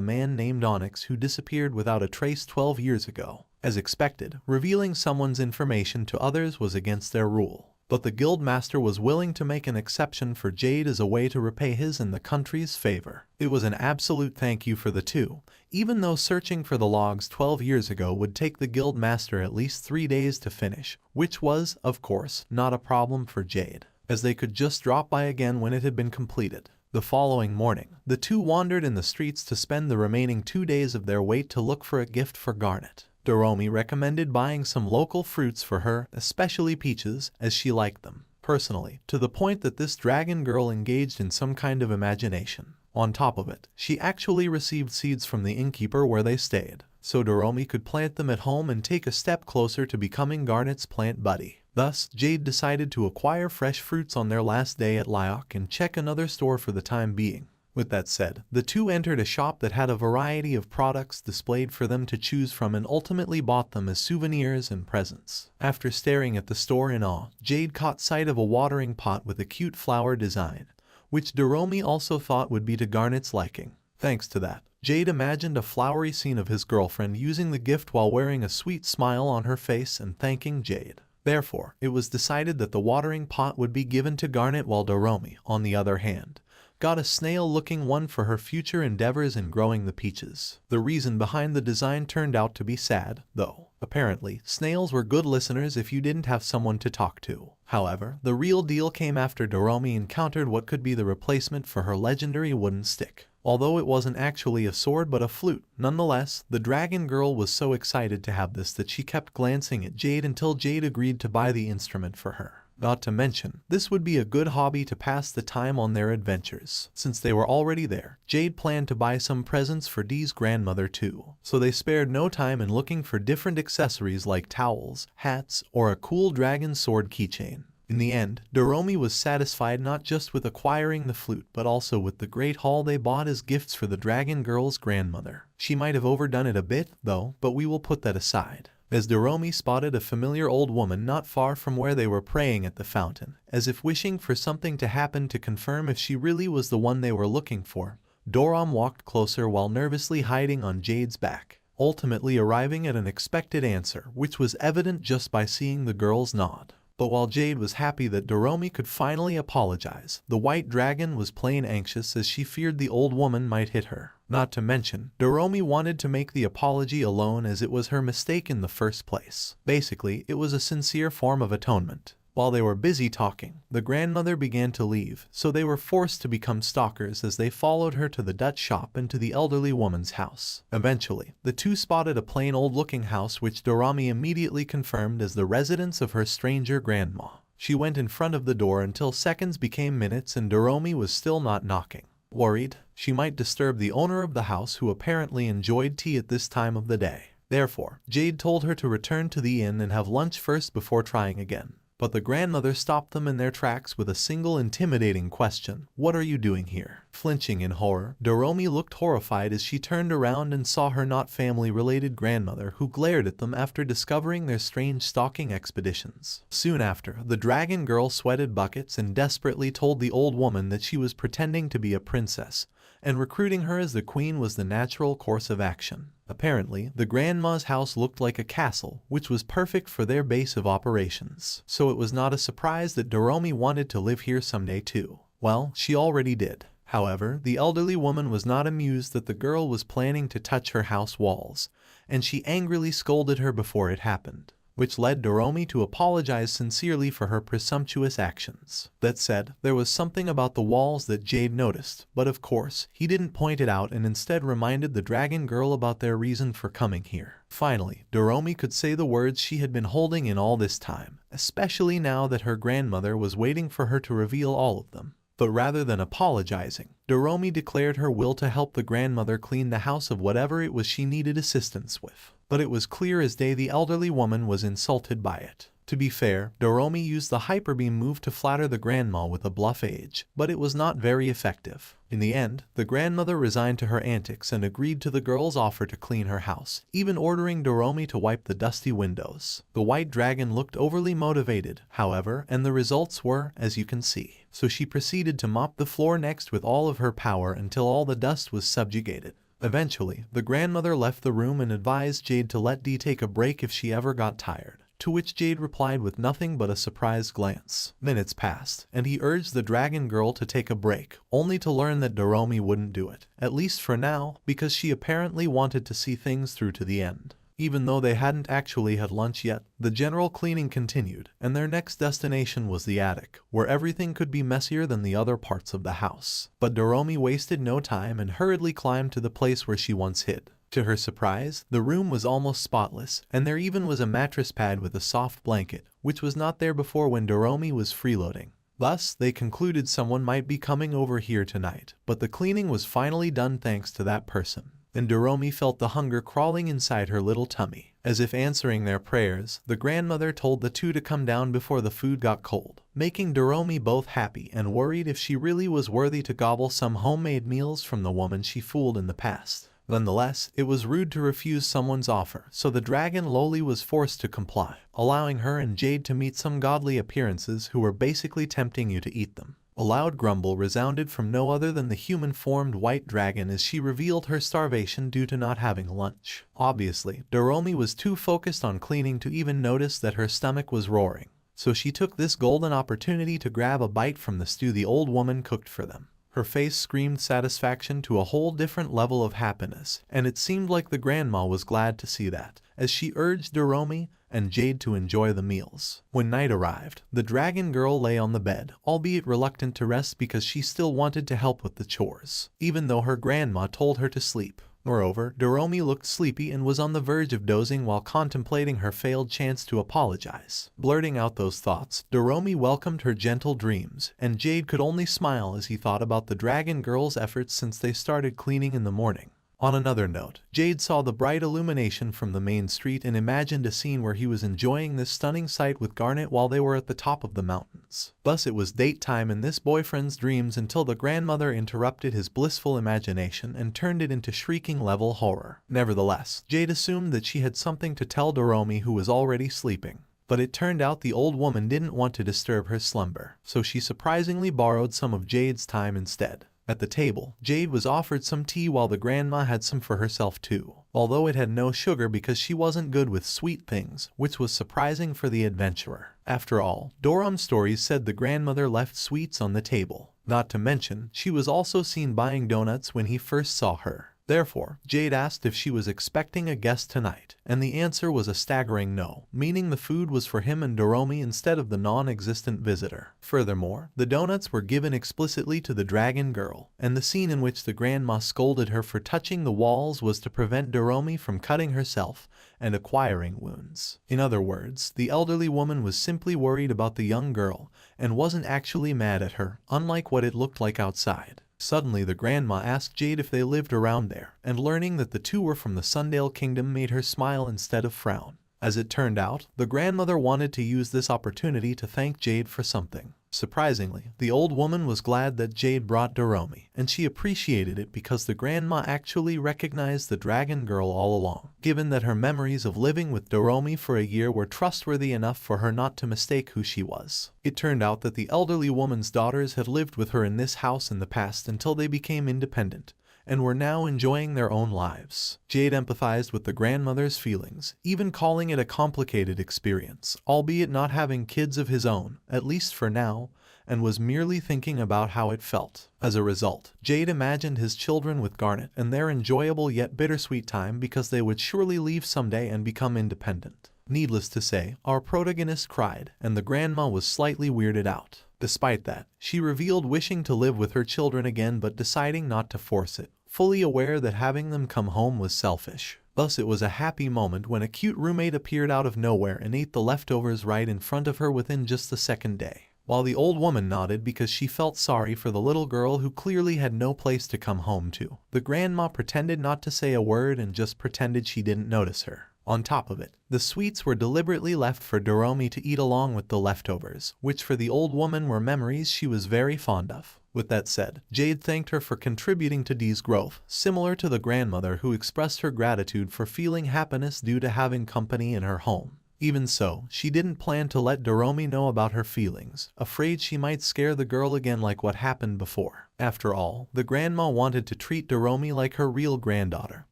man named Onyx who disappeared without a trace 12 years ago. As expected, revealing someone's information to others was against their rule. But the guild master was willing to make an exception for Jade as a way to repay his and the country's favor. It was an absolute thank you for the two, even though searching for the logs 12 years ago would take the guild master at least 3 days to finish, which was, of course, not a problem for Jade, as they could just drop by again when it had been completed. The following morning, the two wandered in the streets to spend the remaining 2 days of their wait to look for a gift for Garnet. Doomi recommended buying some local fruits for her, especially peaches, as she liked them, personally, to the point that this dragon girl engaged in some kind of imagination. On top of it, she actually received seeds from the innkeeper where they stayed, so Doomi could plant them at home and take a step closer to becoming Garnet's plant buddy. Thus, Jade decided to acquire fresh fruits on their last day at Lyok and check another store for the time being. With that said, the two entered a shop that had a variety of products displayed for them to choose from and ultimately bought them as souvenirs and presents. After staring at the store in awe, Jade caught sight of a watering pot with a cute flower design, which Doomi also thought would be to Garnet's liking. Thanks to that, Jade imagined a flowery scene of his girlfriend using the gift while wearing a sweet smile on her face and thanking Jade. Therefore, it was decided that the watering pot would be given to Garnet while Doomi, on the other hand, got a snail-looking one for her future endeavors in growing the peaches. The reason behind the design turned out to be sad, though. Apparently, snails were good listeners if you didn't have someone to talk to. However, the real deal came after Doomi encountered what could be the replacement for her legendary wooden stick. Although it wasn't actually a sword but a flute, nonetheless, the dragon girl was so excited to have this that she kept glancing at Jade until Jade agreed to buy the instrument for her. Not to mention, this would be a good hobby to pass the time on their adventures. Since they were already there, Jade planned to buy some presents for Dee's grandmother too. So they spared no time in looking for different accessories like towels, hats, or a cool dragon sword keychain. In the end, Doomi was satisfied not just with acquiring the flute but also with the great haul they bought as gifts for the dragon girl's grandmother. She might have overdone it a bit, though, but we will put that aside. As Doomi spotted a familiar old woman not far from where they were praying at the fountain, as if wishing for something to happen to confirm if she really was the one they were looking for, Doomi walked closer while nervously hiding on Jade's back, ultimately arriving at an expected answer, which was evident just by seeing the girl's nod. But while Jade was happy that Doomi could finally apologize, the white dragon was plain anxious as she feared the old woman might hit her. Not to mention, Doomi wanted to make the apology alone as it was her mistake in the first place. Basically, it was a sincere form of atonement. While they were busy talking, the grandmother began to leave, so they were forced to become stalkers as they followed her to the Dutch shop and to the elderly woman's house. Eventually, the two spotted a plain old-looking house which Doomi immediately confirmed as the residence of her stranger grandma. She went in front of the door until seconds became minutes and Doomi was still not knocking. Worried, she might disturb the owner of the house who apparently enjoyed tea at this time of the day. Therefore, Jade told her to return to the inn and have lunch first before trying again. But the grandmother stopped them in their tracks with a single intimidating question. "What are you doing here?" Flinching in horror, Doomi looked horrified as she turned around and saw her not family-related grandmother who glared at them after discovering their strange stalking expeditions. Soon after, the dragon girl sweated buckets and desperately told the old woman that she was pretending to be a princess, and recruiting her as the queen was the natural course of action. Apparently, the grandma's house looked like a castle, which was perfect for their base of operations. So it was not a surprise that Doomi wanted to live here someday too. Well, she already did. However, the elderly woman was not amused that the girl was planning to touch her house walls, and she angrily scolded her before it happened, which led Doomi to apologize sincerely for her presumptuous actions. That said, there was something about the walls that Jade noticed, but of course, he didn't point it out and instead reminded the dragon girl about their reason for coming here. Finally, Doomi could say the words she had been holding in all this time, especially now that her grandmother was waiting for her to reveal all of them. But rather than apologizing, Doomi declared her will to help the grandmother clean the house of whatever it was she needed assistance with. But it was clear as day the elderly woman was insulted by it. To be fair, Doomi used the hyperbeam move to flatter the grandma with a bluff age, but it was not very effective. In the end, the grandmother resigned to her antics and agreed to the girl's offer to clean her house, even ordering Doomi to wipe the dusty windows. The white dragon looked overly motivated, however, and the results were, as you can see. So she proceeded to mop the floor next with all of her power until all the dust was subjugated. Eventually, the grandmother left the room and advised Jade to let Dee take a break if she ever got tired, to which Jade replied with nothing but a surprised glance. Minutes passed, and he urged the dragon girl to take a break, only to learn that Doomi wouldn't do it, at least for now, because she apparently wanted to see things through to the end. Even though they hadn't actually had lunch yet, the general cleaning continued, and their next destination was the attic, where everything could be messier than the other parts of the house. But Doomi wasted no time and hurriedly climbed to the place where she once hid. To her surprise, the room was almost spotless, and there even was a mattress pad with a soft blanket, which was not there before when Doomi was freeloading. Thus, they concluded someone might be coming over here tonight, but the cleaning was finally done thanks to that person. And Doomi felt the hunger crawling inside her little tummy. As if answering their prayers, the grandmother told the two to come down before the food got cold, making Doomi both happy and worried if she really was worthy to gobble some homemade meals from the woman she fooled in the past. Nonetheless, it was rude to refuse someone's offer, so the dragon Loli was forced to comply, allowing her and Jade to meet some godly appearances who were basically tempting you to eat them. A loud grumble resounded from no other than the human-formed white dragon as she revealed her starvation due to not having lunch. Obviously, Doomi was too focused on cleaning to even notice that her stomach was roaring, so she took this golden opportunity to grab a bite from the stew the old woman cooked for them. Her face screamed satisfaction to a whole different level of happiness, and it seemed like the grandma was glad to see that, as she urged Doomi and Jade to enjoy the meals. When night arrived, the dragon girl lay on the bed, albeit reluctant to rest because she still wanted to help with the chores, even though her grandma told her to sleep. Moreover, Doomi looked sleepy and was on the verge of dozing while contemplating her failed chance to apologize. Blurting out those thoughts, Doomi welcomed her gentle dreams, and Jade could only smile as he thought about the dragon girl's efforts since they started cleaning in the morning. On another note, Jade saw the bright illumination from the main street and imagined a scene where he was enjoying this stunning sight with Garnet while they were at the top of the mountains. Thus it was date time in this boyfriend's dreams until the grandmother interrupted his blissful imagination and turned it into shrieking-level horror. Nevertheless, Jade assumed that she had something to tell Doomi, who was already sleeping. But it turned out the old woman didn't want to disturb her slumber, so she surprisingly borrowed some of Jade's time instead. At the table, Jade was offered some tea while the grandma had some for herself too, although it had no sugar because she wasn't good with sweet things, which was surprising for the adventurer. After all, Doram's stories said the grandmother left sweets on the table. Not to mention, she was also seen buying donuts when he first saw her. Therefore, Jade asked if she was expecting a guest tonight, and the answer was a staggering no, meaning the food was for him and Doomi instead of the non-existent visitor. Furthermore, the donuts were given explicitly to the dragon girl, and the scene in which the grandma scolded her for touching the walls was to prevent Doomi from cutting herself and acquiring wounds. In other words, the elderly woman was simply worried about the young girl and wasn't actually mad at her, unlike what it looked like outside. Suddenly the grandma asked Jade if they lived around there, and learning that the two were from the Sundale Kingdom made her smile instead of frown. As it turned out, the grandmother wanted to use this opportunity to thank Jade for something. Surprisingly, the old woman was glad that Jade brought Doomi, and she appreciated it because the grandma actually recognized the dragon girl all along, given that her memories of living with Doomi for a year were trustworthy enough for her not to mistake who she was. It turned out that the elderly woman's daughters had lived with her in this house in the past until they became independent, and were now enjoying their own lives. Jade empathized with the grandmother's feelings, even calling it a complicated experience, albeit not having kids of his own, at least for now, and was merely thinking about how it felt. As a result, Jade imagined his children with Garnet and their enjoyable yet bittersweet time because they would surely leave someday and become independent. Needless to say, our protagonist cried, and the grandma was slightly weirded out. Despite that, she revealed wishing to live with her children again but deciding not to force it, fully aware that having them come home was selfish. Thus it was a happy moment when a cute roommate appeared out of nowhere and ate the leftovers right in front of her within just the second day. While the old woman nodded because she felt sorry for the little girl who clearly had no place to come home to, the grandma pretended not to say a word and just pretended she didn't notice her. On top of it, the sweets were deliberately left for Doomi to eat along with the leftovers, which for the old woman were memories she was very fond of. With that said, Jade thanked her for contributing to Dee's growth, similar to the grandmother who expressed her gratitude for feeling happiness due to having company in her home. Even so, she didn't plan to let Doomi know about her feelings, afraid she might scare the girl again like what happened before. After all, the grandma wanted to treat Doomi like her real granddaughter,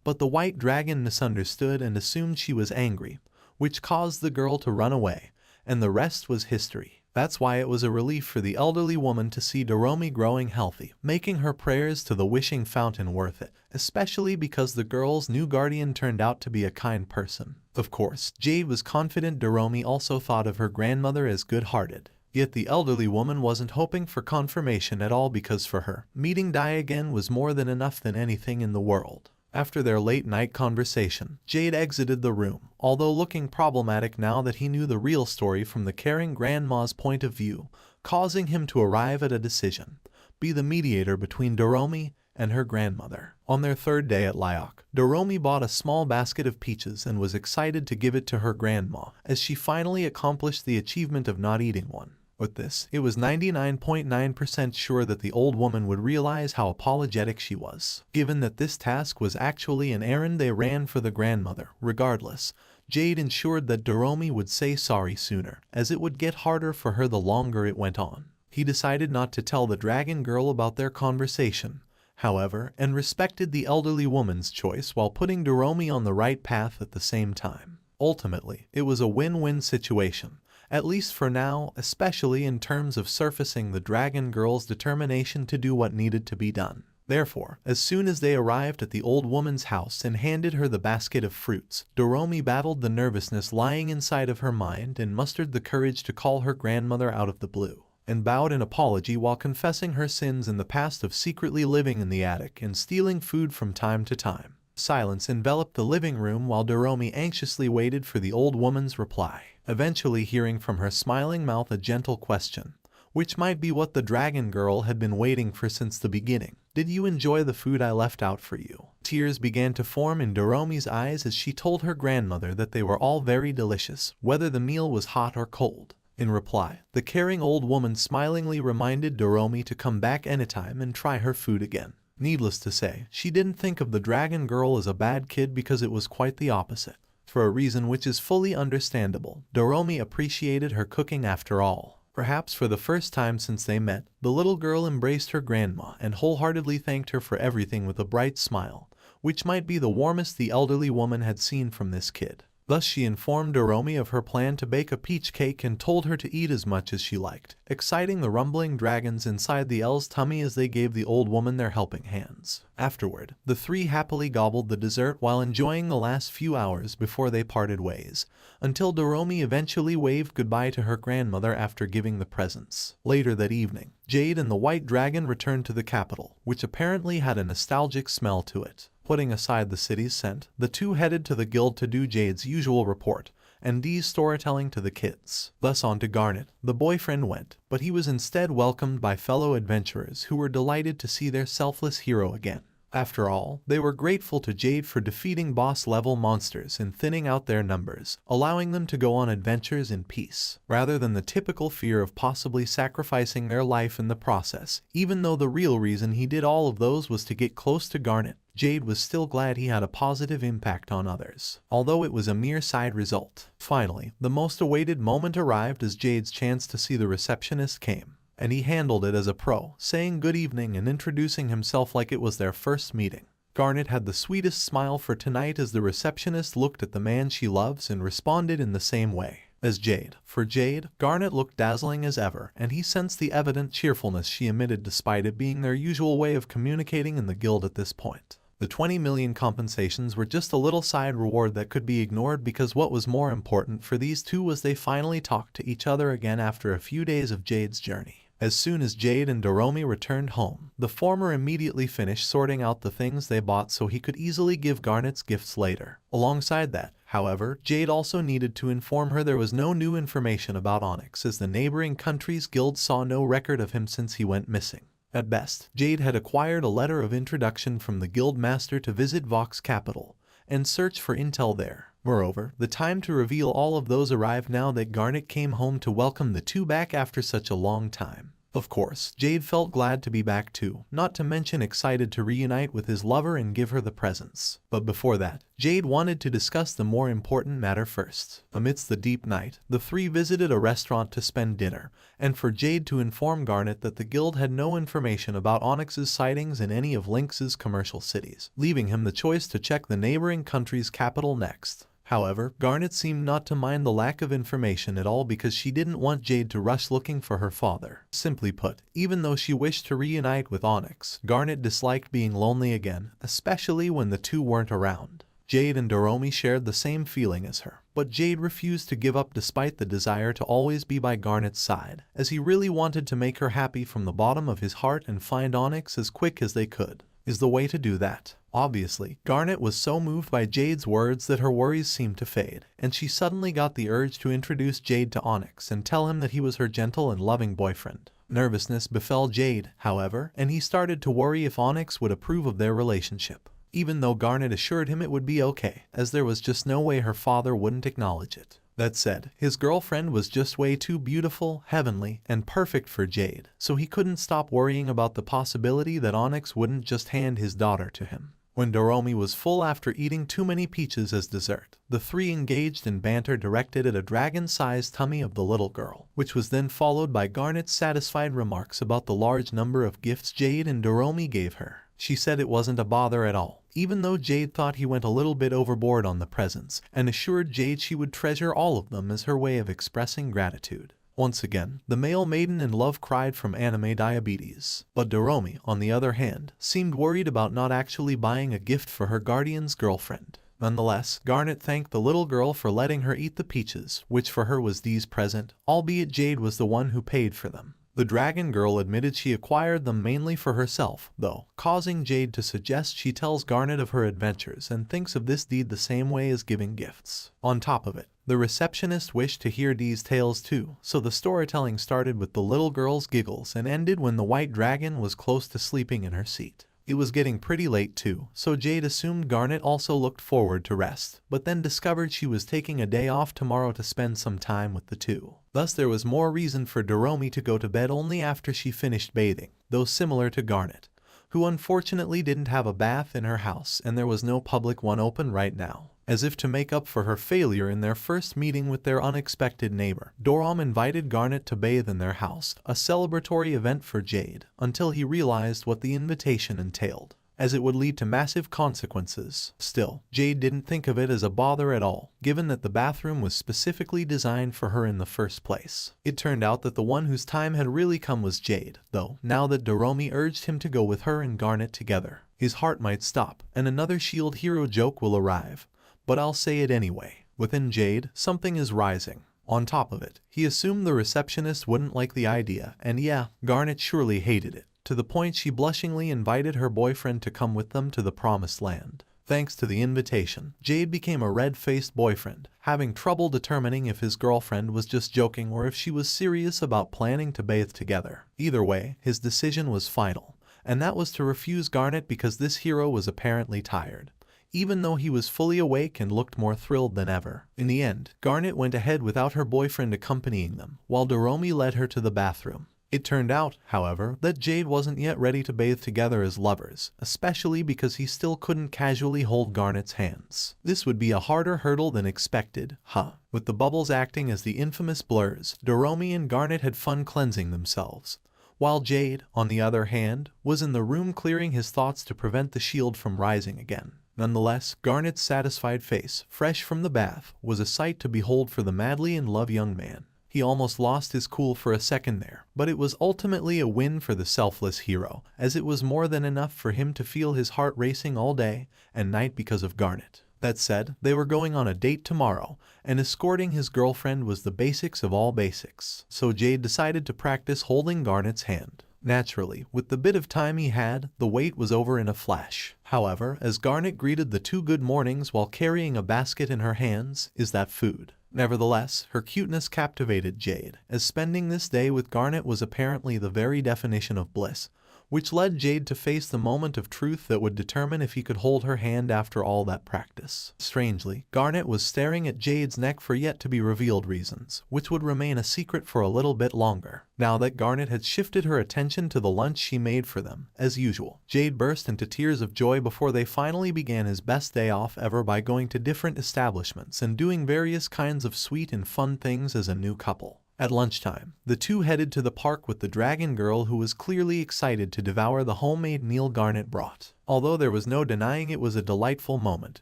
but the white dragon misunderstood and assumed she was angry, which caused the girl to run away, and the rest was history. That's why it was a relief for the elderly woman to see Doomi growing healthy, making her prayers to the wishing fountain worth it, especially because the girl's new guardian turned out to be a kind person. Of course, Jade was confident Doomi also thought of her grandmother as good-hearted. Yet the elderly woman wasn't hoping for confirmation at all because for her, meeting Dai again was more than enough than anything in the world. After their late-night conversation, Jade exited the room, although looking problematic now that he knew the real story from the caring grandma's point of view, causing him to arrive at a decision: be the mediator between Doomi and her grandmother. On their third day at Lyok, Doomi bought a small basket of peaches and was excited to give it to her grandma, as she finally accomplished the achievement of not eating one. With this, it was 99.9% sure that the old woman would realize how apologetic she was. Given that this task was actually an errand they ran for the grandmother, regardless, Jade ensured that Doomi would say sorry sooner, as it would get harder for her the longer it went on. He decided not to tell the dragon girl about their conversation, however, and respected the elderly woman's choice while putting Doomi on the right path at the same time. Ultimately, it was a win-win situation. At least for now, especially in terms of surfacing the dragon girl's determination to do what needed to be done. Therefore, as soon as they arrived at the old woman's house and handed her the basket of fruits, Doomi battled the nervousness lying inside of her mind and mustered the courage to call her grandmother out of the blue, and bowed in apology while confessing her sins in the past of secretly living in the attic and stealing food from time to time. Silence enveloped the living room while Doomi anxiously waited for the old woman's reply, eventually hearing from her smiling mouth a gentle question, which might be what the dragon girl had been waiting for since the beginning. Did you enjoy the food I left out for you? Tears began to form in Doomi's eyes as she told her grandmother that they were all very delicious, whether the meal was hot or cold. In reply, the caring old woman smilingly reminded Doomi to come back anytime and try her food again. Needless to say, she didn't think of the dragon girl as a bad kid because it was quite the opposite. For a reason which is fully understandable, Doomi appreciated her cooking after all. Perhaps for the first time since they met, the little girl embraced her grandma and wholeheartedly thanked her for everything with a bright smile, which might be the warmest the elderly woman had seen from this kid. Thus she informed Doomi of her plan to bake a peach cake and told her to eat as much as she liked, exciting the rumbling dragons inside the L's tummy as they gave the old woman their helping hands. Afterward, the three happily gobbled the dessert while enjoying the last few hours before they parted ways, until Doomi eventually waved goodbye to her grandmother after giving the presents. Later that evening, Jade and the white dragon returned to the capital, which apparently had a nostalgic smell to it. Putting aside the city's scent, the two headed to the guild to do Jade's usual report, and Dee's storytelling to the kids. Thus on to Garnet. The boyfriend went, but he was instead welcomed by fellow adventurers who were delighted to see their selfless hero again. After all, they were grateful to Jade for defeating boss-level monsters and thinning out their numbers, allowing them to go on adventures in peace, rather than the typical fear of possibly sacrificing their life in the process. Even though the real reason he did all of those was to get close to Garnet, Jade was still glad he had a positive impact on others, although it was a mere side result. Finally, the most awaited moment arrived as Jade's chance to see the receptionist came, and he handled it as a pro, saying good evening and introducing himself like it was their first meeting. Garnet had the sweetest smile for tonight as the receptionist looked at the man she loves and responded in the same way as Jade. For Jade, Garnet looked dazzling as ever, and he sensed the evident cheerfulness she emitted despite it being their usual way of communicating in the guild at this point. The 20 million compensations were just a little side reward that could be ignored because what was more important for these two was they finally talked to each other again after a few days of Jade's journey. As soon as Jade and Doomi returned home, the former immediately finished sorting out the things they bought so he could easily give Garnet's gifts later. Alongside that, however, Jade also needed to inform her there was no new information about Onyx as the neighboring country's guild saw no record of him since he went missing. At best, Jade had acquired a letter of introduction from the guild master to visit Vox capital and search for intel there. Moreover, the time to reveal all of those arrived now that Garnet came home to welcome the two back after such a long time. Of course, Jade felt glad to be back too, not to mention excited to reunite with his lover and give her the presents. But before that, Jade wanted to discuss the more important matter first. Amidst the deep night, the three visited a restaurant to spend dinner, and for Jade to inform Garnet that the guild had no information about Onyx's sightings in any of Lynx's commercial cities, leaving him the choice to check the neighboring country's capital next. However, Garnet seemed not to mind the lack of information at all because she didn't want Jade to rush looking for her father. Simply put, even though she wished to reunite with Onyx, Garnet disliked being lonely again, especially when the two weren't around. Jade and Doomi shared the same feeling as her, but Jade refused to give up despite the desire to always be by Garnet's side, as he really wanted to make her happy from the bottom of his heart and find Onyx as quick as they could. Is the way to do that? Obviously, Garnet was so moved by Jade's words that her worries seemed to fade, and she suddenly got the urge to introduce Jade to Onyx and tell him that he was her gentle and loving boyfriend. Nervousness befell Jade, however, and he started to worry if Onyx would approve of their relationship, even though Garnet assured him it would be okay, as there was just no way her father wouldn't acknowledge it. That said, his girlfriend was just way too beautiful, heavenly, and perfect for Jade, so he couldn't stop worrying about the possibility that Onyx wouldn't just hand his daughter to him. When Doomi was full after eating too many peaches as dessert, the three engaged in banter directed at a dragon-sized tummy of the little girl, which was then followed by Garnet's satisfied remarks about the large number of gifts Jade and Doomi gave her. She said it wasn't a bother at all, even though Jade thought he went a little bit overboard on the presents, and assured Jade she would treasure all of them as her way of expressing gratitude. Once again, the male maiden in love cried from anime diabetes. But Doomi, on the other hand, seemed worried about not actually buying a gift for her guardian's girlfriend. Nonetheless, Garnet thanked the little girl for letting her eat the peaches, which for her was Dee's present, albeit Jade was the one who paid for them. The dragon girl admitted she acquired them mainly for herself, though, causing Jade to suggest she tells Garnet of her adventures and thinks of this deed the same way as giving gifts. On top of it, the receptionist wished to hear Dee's tales too, so the storytelling started with the little girl's giggles and ended when the white dragon was close to sleeping in her seat. It was getting pretty late too, so Jade assumed Garnet also looked forward to rest, but then discovered she was taking a day off tomorrow to spend some time with the two. Thus there was more reason for Doomi to go to bed only after she finished bathing, though similar to Garnet, who unfortunately didn't have a bath in her house and there was no public one open right now. As if to make up for her failure in their first meeting with their unexpected neighbor, Doomi invited Garnet to bathe in their house, a celebratory event for Jade, until he realized what the invitation entailed, as it would lead to massive consequences. Still, Jade didn't think of it as a bother at all, given that the bathroom was specifically designed for her in the first place. It turned out that the one whose time had really come was Jade, though, now that Doomi urged him to go with her and Garnet together, his heart might stop, and another Shield Hero joke will arrive. But I'll say it anyway. Within Jade, something is rising. On top of it, he assumed the receptionist wouldn't like the idea, and yeah, Garnet surely hated it, to the point she blushingly invited her boyfriend to come with them to the promised land. Thanks to the invitation, Jade became a red-faced boyfriend, having trouble determining if his girlfriend was just joking or if she was serious about planning to bathe together. Either way, his decision was final, and that was to refuse Garnet because this hero was apparently tired, even though he was fully awake and looked more thrilled than ever. In the end, Garnet went ahead without her boyfriend accompanying them, while Doomi led her to the bathroom. It turned out, however, that Jade wasn't yet ready to bathe together as lovers, especially because he still couldn't casually hold Garnet's hands. This would be a harder hurdle than expected, huh? With the bubbles acting as the infamous blurs, Doomi and Garnet had fun cleansing themselves, while Jade, on the other hand, was in the room clearing his thoughts to prevent the shield from rising again. Nonetheless, Garnet's satisfied face, fresh from the bath, was a sight to behold for the madly in love young man. He almost lost his cool for a second there, but it was ultimately a win for the selfless hero, as it was more than enough for him to feel his heart racing all day and night because of Garnet. That said, they were going on a date tomorrow, and escorting his girlfriend was the basics of all basics, so Jade decided to practice holding Garnet's hand. Naturally, with the bit of time he had, the wait was over in a flash. However, as Garnet greeted the two good mornings while carrying a basket in her hands, is that food? Nevertheless, her cuteness captivated Jade, as spending this day with Garnet was apparently the very definition of bliss, which led Jade to face the moment of truth that would determine if he could hold her hand after all that practice. Strangely, Garnet was staring at Jade's neck for yet-to-be-revealed reasons, which would remain a secret for a little bit longer. Now that Garnet had shifted her attention to the lunch she made for them, as usual, Jade burst into tears of joy before they finally began his best day off ever by going to different establishments and doing various kinds of sweet and fun things as a new couple. At lunchtime, the two headed to the park with the dragon girl who was clearly excited to devour the homemade meal Garnet brought. Although there was no denying it was a delightful moment,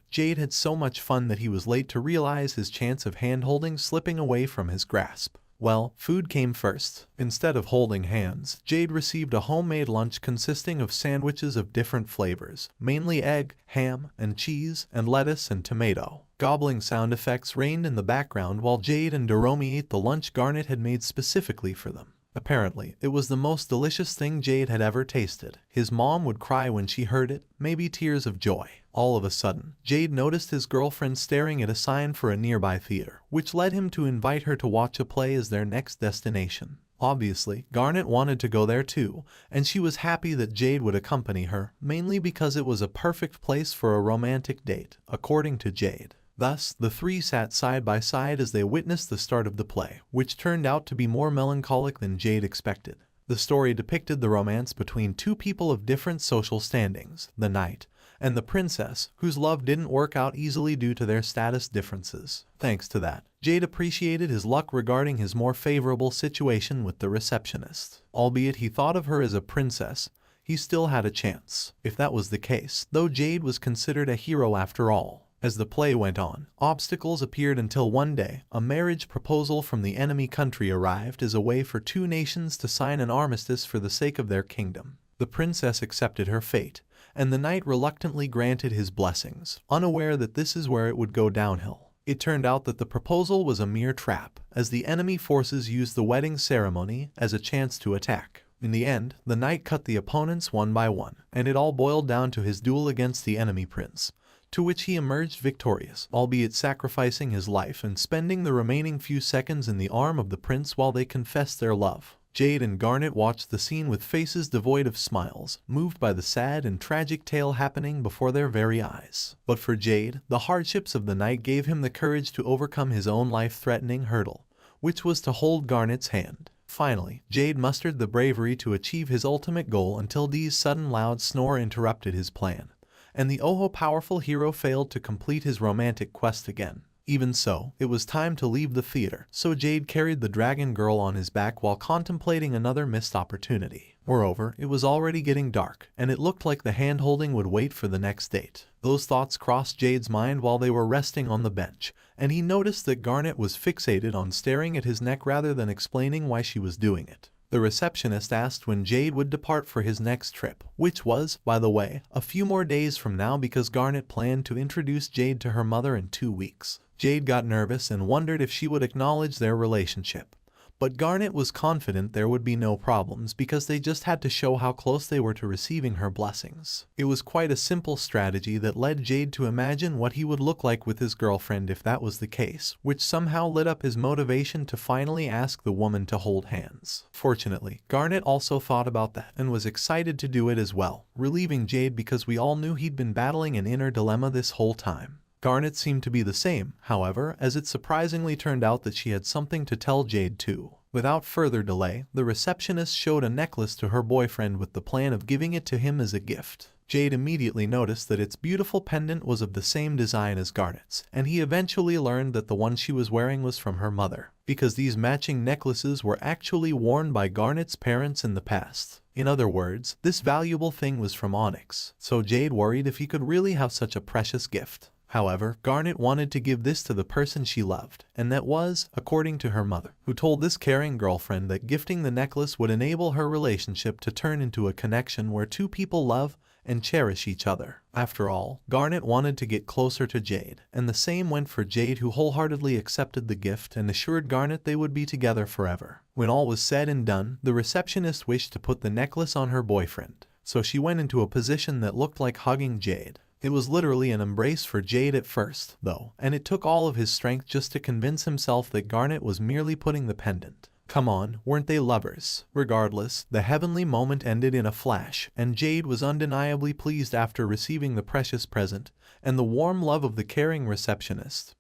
Jade had so much fun that he was late to realize his chance of hand-holding slipping away from his grasp. Well, food came first. Instead of holding hands, Jade received a homemade lunch consisting of sandwiches of different flavors, mainly egg, ham, and cheese, and lettuce and tomato. Gobbling sound effects reigned in the background while Jade and Doomi ate the lunch Garnet had made specifically for them. Apparently, it was the most delicious thing Jade had ever tasted. His mom would cry when she heard it, maybe tears of joy. All of a sudden, Jade noticed his girlfriend staring at a sign for a nearby theater, which led him to invite her to watch a play as their next destination. Obviously, Garnet wanted to go there too, and she was happy that Jade would accompany her, mainly because it was a perfect place for a romantic date, according to Jade. Thus, the three sat side by side as they witnessed the start of the play, which turned out to be more melancholic than Jade expected. The story depicted the romance between two people of different social standings, the knight and the princess, whose love didn't work out easily due to their status differences. Thanks to that, Jade appreciated his luck regarding his more favorable situation with the receptionist. Albeit he thought of her as a princess, he still had a chance. If that was the case, though Jade was considered a hero after all. As the play went on, obstacles appeared until one day, a marriage proposal from the enemy country arrived as a way for two nations to sign an armistice for the sake of their kingdom. The princess accepted her fate, and the knight reluctantly granted his blessings, unaware that this is where it would go downhill. It turned out that the proposal was a mere trap, as the enemy forces used the wedding ceremony as a chance to attack. In the end, the knight cut the opponents one by one, and it all boiled down to his duel against the enemy prince, to which he emerged victorious, albeit sacrificing his life and spending the remaining few seconds in the arm of the prince while they confessed their love. Jade and Garnet watched the scene with faces devoid of smiles, moved by the sad and tragic tale happening before their very eyes. But for Jade, the hardships of the night gave him the courage to overcome his own life-threatening hurdle, which was to hold Garnet's hand. Finally, Jade mustered the bravery to achieve his ultimate goal until Dee's sudden loud snore interrupted his plan, and the powerful hero failed to complete his romantic quest again. Even so, it was time to leave the theater, so Jade carried the dragon girl on his back while contemplating another missed opportunity. Moreover, it was already getting dark, and it looked like the hand-holding would wait for the next date. Those thoughts crossed Jade's mind while they were resting on the bench, and he noticed that Garnet was fixated on staring at his neck rather than explaining why she was doing it. The receptionist asked when Jade would depart for his next trip, which was, by the way, a few more days from now because Garnet planned to introduce Jade to her mother in 2 weeks. Jade got nervous and wondered if she would acknowledge their relationship. But Garnet was confident there would be no problems because they just had to show how close they were to receiving her blessings. It was quite a simple strategy that led Jade to imagine what he would look like with his girlfriend if that was the case, which somehow lit up his motivation to finally ask the woman to hold hands. Fortunately, Garnet also thought about that and was excited to do it as well, relieving Jade because we all knew he'd been battling an inner dilemma this whole time. Garnet seemed to be the same, however, as it surprisingly turned out that she had something to tell Jade too. Without further delay, the receptionist showed a necklace to her boyfriend with the plan of giving it to him as a gift. Jade immediately noticed that its beautiful pendant was of the same design as Garnet's, and he eventually learned that the one she was wearing was from her mother, because these matching necklaces were actually worn by Garnet's parents in the past. In other words, this valuable thing was from Onyx, so Jade worried if he could really have such a precious gift. However, Garnet wanted to give this to the person she loved, and that was, according to her mother, who told this caring girlfriend that gifting the necklace would enable her relationship to turn into a connection where two people love and cherish each other. After all, Garnet wanted to get closer to Jade, and the same went for Jade, who wholeheartedly accepted the gift and assured Garnet they would be together forever. When all was said and done, the receptionist wished to put the necklace on her boyfriend, so she went into a position that looked like hugging Jade. It was literally an embrace for Jade at first, though, and it took all of his strength just to convince himself that Garnet was merely putting the pendant. Come on, weren't they lovers? Regardless, the heavenly moment ended in a flash, and Jade was undeniably pleased after receiving the precious present and the warm love of the caring receptionist,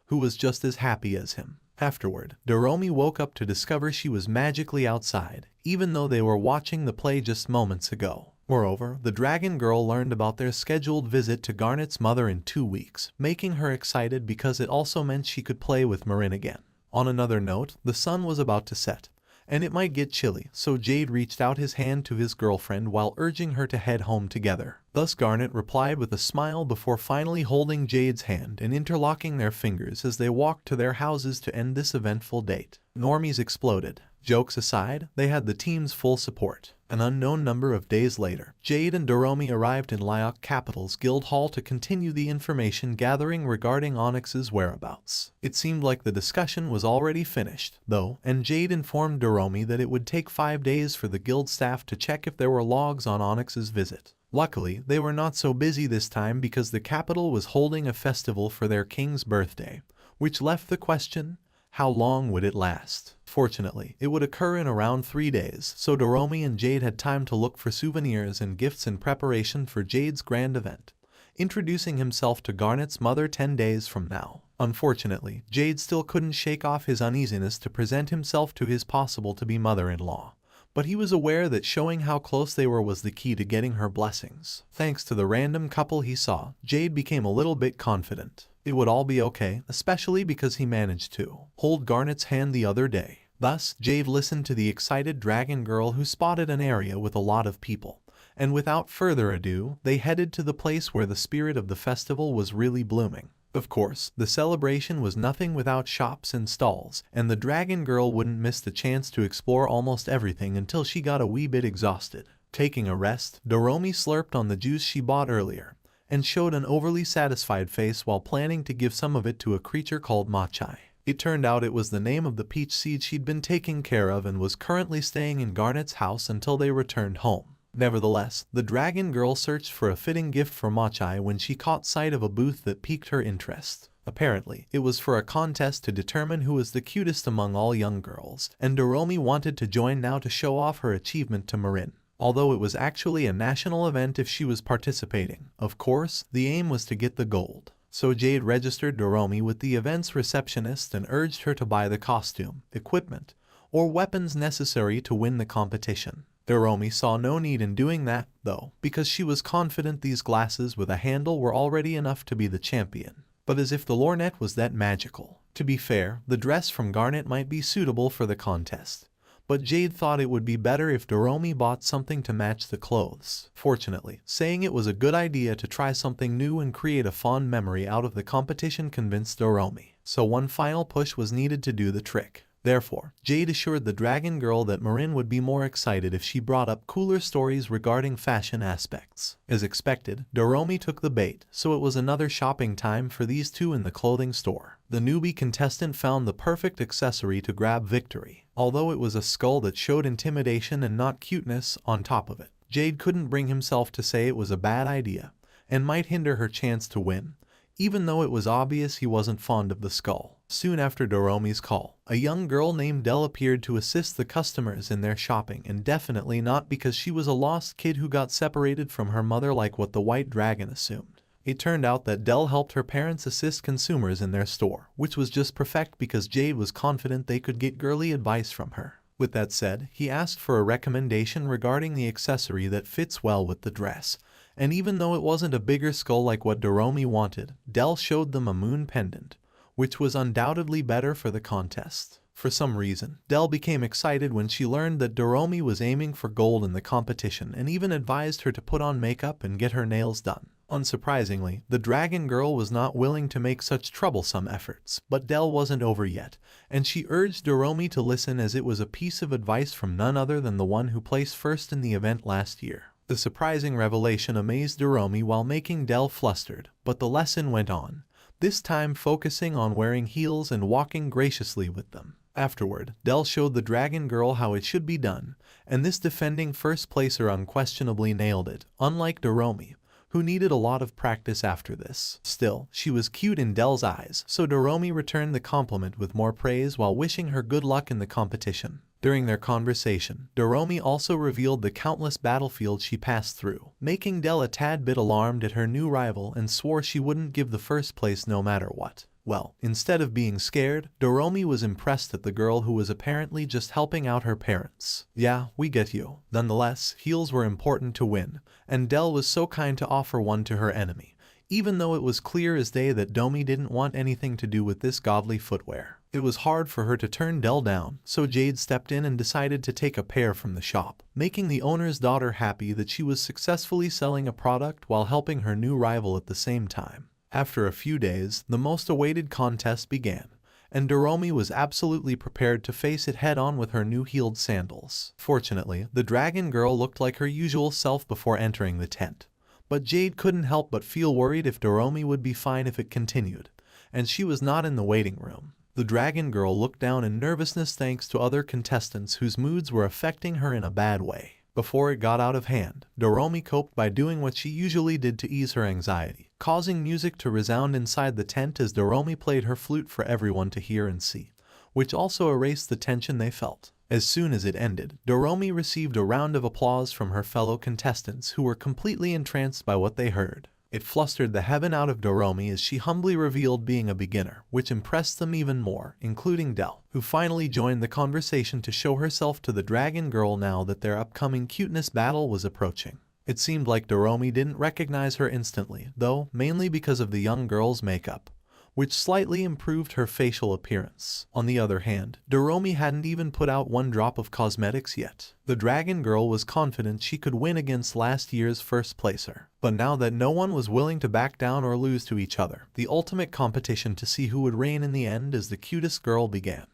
who was just as happy as him. Afterward, Doomi woke up to discover she was magically outside, even though they were watching the play just moments ago. Moreover, the dragon girl learned about their scheduled visit to Garnet's mother in 2 weeks, making her excited because it also meant she could play with Marin again. On another note, the sun was about to set, and it might get chilly, so Jade reached out his hand to his girlfriend while urging her to head home together. Thus Garnet replied with a smile before finally holding Jade's hand and interlocking their fingers as they walked to their houses to end this eventful date. Normies exploded. Jokes aside, they had the team's full support. An unknown number of days later, Jade and Doomi arrived in Lyok Capital's guild hall to continue the information gathering regarding Onyx's whereabouts. It seemed like the discussion was already finished, though, and Jade informed Doomi that it would take 5 days for the guild staff to check if there were logs on Onyx's visit. Luckily, they were not so busy this time because the capital was holding a festival for their king's birthday, which left the question, how long would it last? Fortunately, it would occur in around 3 days, so Doomi and Jade had time to look for souvenirs and gifts in preparation for Jade's grand event, introducing himself to Garnet's mother 10 days from now. Unfortunately, Jade still couldn't shake off his uneasiness to present himself to his possible-to-be mother-in-law, but he was aware that showing how close they were was the key to getting her blessings. Thanks to the random couple he saw, Jade became a little bit confident. It would all be okay, especially because he managed to hold Garnet's hand the other day. Thus, Jade listened to the excited dragon girl who spotted an area with a lot of people, and without further ado, they headed to the place where the spirit of the festival was really blooming. Of course, the celebration was nothing without shops and stalls, and the dragon girl wouldn't miss the chance to explore almost everything until she got a wee bit exhausted. Taking a rest, Doomi slurped on the juice she bought earlier, and showed an overly satisfied face while planning to give some of it to a creature called Machai. It turned out it was the name of the peach seed she'd been taking care of and was currently staying in Garnet's house until they returned home. Nevertheless, the dragon girl searched for a fitting gift for Machai when she caught sight of a booth that piqued her interest. Apparently, it was for a contest to determine who was the cutest among all young girls, and Doomi wanted to join now to show off her achievement to Marin. Although it was actually a national event if she was participating. Of course, the aim was to get the gold. So Jade registered Doomi with the event's receptionist and urged her to buy the costume, equipment, or weapons necessary to win the competition. Doomi saw no need in doing that, though, because she was confident these glasses with a handle were already enough to be the champion. But as if the lorgnette was that magical. To be fair, the dress from Garnet might be suitable for the contest. But Jade thought it would be better if Doomi bought something to match the clothes. Fortunately, saying it was a good idea to try something new and create a fond memory out of the competition convinced Doomi. So one final push was needed to do the trick. Therefore, Jade assured the dragon girl that Marin would be more excited if she brought up cooler stories regarding fashion aspects. As expected, Doomi took the bait, so it was another shopping time for these two in the clothing store. The newbie contestant found the perfect accessory to grab victory, although it was a skull that showed intimidation and not cuteness on top of it. Jade couldn't bring himself to say it was a bad idea, and might hinder her chance to win, even though it was obvious he wasn't fond of the skull. Soon after Doomi's call, a young girl named Dell appeared to assist the customers in their shopping, and definitely not because she was a lost kid who got separated from her mother like what the white dragon assumed. It turned out that Dell helped her parents assist consumers in their store, which was just perfect because Jade was confident they could get girly advice from her. With that said, he asked for a recommendation regarding the accessory that fits well with the dress, and even though it wasn't a bigger skull like what Doomi wanted, Dell showed them a moon pendant, which was undoubtedly better for the contest. For some reason, Dell became excited when she learned that Doomi was aiming for gold in the competition and even advised her to put on makeup and get her nails done. Unsurprisingly, the dragon girl was not willing to make such troublesome efforts, but Dell wasn't over yet, and she urged Doomi to listen as it was a piece of advice from none other than the one who placed first in the event last year. The surprising revelation amazed Doomi while making Dell flustered, but the lesson went on, this time focusing on wearing heels and walking graciously with them. Afterward, Dell showed the dragon girl how it should be done, and this defending first placer unquestionably nailed it, unlike Doomi, who needed a lot of practice after this. Still, she was cute in Dell's eyes, so Doomi returned the compliment with more praise while wishing her good luck in the competition. During their conversation, Doomi also revealed the countless battlefields she passed through, making Dell a tad bit alarmed at her new rival and swore she wouldn't give the first place no matter what. Well, instead of being scared, Doomi was impressed at the girl who was apparently just helping out her parents. Yeah, we get you. Nonetheless, heels were important to win, and Dell was so kind to offer one to her enemy, even though it was clear as day that Doomi didn't want anything to do with this godly footwear. It was hard for her to turn Dell down, so Jade stepped in and decided to take a pair from the shop, making the owner's daughter happy that she was successfully selling a product while helping her new rival at the same time. After a few days, the most awaited contest began, and Doomi was absolutely prepared to face it head-on with her new heeled sandals. Fortunately, the dragon girl looked like her usual self before entering the tent, but Jade couldn't help but feel worried if Doomi would be fine if it continued, and she was not in the waiting room. The dragon girl looked down in nervousness thanks to other contestants whose moods were affecting her in a bad way. Before it got out of hand, Doomi coped by doing what she usually did to ease her anxiety, causing music to resound inside the tent as Doomi played her flute for everyone to hear and see, which also erased the tension they felt. As soon as it ended, Doomi received a round of applause from her fellow contestants who were completely entranced by what they heard. It flustered the heaven out of Doomi as she humbly revealed being a beginner, which impressed them even more, including Dell, who finally joined the conversation to show herself to the dragon girl now that their upcoming cuteness battle was approaching. It seemed like Doomi didn't recognize her instantly, though mainly because of the young girl's makeup, which slightly improved her facial appearance. On the other hand, Doomi hadn't even put out one drop of cosmetics yet. The dragon girl was confident she could win against last year's first placer. But now that no one was willing to back down or lose to each other, the ultimate competition to see who would reign in the end as the cutest girl began.